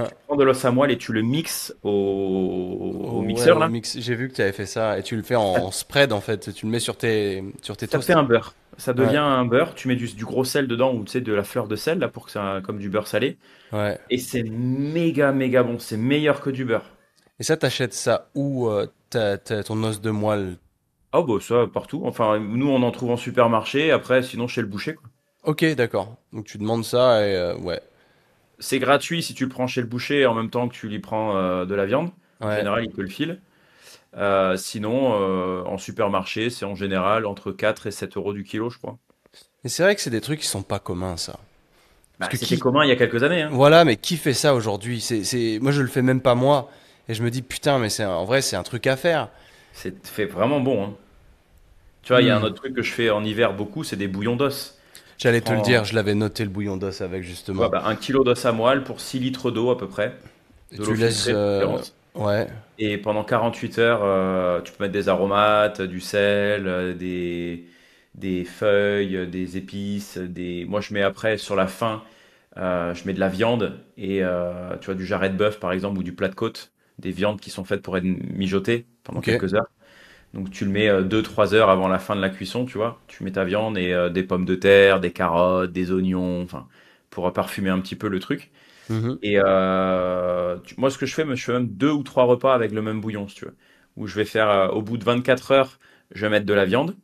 Tu prends de l'os à moelle et tu le mixes au
Ouais,
mixeur,
au
là.
mix, j'ai vu que tu avais fait ça et tu le fais en spread en fait. Tu le mets sur tes
Ça te fait
toasts.
un beurre. Ça devient
Ouais,
un beurre. Tu mets du gros sel dedans ou tu sais, de la fleur de sel, là, pour que ça, comme du beurre salé.
ouais.
Et c'est méga, méga bon. C'est meilleur que du beurre.
Et ça, t'achètes ça où t'as ton os de moelle?
Ah, bah, ça, partout. Enfin, nous, on en trouve en supermarché. Après, sinon, chez le boucher, quoi.
Ok, d'accord. Donc tu demandes ça et ouais,
C'est gratuit si tu le prends chez le boucher en même temps que tu lui prends de la viande. En
ouais.
général, il te le file. Sinon, en supermarché, c'est en général entre 4 et 7 euros du kilo, je crois.
Et c'est vrai que c'est des trucs qui sont pas communs, ça. Parce
Bah,
que
c'était
qui,
commun il y a quelques années, hein.
voilà, mais qui fait ça aujourd'hui? Moi, je le fais même pas moi. Et je me dis, putain, mais en vrai, c'est un truc à faire.
C'est fait vraiment bon, hein. Tu vois, il y a un
Hmm.
autre truc que je fais en hiver beaucoup, c'est des bouillons d'os. Tu
J'allais te le dire,
prends
je l'avais noté le bouillon d'os avec
ouais,
justement.
bah, 1 kilo d'os à moelle pour 6 litres d'eau à peu près,
Et
de l'eau
tu laisses,
filtrée de préférence.
ouais,
Et pendant 48 heures, tu peux mettre des aromates, du sel, des feuilles, des épices, moi je mets après sur la fin, je mets de la viande et tu vois du jarret de bœuf par exemple ou du plat de côte, des viandes qui sont faites pour être mijotées pendant
ok.
quelques heures. Donc tu le mets 2-3 heures avant la fin de la cuisson, tu vois. Tu mets ta viande et des pommes de terre, des carottes, des oignons, enfin pour parfumer un petit peu le truc.
Mhm.
Et moi, ce que je fais, je fais même 2 ou 3 repas avec le même bouillon, si tu veux. Où je vais faire, au bout de 24 heures, je vais mettre de la viande.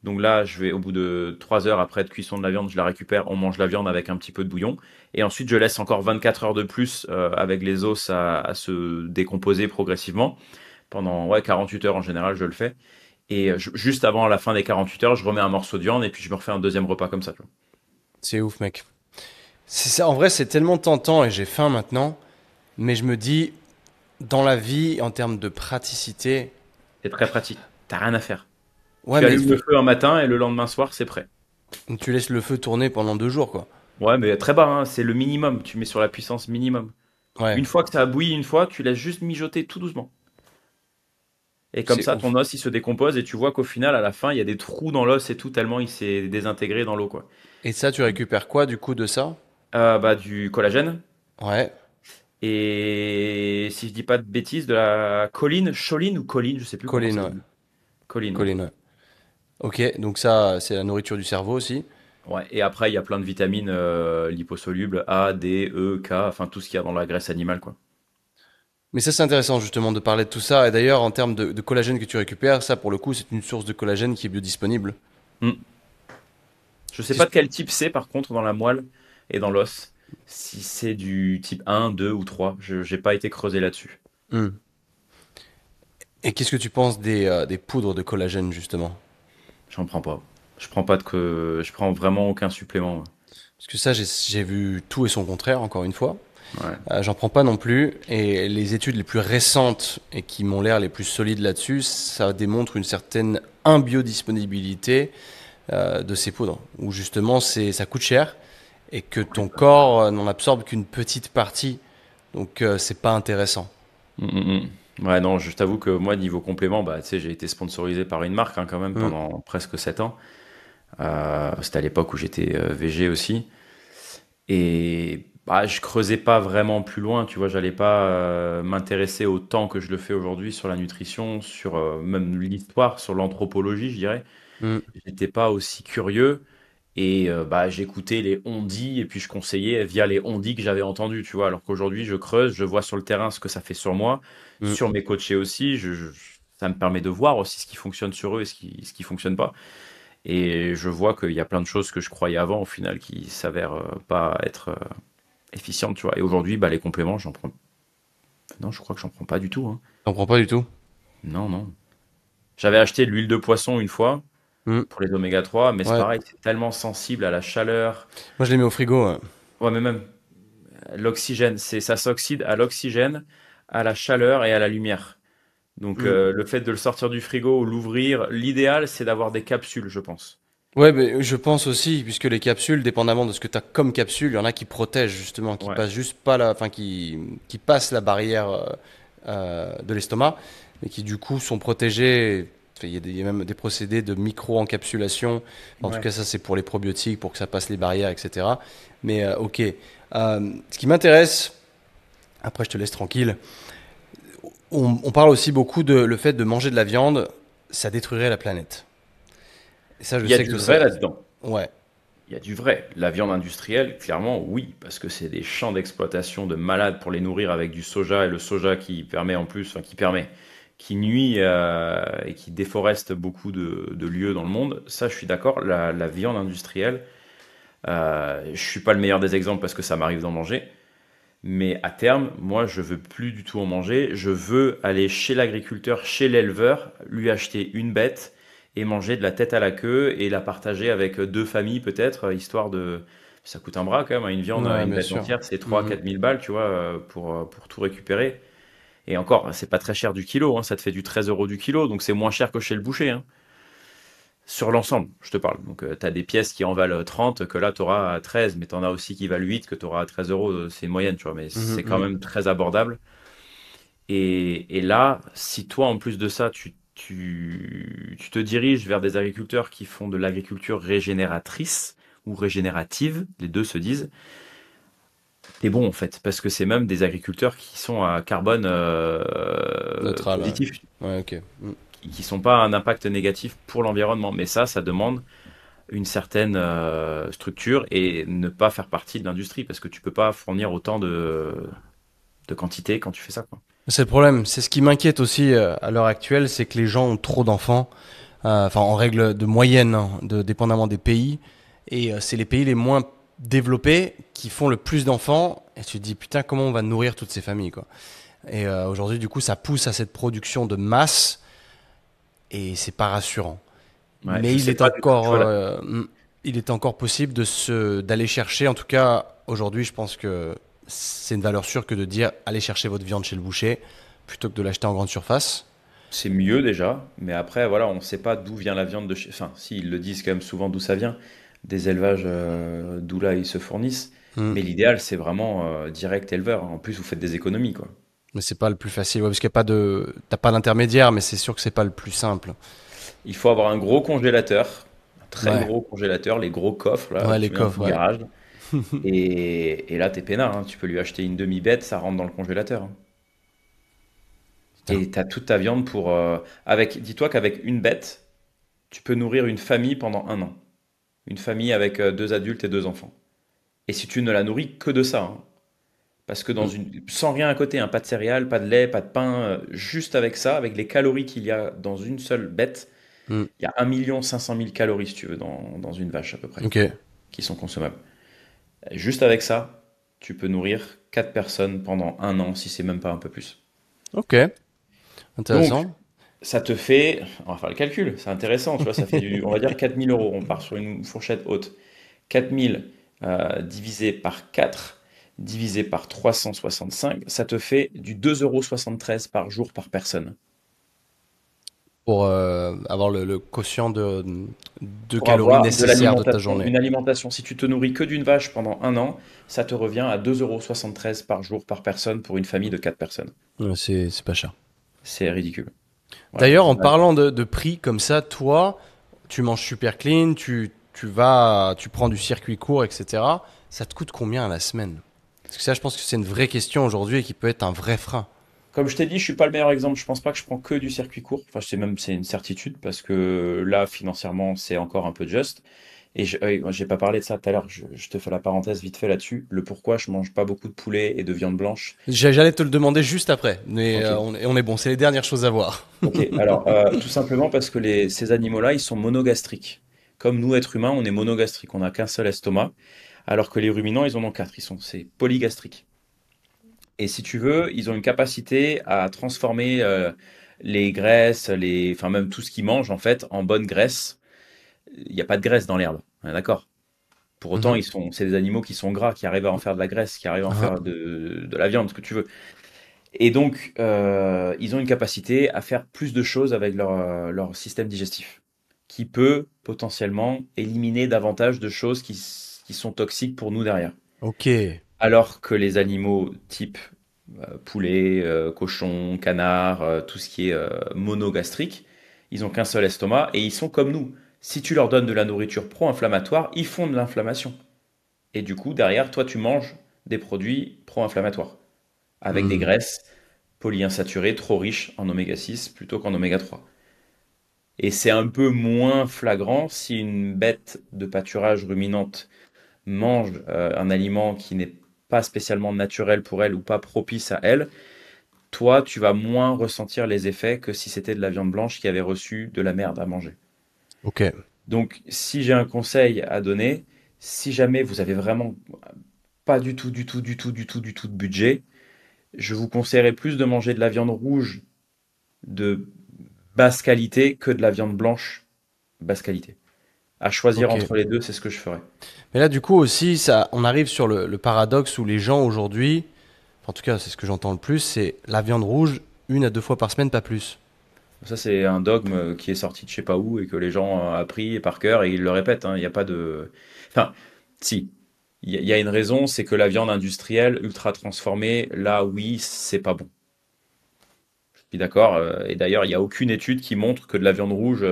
Donc là, je vais, au bout de 3 heures après de cuisson de la viande, je la récupère. On mange la viande avec un petit peu de bouillon. Et ensuite, je laisse encore 24 heures de plus avec les os à se décomposer progressivement. Pendant ouais, 48 heures en général, je le fais. Et juste avant la fin des 48 heures, je remets un morceau de viande et puis je me refais un deuxième repas comme ça, tu vois.
C'est ouf, mec. C'est ça, en vrai, c'est tellement tentant et j'ai faim maintenant. Mais je me dis, dans la vie, en termes de praticité,
C'est très pratique. T'as rien à faire.
ouais,
Tu
mais
allumes le feu un matin et le lendemain soir, c'est prêt.
tu laisses le feu tourner pendant 2 jours, quoi.
Ouais, mais très bas, hein, c'est le minimum. Tu mets sur la puissance minimum.
Ouais,
Une fois que ça a bouilli une fois, tu laisses juste mijoter tout doucement. Et comme
c'est
ça, ton
ouf.
os, il se décompose et tu vois qu'au final, à la fin, il y a des trous dans l'os et tout, tellement il s'est désintégré dans l'eau, quoi.
Et ça, tu récupères quoi du coup de ça?
Bah, du collagène.
Ouais,
Et si je dis pas de bêtises, de la choline ou choline, je sais plus comment
choline,
ça se
ouais.
dit. Choline, ouais.
Choline, ouais. Ok, donc ça, c'est la nourriture du cerveau aussi.
Ouais, et après, il y a plein de vitamines liposolubles, A, D, E, K, enfin tout ce qu'il y a dans la graisse animale, quoi.
Mais ça, c'est intéressant justement de parler de tout ça. Et d'ailleurs, en termes de collagène que tu récupères, ça, pour le coup, c'est une source de collagène qui est biodisponible.
Hmm. Je sais pas
Qu'est-ce-
de quel type c'est par contre dans la moelle et dans l'os. Si c'est du type 1, 2 ou 3, je j'ai pas été creusé là-dessus.
Hmm. Et qu'est-ce que tu penses des poudres de collagène justement?
J'en prends pas. Je prends vraiment aucun supplément, moi.
Parce que ça, j'ai vu tout et son contraire, encore une fois.
Ouais.
J'en prends pas non plus. Et les études les plus récentes et qui m'ont l'air les plus solides là-dessus, ça démontre une certaine imbiodisponibilité de ces poudres. Où justement, ça coûte cher et que ton corps n'en absorbe qu'une petite partie. Donc, c'est pas intéressant.
Mm, mm, mm. Ouais, non, je t'avoue que moi, niveau complément, bah, tu sais, j'ai été sponsorisé par une marque hein, quand même
Hmm.
pendant presque 7 ans. C'était à l'époque où j'étais VG aussi. Et bah, je creusais pas vraiment plus loin, tu vois, j'allais pas m'intéresser autant que je le fais aujourd'hui sur la nutrition, sur même l'histoire, sur l'anthropologie, je dirais.
Hmm.
J'étais pas aussi curieux et bah, j'écoutais les on-dit et puis je conseillais via les on-dit que j'avais entendus, tu vois. Alors qu'aujourd'hui, je creuse, je vois sur le terrain ce que ça fait sur moi,
Hmm.
sur mes coachés aussi. Ça me permet de voir aussi ce qui fonctionne sur eux et ce qui fonctionne pas. Et je vois qu'il y a plein de choses que je croyais avant, au final, qui s'avèrent pas être efficientes, tu vois. Et aujourd'hui, bah, les compléments, j'en prends. Non, je crois que j'en prends pas du tout, hein.
T'en prends pas du tout?
Non, non. J'avais acheté de l'huile de poisson une fois.
Hmm.
pour les oméga 3, mais c'est
Ouais.
pareil, c'est tellement sensible à la chaleur.
Moi, je les mets au frigo. Ouais.
Ouais, mais même l'oxygène, ça s'oxyde à l'oxygène, à la chaleur et à la lumière. Donc
Hmm.
le fait de le sortir du frigo ou l'ouvrir, l'idéal c'est d'avoir des capsules, je pense.
Ouais, mais je pense aussi, puisque les capsules, dépendamment de ce que tu as comme capsule, il y en a qui protègent justement, qui
Ouais,
passent juste pas la, enfin qui passent la barrière de l'estomac, et qui du coup sont protégés. Enfin, il y a même des procédés de micro-encapsulation. En tout
ouais.
cas, ça c'est pour les probiotiques, pour que ça passe les barrières, etc. Mais ok. Ce qui m'intéresse, après je te laisse tranquille, on parle aussi beaucoup de le fait de manger de la viande, ça détruirait la planète. Et ça, je
Il y a
sais
du
que
vrai
ça.
là-dedans.
Ouais.
Il y a du vrai. La viande industrielle, clairement, oui, parce que c'est des champs d'exploitation de malades pour les nourrir avec du soja et le soja qui permet en plus, enfin qui permet, qui nuit et qui déforeste beaucoup de lieux dans le monde. Ça, je suis d'accord. La viande industrielle, je suis pas le meilleur des exemples parce que ça m'arrive d'en manger. Mais à terme, moi, je veux plus du tout en manger. Je veux aller chez l'agriculteur, chez l'éleveur, lui acheter une bête et manger de la tête à la queue et la partager avec deux familles peut-être, histoire de... Ça coûte un bras quand même, hein, une viande,
Ouais,
une
bien
bête
sûr.
entière, c'est trois
Mhm.
quatre mille balles, tu vois, pour tout récupérer. Et encore, c'est pas très cher du kilo, hein, ça te fait du 13 euros du kilo, donc c'est moins cher que chez le boucher, hein. Sur l'ensemble, je te parle. Donc, tu as des pièces qui en valent 30 que là, tu auras à 13, mais tu en as aussi qui valent 8 que tu auras à 13 euros. C'est une moyenne, tu vois, mais
Mhm,
c'est quand
mhm.
même très abordable. Et là, si toi, en plus de ça, tu te diriges vers des agriculteurs qui font de l'agriculture régénératrice ou régénérative, les deux se disent, t'es bon en fait, parce que c'est même des agriculteurs qui sont à carbone
Neutral, ouais.
positif,
Ouais, ok. Mm.
qui sont pas un impact négatif pour l'environnement. Mais ça demande une certaine structure et ne pas faire partie de l'industrie parce que tu peux pas fournir autant de quantité quand tu fais ça, quoi.
C'est le problème. C'est ce qui m'inquiète aussi à l'heure actuelle, c'est que les gens ont trop d'enfants. Enfin, en règle de moyenne, hein, dépendamment des pays. Et c'est les pays les moins développés qui font le plus d'enfants. Et tu te dis, putain, comment on va nourrir toutes ces familles, quoi. Et aujourd'hui, du coup, ça pousse à cette production de masse. Et c'est pas rassurant.
Ouais,
Mais
je sais pas du tout, tu vois là.
il est encore possible d'aller chercher. En tout cas, aujourd'hui, je pense que c'est une valeur sûre que de dire allez chercher votre viande chez le boucher plutôt que de l'acheter en grande surface.
C'est mieux déjà, mais après, voilà, on ne sait pas d'où vient la viande de chez... Enfin, si, ils le disent quand même souvent d'où ça vient, des élevages d'où là ils se fournissent.
Hmm.
Mais l'idéal, c'est vraiment direct éleveur. En plus, vous faites des économies, quoi.
Mais c'est pas le plus facile, ouais, parce qu'il y a pas de, t'as pas d'intermédiaire, mais c'est sûr que c'est pas le plus simple.
Il faut avoir un gros congélateur, un très
Ouais,
gros congélateur, les gros coffres là,
ouais,
que
les
tu mets dans
coffres,
ton
ouais.
garage. Et là, t'es peinard, hein. Tu peux lui acheter une demi-bête, ça rentre dans le congélateur, hein.
Putain.
Et t'as toute ta viande pour... dis-toi qu'avec une bête, tu peux nourrir une famille pendant un an. Une famille avec deux adultes et deux enfants. Et si tu ne la nourris que de ça, hein. Parce que
Hmm.
sans rien à côté, hein, pas de céréales, pas de lait, pas de pain, juste avec ça, avec les calories qu'il y a dans une seule bête,
Hmm.
il y a 1 500 000 calories, si tu veux, dans une vache à peu près,
Ok,
qui sont consommables. Et juste avec ça, tu peux nourrir 4 personnes pendant un an, si c'est même pas un peu plus.
ok,
Donc,
intéressant.
ça te fait, on va faire le calcul, c'est intéressant, tu vois, ça fait on va dire 4 000 euros, on part sur une fourchette haute. 4 000 divisé par 4 divisé par 365, ça te fait du 2,73 € par jour par personne.
Pour avoir le quotient de
Pour
calories
avoir de
nécessaires de ta
l'alimentation,
journée.
une alimentation, si tu te nourris que d'une vache pendant un an, ça te revient à 2,73 € par jour par personne pour une famille de 4 personnes.
Ouais, c'est pas cher.
C'est ridicule. Voilà.
D'ailleurs, en parlant de prix comme ça, toi, tu manges super clean, tu prends du circuit court, etc. Ça te coûte combien à la semaine? Parce que ça, je pense que c'est une vraie question aujourd'hui et qui peut être un vrai frein.
Comme je t'ai dit, je suis pas le meilleur exemple. Je pense pas que je prends que du circuit court. Enfin, c'est une certitude parce que là, financièrement, c'est encore un peu juste. Et j'ai pas parlé de ça tout à l'heure. Je te fais la parenthèse vite fait là-dessus. Le pourquoi je mange pas beaucoup de poulet et de viande blanche.
J'allais te le demander juste après, mais
Ok.
on est bon, c'est les dernières choses à voir.
Ok. Alors, tout simplement parce que ces animaux-là, ils sont monogastriques. Comme nous, êtres humains, on est monogastriques. On n'a qu'un seul estomac. Alors que les ruminants, ils en ont quatre. C'est polygastrique. Et si tu veux, ils ont une capacité à transformer les graisses, enfin même tout ce qu'ils mangent en fait, en bonne graisse. il n'y a pas de graisse dans l'herbe. On est d'accord? Pour autant,
Mhm.
c'est des animaux qui sont gras, qui arrivent à en faire de la graisse, qui arrivent à en
Ah,
faire de la viande, ce que tu veux. Et donc, ils ont une capacité à faire plus de choses avec leur système digestif, qui peut potentiellement éliminer davantage de choses qui sont toxiques pour nous derrière.
ok.
Alors que les animaux type poulet, cochon, canard, tout ce qui est monogastrique, ils ont qu'un seul estomac et ils sont comme nous. Si tu leur donnes de la nourriture pro-inflammatoire, ils font de l'inflammation. Et du coup, derrière, toi, tu manges des produits pro-inflammatoires avec des
Hmm.
graisses polyinsaturées trop riches en oméga 6 plutôt qu'en oméga 3. Et c'est un peu moins flagrant si une bête de pâturage ruminante mange un aliment qui n'est pas spécialement naturel pour elle ou pas propice à elle. Toi, tu vas moins ressentir les effets que si c'était de la viande blanche qui avait reçu de la merde à manger.
Ok.
Donc, si j'ai un conseil à donner, si jamais vous avez vraiment pas du tout, du tout, du tout, du tout, du tout de budget, je vous conseillerais plus de manger de la viande rouge de basse qualité que de la viande blanche basse qualité. À choisir
Ok.
entre les deux, c'est ce que je ferais.
Mais là, du coup, aussi, ça, on arrive sur le paradoxe où les gens aujourd'hui, en tout cas, c'est ce que j'entends le plus, c'est la viande rouge 1 à 2 fois par semaine, pas plus.
Ça, c'est un dogme qui est sorti de je sais pas où et que les gens ont appris par cœur et ils le répètent, hein. Il n'y a pas de. Enfin, si. Il y a une raison, c'est que la viande industrielle, ultra transformée, là, oui, c'est pas bon. Je suis d'accord. Et d'ailleurs, il n'y a aucune étude qui montre que de la viande rouge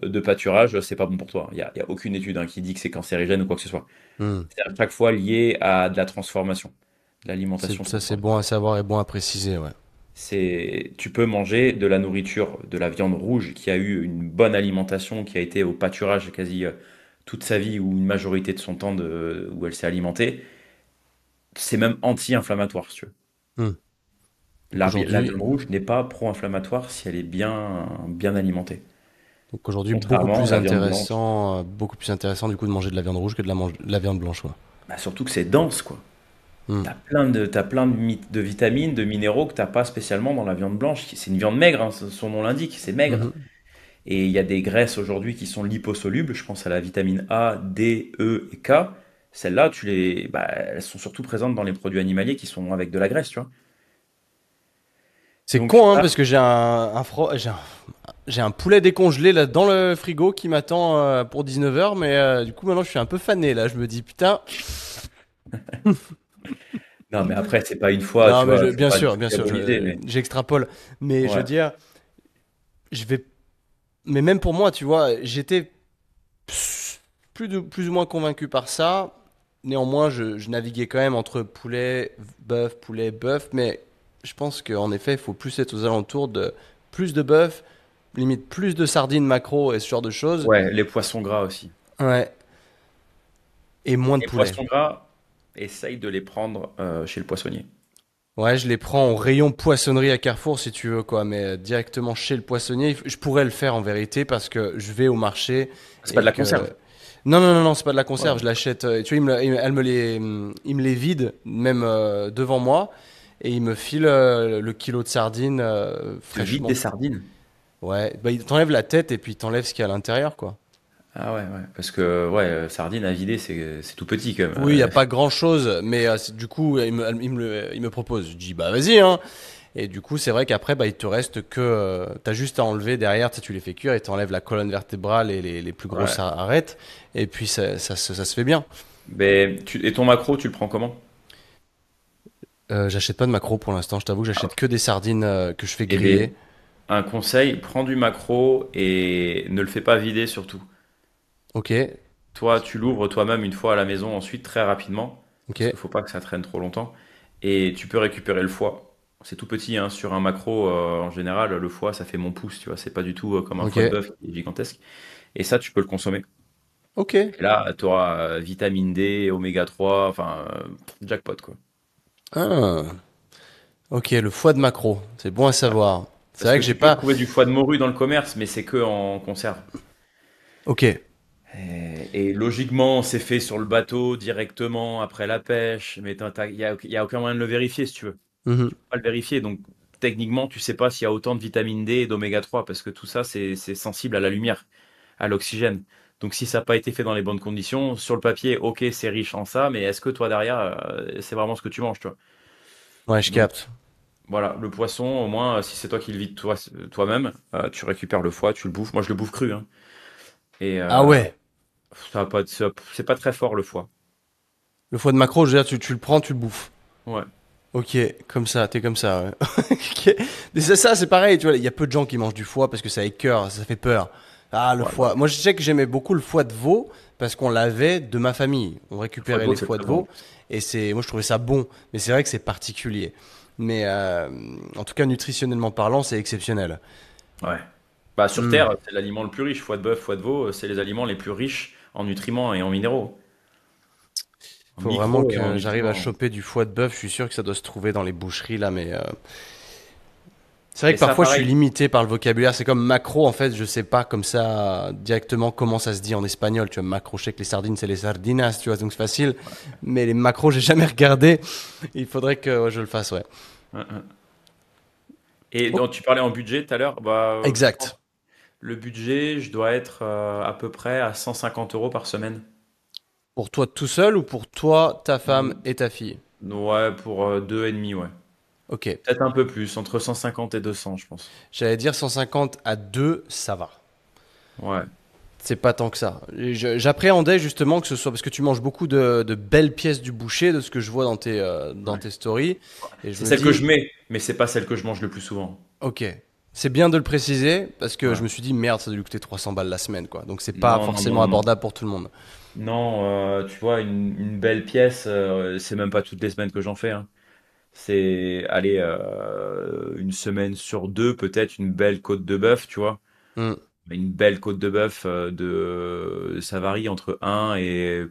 de pâturage, c'est pas bon pour toi. Il y a aucune étude hein, qui dit que c'est cancérigène ou quoi que ce soit.
Hmm.
C'est à chaque fois lié à de la transformation, de l'alimentation
Ça, c'est
transformée.
bon à savoir et bon à préciser, ouais.
Tu peux manger de la nourriture, de la viande rouge qui a eu une bonne alimentation, qui a été au pâturage quasi toute sa vie ou une majorité de son temps où elle s'est alimentée. C'est même anti-inflammatoire, si tu veux.
Hmm. Donc
La
aujourd'hui,
viande rouge n'est pas pro-inflammatoire si elle est bien alimentée. Contrairement à la viande blanche.
beaucoup plus intéressant du coup de manger de la viande rouge que de la viande blanche, ouais.
Bah, surtout que c'est dense, quoi.
Hmm.
T'as plein de vitamines, de minéraux que t'as pas spécialement dans la viande blanche. C'est une viande maigre, hein, son nom l'indique, c'est maigre.
Mhm.
Et il y a des graisses aujourd'hui qui sont liposolubles. Je pense à la vitamine A, D, E et K. Celles-là, elles sont surtout présentes dans les produits animaliers qui sont avec de la graisse, tu vois.
C'est
Donc,
con, hein, parce que j'ai un poulet décongelé là dans le frigo qui m'attend pour 19 h, mais du coup maintenant je suis un peu fané là. Je me dis putain.
non, mais après, c'est pas une fois,
Non,
tu
mais
vois, faut pas
bien sûr,
diaboliser, mais
j'extrapole. Mais je veux
ouais.
dire, je vais. Mais même pour moi, tu vois, j'étais plus ou moins convaincu par ça. Néanmoins, je naviguais quand même entre poulet, bœuf. Mais je pense qu'en effet, il faut plus être aux alentours de plus de bœuf, limite plus de sardines, maquereaux et ce genre de choses.
Ouais, les poissons gras aussi.
Ouais. Et moins de
Les
poulet.
poissons gras, essaye de les prendre chez le poissonnier.
Ouais, je les prends au rayon poissonnerie à Carrefour si tu veux, quoi. Mais directement chez le poissonnier, je pourrais le faire en vérité parce que je vais au marché
C'est pas
et
de la
que.
conserve.
Non, non, non, non, c'est pas de la
Ouais.
conserve, je l'achète. Tu vois, il me les vide même devant moi et il me file le kilo de sardines
Te vide des
fraîchement.
sardines.
Ouais, bah il t'enlève la tête et puis il t'enlève ce qu'il y a à l'intérieur, quoi.
Ah ouais, ouais. Parce que, ouais, sardines à vider, c'est tout petit quand même.
Oui, il y a pas grand-chose, mais du coup, il me propose. Je dis, bah vas-y, hein. Et du coup, c'est vrai qu'après, bah, il te reste que. T'as juste à enlever derrière, tu sais, tu les fais cuire et t'enlèves la colonne vertébrale et les plus grosses
Ouais.
arêtes. Et puis, ça se fait bien.
Et ton macro, tu le prends comment?
J'achète pas de macro pour l'instant. Je t'avoue que
Ah,
j'achète
ok.
que des sardines que je fais
Eh
griller.
bien, un conseil, prends du macro et ne le fais pas vider surtout.
Ok,
Toi, tu l'ouvres toi-même une fois à la maison, ensuite très rapidement,
ok.
parce qu'il faut pas que ça traîne trop longtemps. Et tu peux récupérer le foie. C'est tout petit, hein, sur un macro, en général, le foie, ça fait mon pouce, tu vois. C'est pas du tout comme un
Ok,
foie de bœuf qui est gigantesque. Et ça, tu peux le consommer.
ok.
Et là, tu auras vitamine D, oméga 3, enfin, jackpot, quoi.
Ah, ok, le foie de macro. C'est bon à savoir. C'est
Parce
vrai
que
que j'ai
tu peux
pas.
trouver du foie de morue dans le commerce, mais c'est que en conserve.
Ok.
Et logiquement, c'est fait sur le bateau directement après la pêche, mais il y a aucun moyen de le vérifier si tu veux.
Mhm.
Tu peux pas le vérifier, donc techniquement, tu sais pas s'il y a autant de vitamine D et d'oméga 3 parce que tout ça, c'est sensible à la lumière, à l'oxygène. Donc si ça n'a pas été fait dans les bonnes conditions, sur le papier, ok, c'est riche en ça, mais est-ce que toi derrière, c'est vraiment ce que tu manges, tu vois?
Ouais, je
Donc
capte.
voilà, le poisson, au moins, si c'est toi qui le vides toi-même, tu récupères le foie, tu le bouffes. Moi, je le bouffe cru, hein. Et
Ah ouais,
ça a pas, c'est pas très fort le foie.
le foie de maquereau, je veux dire, tu le prends, tu le bouffes.
Ouais.
Ok, comme ça, t'es comme ça, ouais. Ok. Mais ça, c'est pareil, tu vois, il y a peu de gens qui mangent du foie parce que ça écœure, ça fait peur. Ah, le
Ouais, bah,
foie. Moi, je sais que j'aimais beaucoup le foie de veau parce qu'on l'avait de ma famille. On
le foie de
récupérait
veau,
les
c'est
foies
très
de
bon en
veau
plus.
et moi, je trouvais ça bon. Mais c'est vrai que c'est particulier. Mais en tout cas, nutritionnellement parlant, c'est exceptionnel.
Ouais. Bah, sur
Hmm.
Terre, c'est l'aliment le plus riche. Foie de bœuf, foie de veau, c'est les aliments les plus riches en nutriments et en minéraux. En
Faut vraiment
micros et en
que j'arrive à
nutriments.
choper du foie de bœuf. Je suis sûr que ça doit se trouver dans les boucheries là, mais c'est vrai
Mais
que
ça,
parfois je suis
pareil.
limité par le vocabulaire. C'est comme macro en fait, je sais pas comme ça directement comment ça se dit en espagnol. Tu vois, macro, je sais que les sardines c'est les sardinas, tu vois, donc c'est facile. Mais les macros, j'ai jamais regardé. Il faudrait que je le fasse, ouais.
Hein, hein. Et
Oh,
donc, tu parlais en budget tout à l'heure. Bah, je pense
exact.
le budget, je dois être à peu près à 150 euros par semaine.
Pour toi tout seul ou pour toi, ta femme
Mm.
et ta fille?
Ouais, pour deux et demi, ouais.
Ok.
Peut-être un peu plus, entre 150 et 200, je pense.
J'allais dire 150 à 2, ça va.
Ouais.
C'est pas tant que ça. J'appréhendais justement que ce soit parce que tu manges beaucoup de belles pièces du boucher, de ce que je vois dans
Ouais.
tes stories. Et je
C'est
me
celle que
dis,
je mets, mais c'est pas celle que je mange le plus souvent.
ok, c'est bien de le préciser parce que je
Ouais.
me suis dit, merde, ça doit lui coûter 300 balles la semaine, quoi. Donc c'est pas
Non, non,
forcément
non, non.
abordable pour tout le monde.
Non, tu vois, une belle pièce, c'est même pas toutes les semaines que j'en fais, hein. C'est, allez, une semaine sur deux, peut-être une belle côte de bœuf, tu vois.
Hmm.
Mais une belle côte de bœuf, ça varie entre un et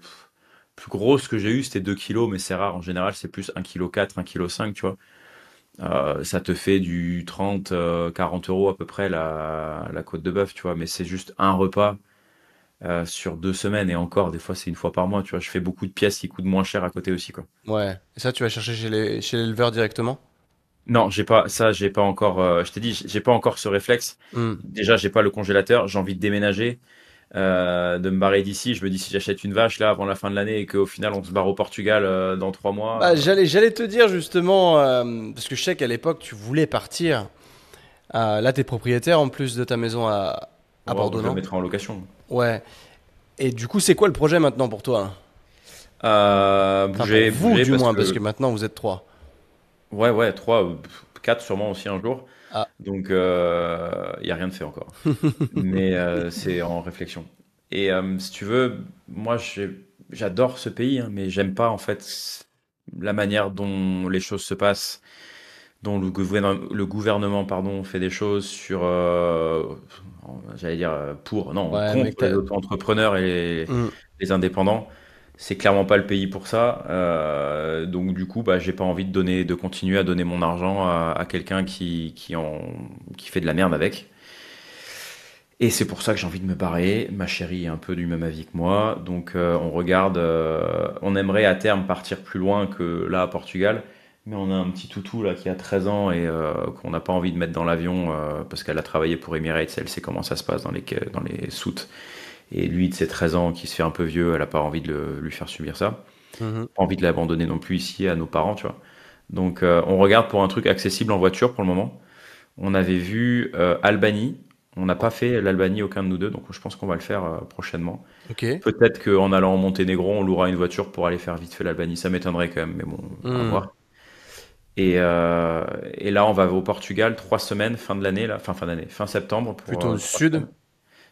plus grosse que j'ai eue, c'était 2 kilos, mais c'est rare. En général, c'est plus 1,4 kg, 1,5 kg, tu vois. Ça te fait du 30, 40 euros à peu près la côte de bœuf, tu vois. Mais c'est juste un repas sur 2 semaines. Et encore, des fois, c'est une fois par mois, tu vois. Je fais beaucoup de pièces qui coûtent moins cher à côté aussi, quoi.
Ouais. Et ça, tu vas chercher chez l'éleveur directement?
Non, j'ai pas ça, j'ai pas encore. Je t'ai dit, j'ai pas encore ce réflexe.
Hmm.
Déjà, j'ai pas le congélateur. J'ai envie de déménager, de me barrer d'ici. Je me dis si j'achète une vache là avant la fin de l'année et qu'au final on se barre au Portugal dans 3 mois.
Bah, j'allais te dire justement, parce que je sais qu'à l'époque, tu voulais partir. Là, t'es propriétaire en plus de ta maison à
Ouais,
Bordeaux,
je la
non?
mettrai en location.
Ouais. Et du coup, c'est quoi le projet maintenant pour toi? Enfin, pour
Bouger,
vous,
bouger
du
parce
moins, parce que
que
maintenant, vous êtes trois.
ouais, ouais, 3, 4 sûrement aussi un jour.
Ah.
Donc il y a rien de fait encore. Mais c'est en réflexion. Et si tu veux, moi j'adore ce pays, hein, mais j'aime pas en fait la manière dont les choses se passent, dont le gouvernement pardon, fait des choses sur, j'allais dire pour, non,
Ouais,
contre
mec,
les auto-entrepreneurs et
Hmm.
les indépendants. C'est clairement pas le pays pour ça. Donc du coup, bah, j'ai pas envie de continuer à donner mon argent à quelqu'un qui fait de la merde avec. Et c'est pour ça que j'ai envie de me barrer. Ma chérie est un peu du même avis que moi. Donc on regarde, on aimerait à terme partir plus loin que là à Portugal. Mais on a un petit toutou là qui a 13 ans et qu'on n'a pas envie de mettre dans l'avion parce qu'elle a travaillé pour Emirates. Elle sait comment ça se passe dans les soutes. Et lui, de ses 13 ans, qui se fait un peu vieux, elle n'a pas envie de lui faire subir ça.
Mhm.
Pas envie de l'abandonner non plus ici à nos parents, tu vois. Donc on regarde pour un truc accessible en voiture pour le moment. On avait vu Albanie. On n'a pas fait l'Albanie, aucun de nous deux, donc je pense qu'on va le faire prochainement.
Ok.
Peut-être qu'en allant en Monténégro, on louera une voiture pour aller faire vite fait l'Albanie. Ça m'étonnerait quand même, mais bon, à
Hmm.
voir. Et là, on va au Portugal 3 semaines, fin de l'année, là, fin d'année, fin septembre pour
Plutôt au
3 semaines.
sud.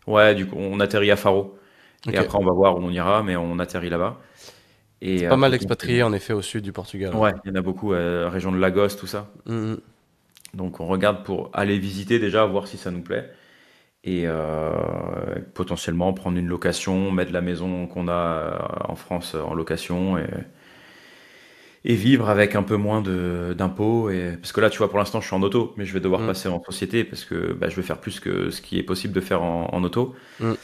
Ouais, du coup, on atterrit à Faro. Et
Ok.
après, on va voir où on ira, mais on atterrit là-bas.
C'est
Et
pas mal expatrié,
potentiellement.
en effet, au sud du Portugal, ouais.
Ouais, il y en a beaucoup, région de Lagos, tout ça.
Mhm.
Donc on regarde pour aller visiter déjà, voir si ça nous plaît. Et potentiellement prendre une location, mettre la maison qu'on a en France en location et vivre avec un peu moins d'impôts. Parce que là, tu vois, pour l'instant, je suis en auto, mais je vais devoir
Hmm.
passer en société parce que bah, je vais faire plus que ce qui est possible de faire en auto.
Hmm.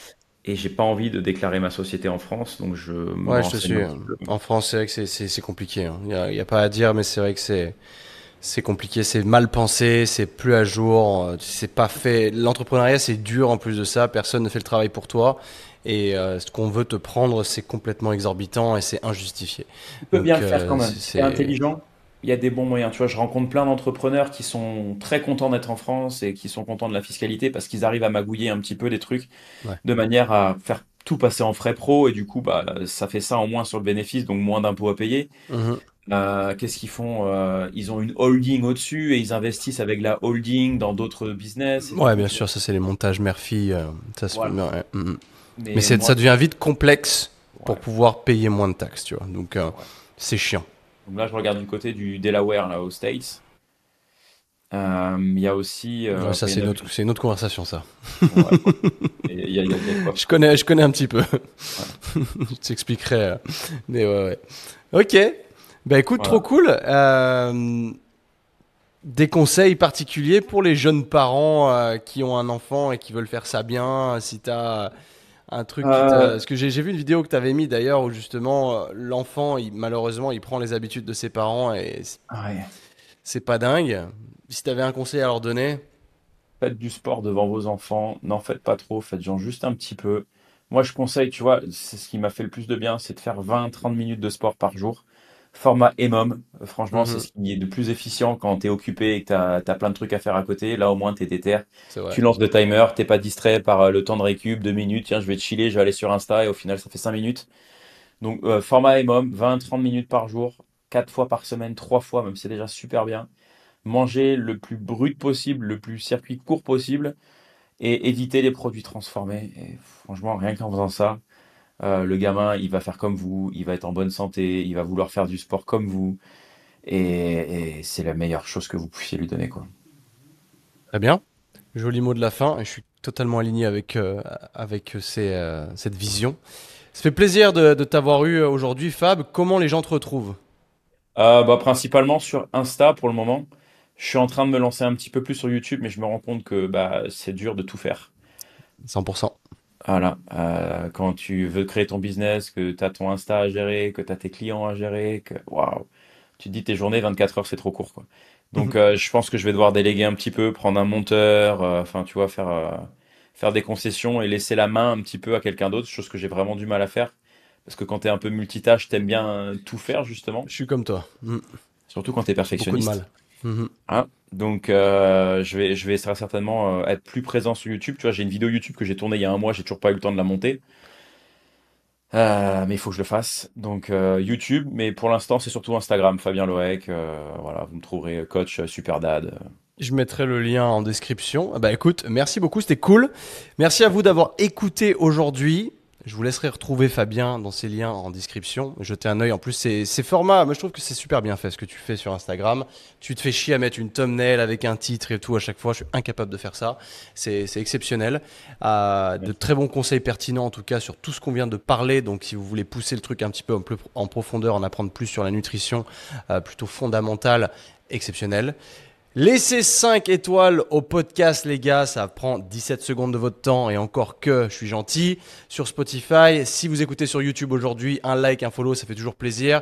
Et j'ai pas envie de déclarer ma société en France, donc je me
Ouais, je te
renseigne
suis.
un petit peu.
En France, c'est vrai que c'est compliqué, hein. Y a pas à dire, mais c'est vrai que C'est compliqué, c'est mal pensé, c'est plus à jour, c'est pas fait. L'entrepreneuriat, c'est dur en plus de ça, personne ne fait le travail pour toi. Et ce qu'on veut te prendre, c'est complètement exorbitant et c'est injustifié.
Tu peux bien
Donc,
le faire quand même. Si tu es
c'est...
intelligent, il y a des bons moyens. Tu vois, je rencontre plein d'entrepreneurs qui sont très contents d'être en France et qui sont contents de la fiscalité parce qu'ils arrivent à magouiller un petit peu des trucs
Ouais.
de manière à faire tout passer en frais pro et du coup, bah, ça fait ça en moins sur le bénéfice, donc moins d'impôts à payer.
Mhm.
Qu'est-ce qu'ils font? Ils ont une holding au-dessus et ils investissent avec la holding dans d'autres business et du
Ouais,
coup,
bien
tu vois.
sûr, ça c'est les montages Murphy. Ça se...
Voilà.
ouais, mhm. Mais
Mais
ça
moi,
devient vite complexe pour
ouais,
pouvoir payer moins de taxes, tu vois. Donc,
ouais.
c'est chiant.
Donc là, je regarde du côté du Delaware, là, aux States. Il y a aussi,
Ouais, ça
enfin, il y en a plus.
c'est une autre conversation, ça.
Ouais. Il y a de quoi faire.
Je connais un petit peu.
Ouais.
Je t'expliquerai. Mais ouais, ouais. Ok. Bah écoute, trop
Voilà.
cool. Des conseils particuliers pour les jeunes parents qui ont un enfant et qui veulent faire ça bien. Si tu as un truc qui te...
Euh,
Parce que j'ai vu une vidéo que tu avais mis d'ailleurs où justement l'enfant, malheureusement, il prend les habitudes de ses parents et
ouais.
c'est pas dingue. Si tu avais un conseil à leur donner,
Faites du sport devant vos enfants. N'en faites pas trop. Faites genre juste un petit peu. Moi, je conseille, tu vois, c'est ce qui m'a fait le plus de bien, c'est de faire 20-30 minutes de sport par jour. Format EMOM. Franchement, c'est
mhm,
ce qui est de plus efficient quand tu es occupé et que tu as, plein de trucs à faire à côté. Là, au moins, tu es déter.
c'est vrai.
Tu lances le timer, t'es pas distrait par le temps de récup, 2 minutes. Tiens, je vais chiller, je vais aller sur Insta et au final, ça fait 5 minutes. Donc, format EMOM, 20-30 minutes par jour, 4 fois par semaine, 3 fois, même c'est déjà super bien. Manger le plus brut possible, le plus circuit court possible et éviter les produits transformés. Et franchement, rien qu'en faisant ça, le gamin, il va faire comme vous, il va être en bonne santé, il va vouloir faire du sport comme vous. Et c'est la meilleure chose que vous puissiez lui donner, quoi.
Très bien. Joli mot de la fin. Et je suis totalement aligné avec cette vision. Ça fait plaisir de t'avoir eu aujourd'hui, Fab. Comment les gens te retrouvent?
Bah, principalement sur Insta pour le moment. Je suis en train de me lancer un petit peu plus sur YouTube, mais je me rends compte que bah, c'est dur de tout faire.
100%.
Voilà, quand tu veux créer ton business, que tu as ton Insta à gérer, que tu as tes clients à gérer, que waouh, tu te dis tes journées 24 heures c'est trop court quoi. Donc je pense que je vais devoir déléguer un petit peu, prendre un monteur, enfin tu vois faire des concessions et laisser la main un petit peu à quelqu'un d'autre, chose que j'ai vraiment du mal à faire parce que quand tu es un peu multitâche, t'aimes bien tout faire justement,
Je suis comme toi.
surtout quand tu es
J'ai beaucoup de
perfectionniste.
mal. Mhm.
Hein. Donc je vais très certainement être plus présent sur YouTube. Tu vois, j'ai une vidéo YouTube que j'ai tournée il y a un mois, j'ai toujours pas eu le temps de la monter. Mais il faut que je le fasse. Donc YouTube, mais pour l'instant c'est surtout Instagram, Fabien Loec. Voilà, vous me trouverez coach Super Dad.
Je mettrai le lien en description. Bah écoute, merci beaucoup, c'était cool. Merci à vous d'avoir écouté aujourd'hui. Je vous laisserai retrouver Fabien dans ces liens en description. Jetez un œil. En plus, ces formats, moi je trouve que c'est super bien fait ce que tu fais sur Instagram. Tu te fais chier à mettre une thumbnail avec un titre et tout à chaque fois. Je suis incapable de faire ça. C'est exceptionnel. De très bons conseils pertinents en tout cas sur tout ce qu'on vient de parler. Donc si vous voulez pousser le truc un petit peu en profondeur, en apprendre plus sur la nutrition plutôt fondamentale, exceptionnel. Laissez 5 étoiles au podcast, les gars. Ça prend 17 secondes de votre temps et encore que je suis gentil. Sur Spotify, si vous écoutez sur YouTube aujourd'hui, un like, un follow, ça fait toujours plaisir.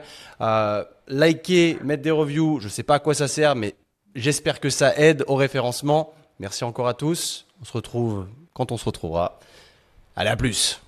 Likez, mettre des reviews, je ne sais pas à quoi ça sert, mais j'espère que ça aide au référencement. Merci encore à tous. On se retrouve quand on se retrouvera. Allez, à plus.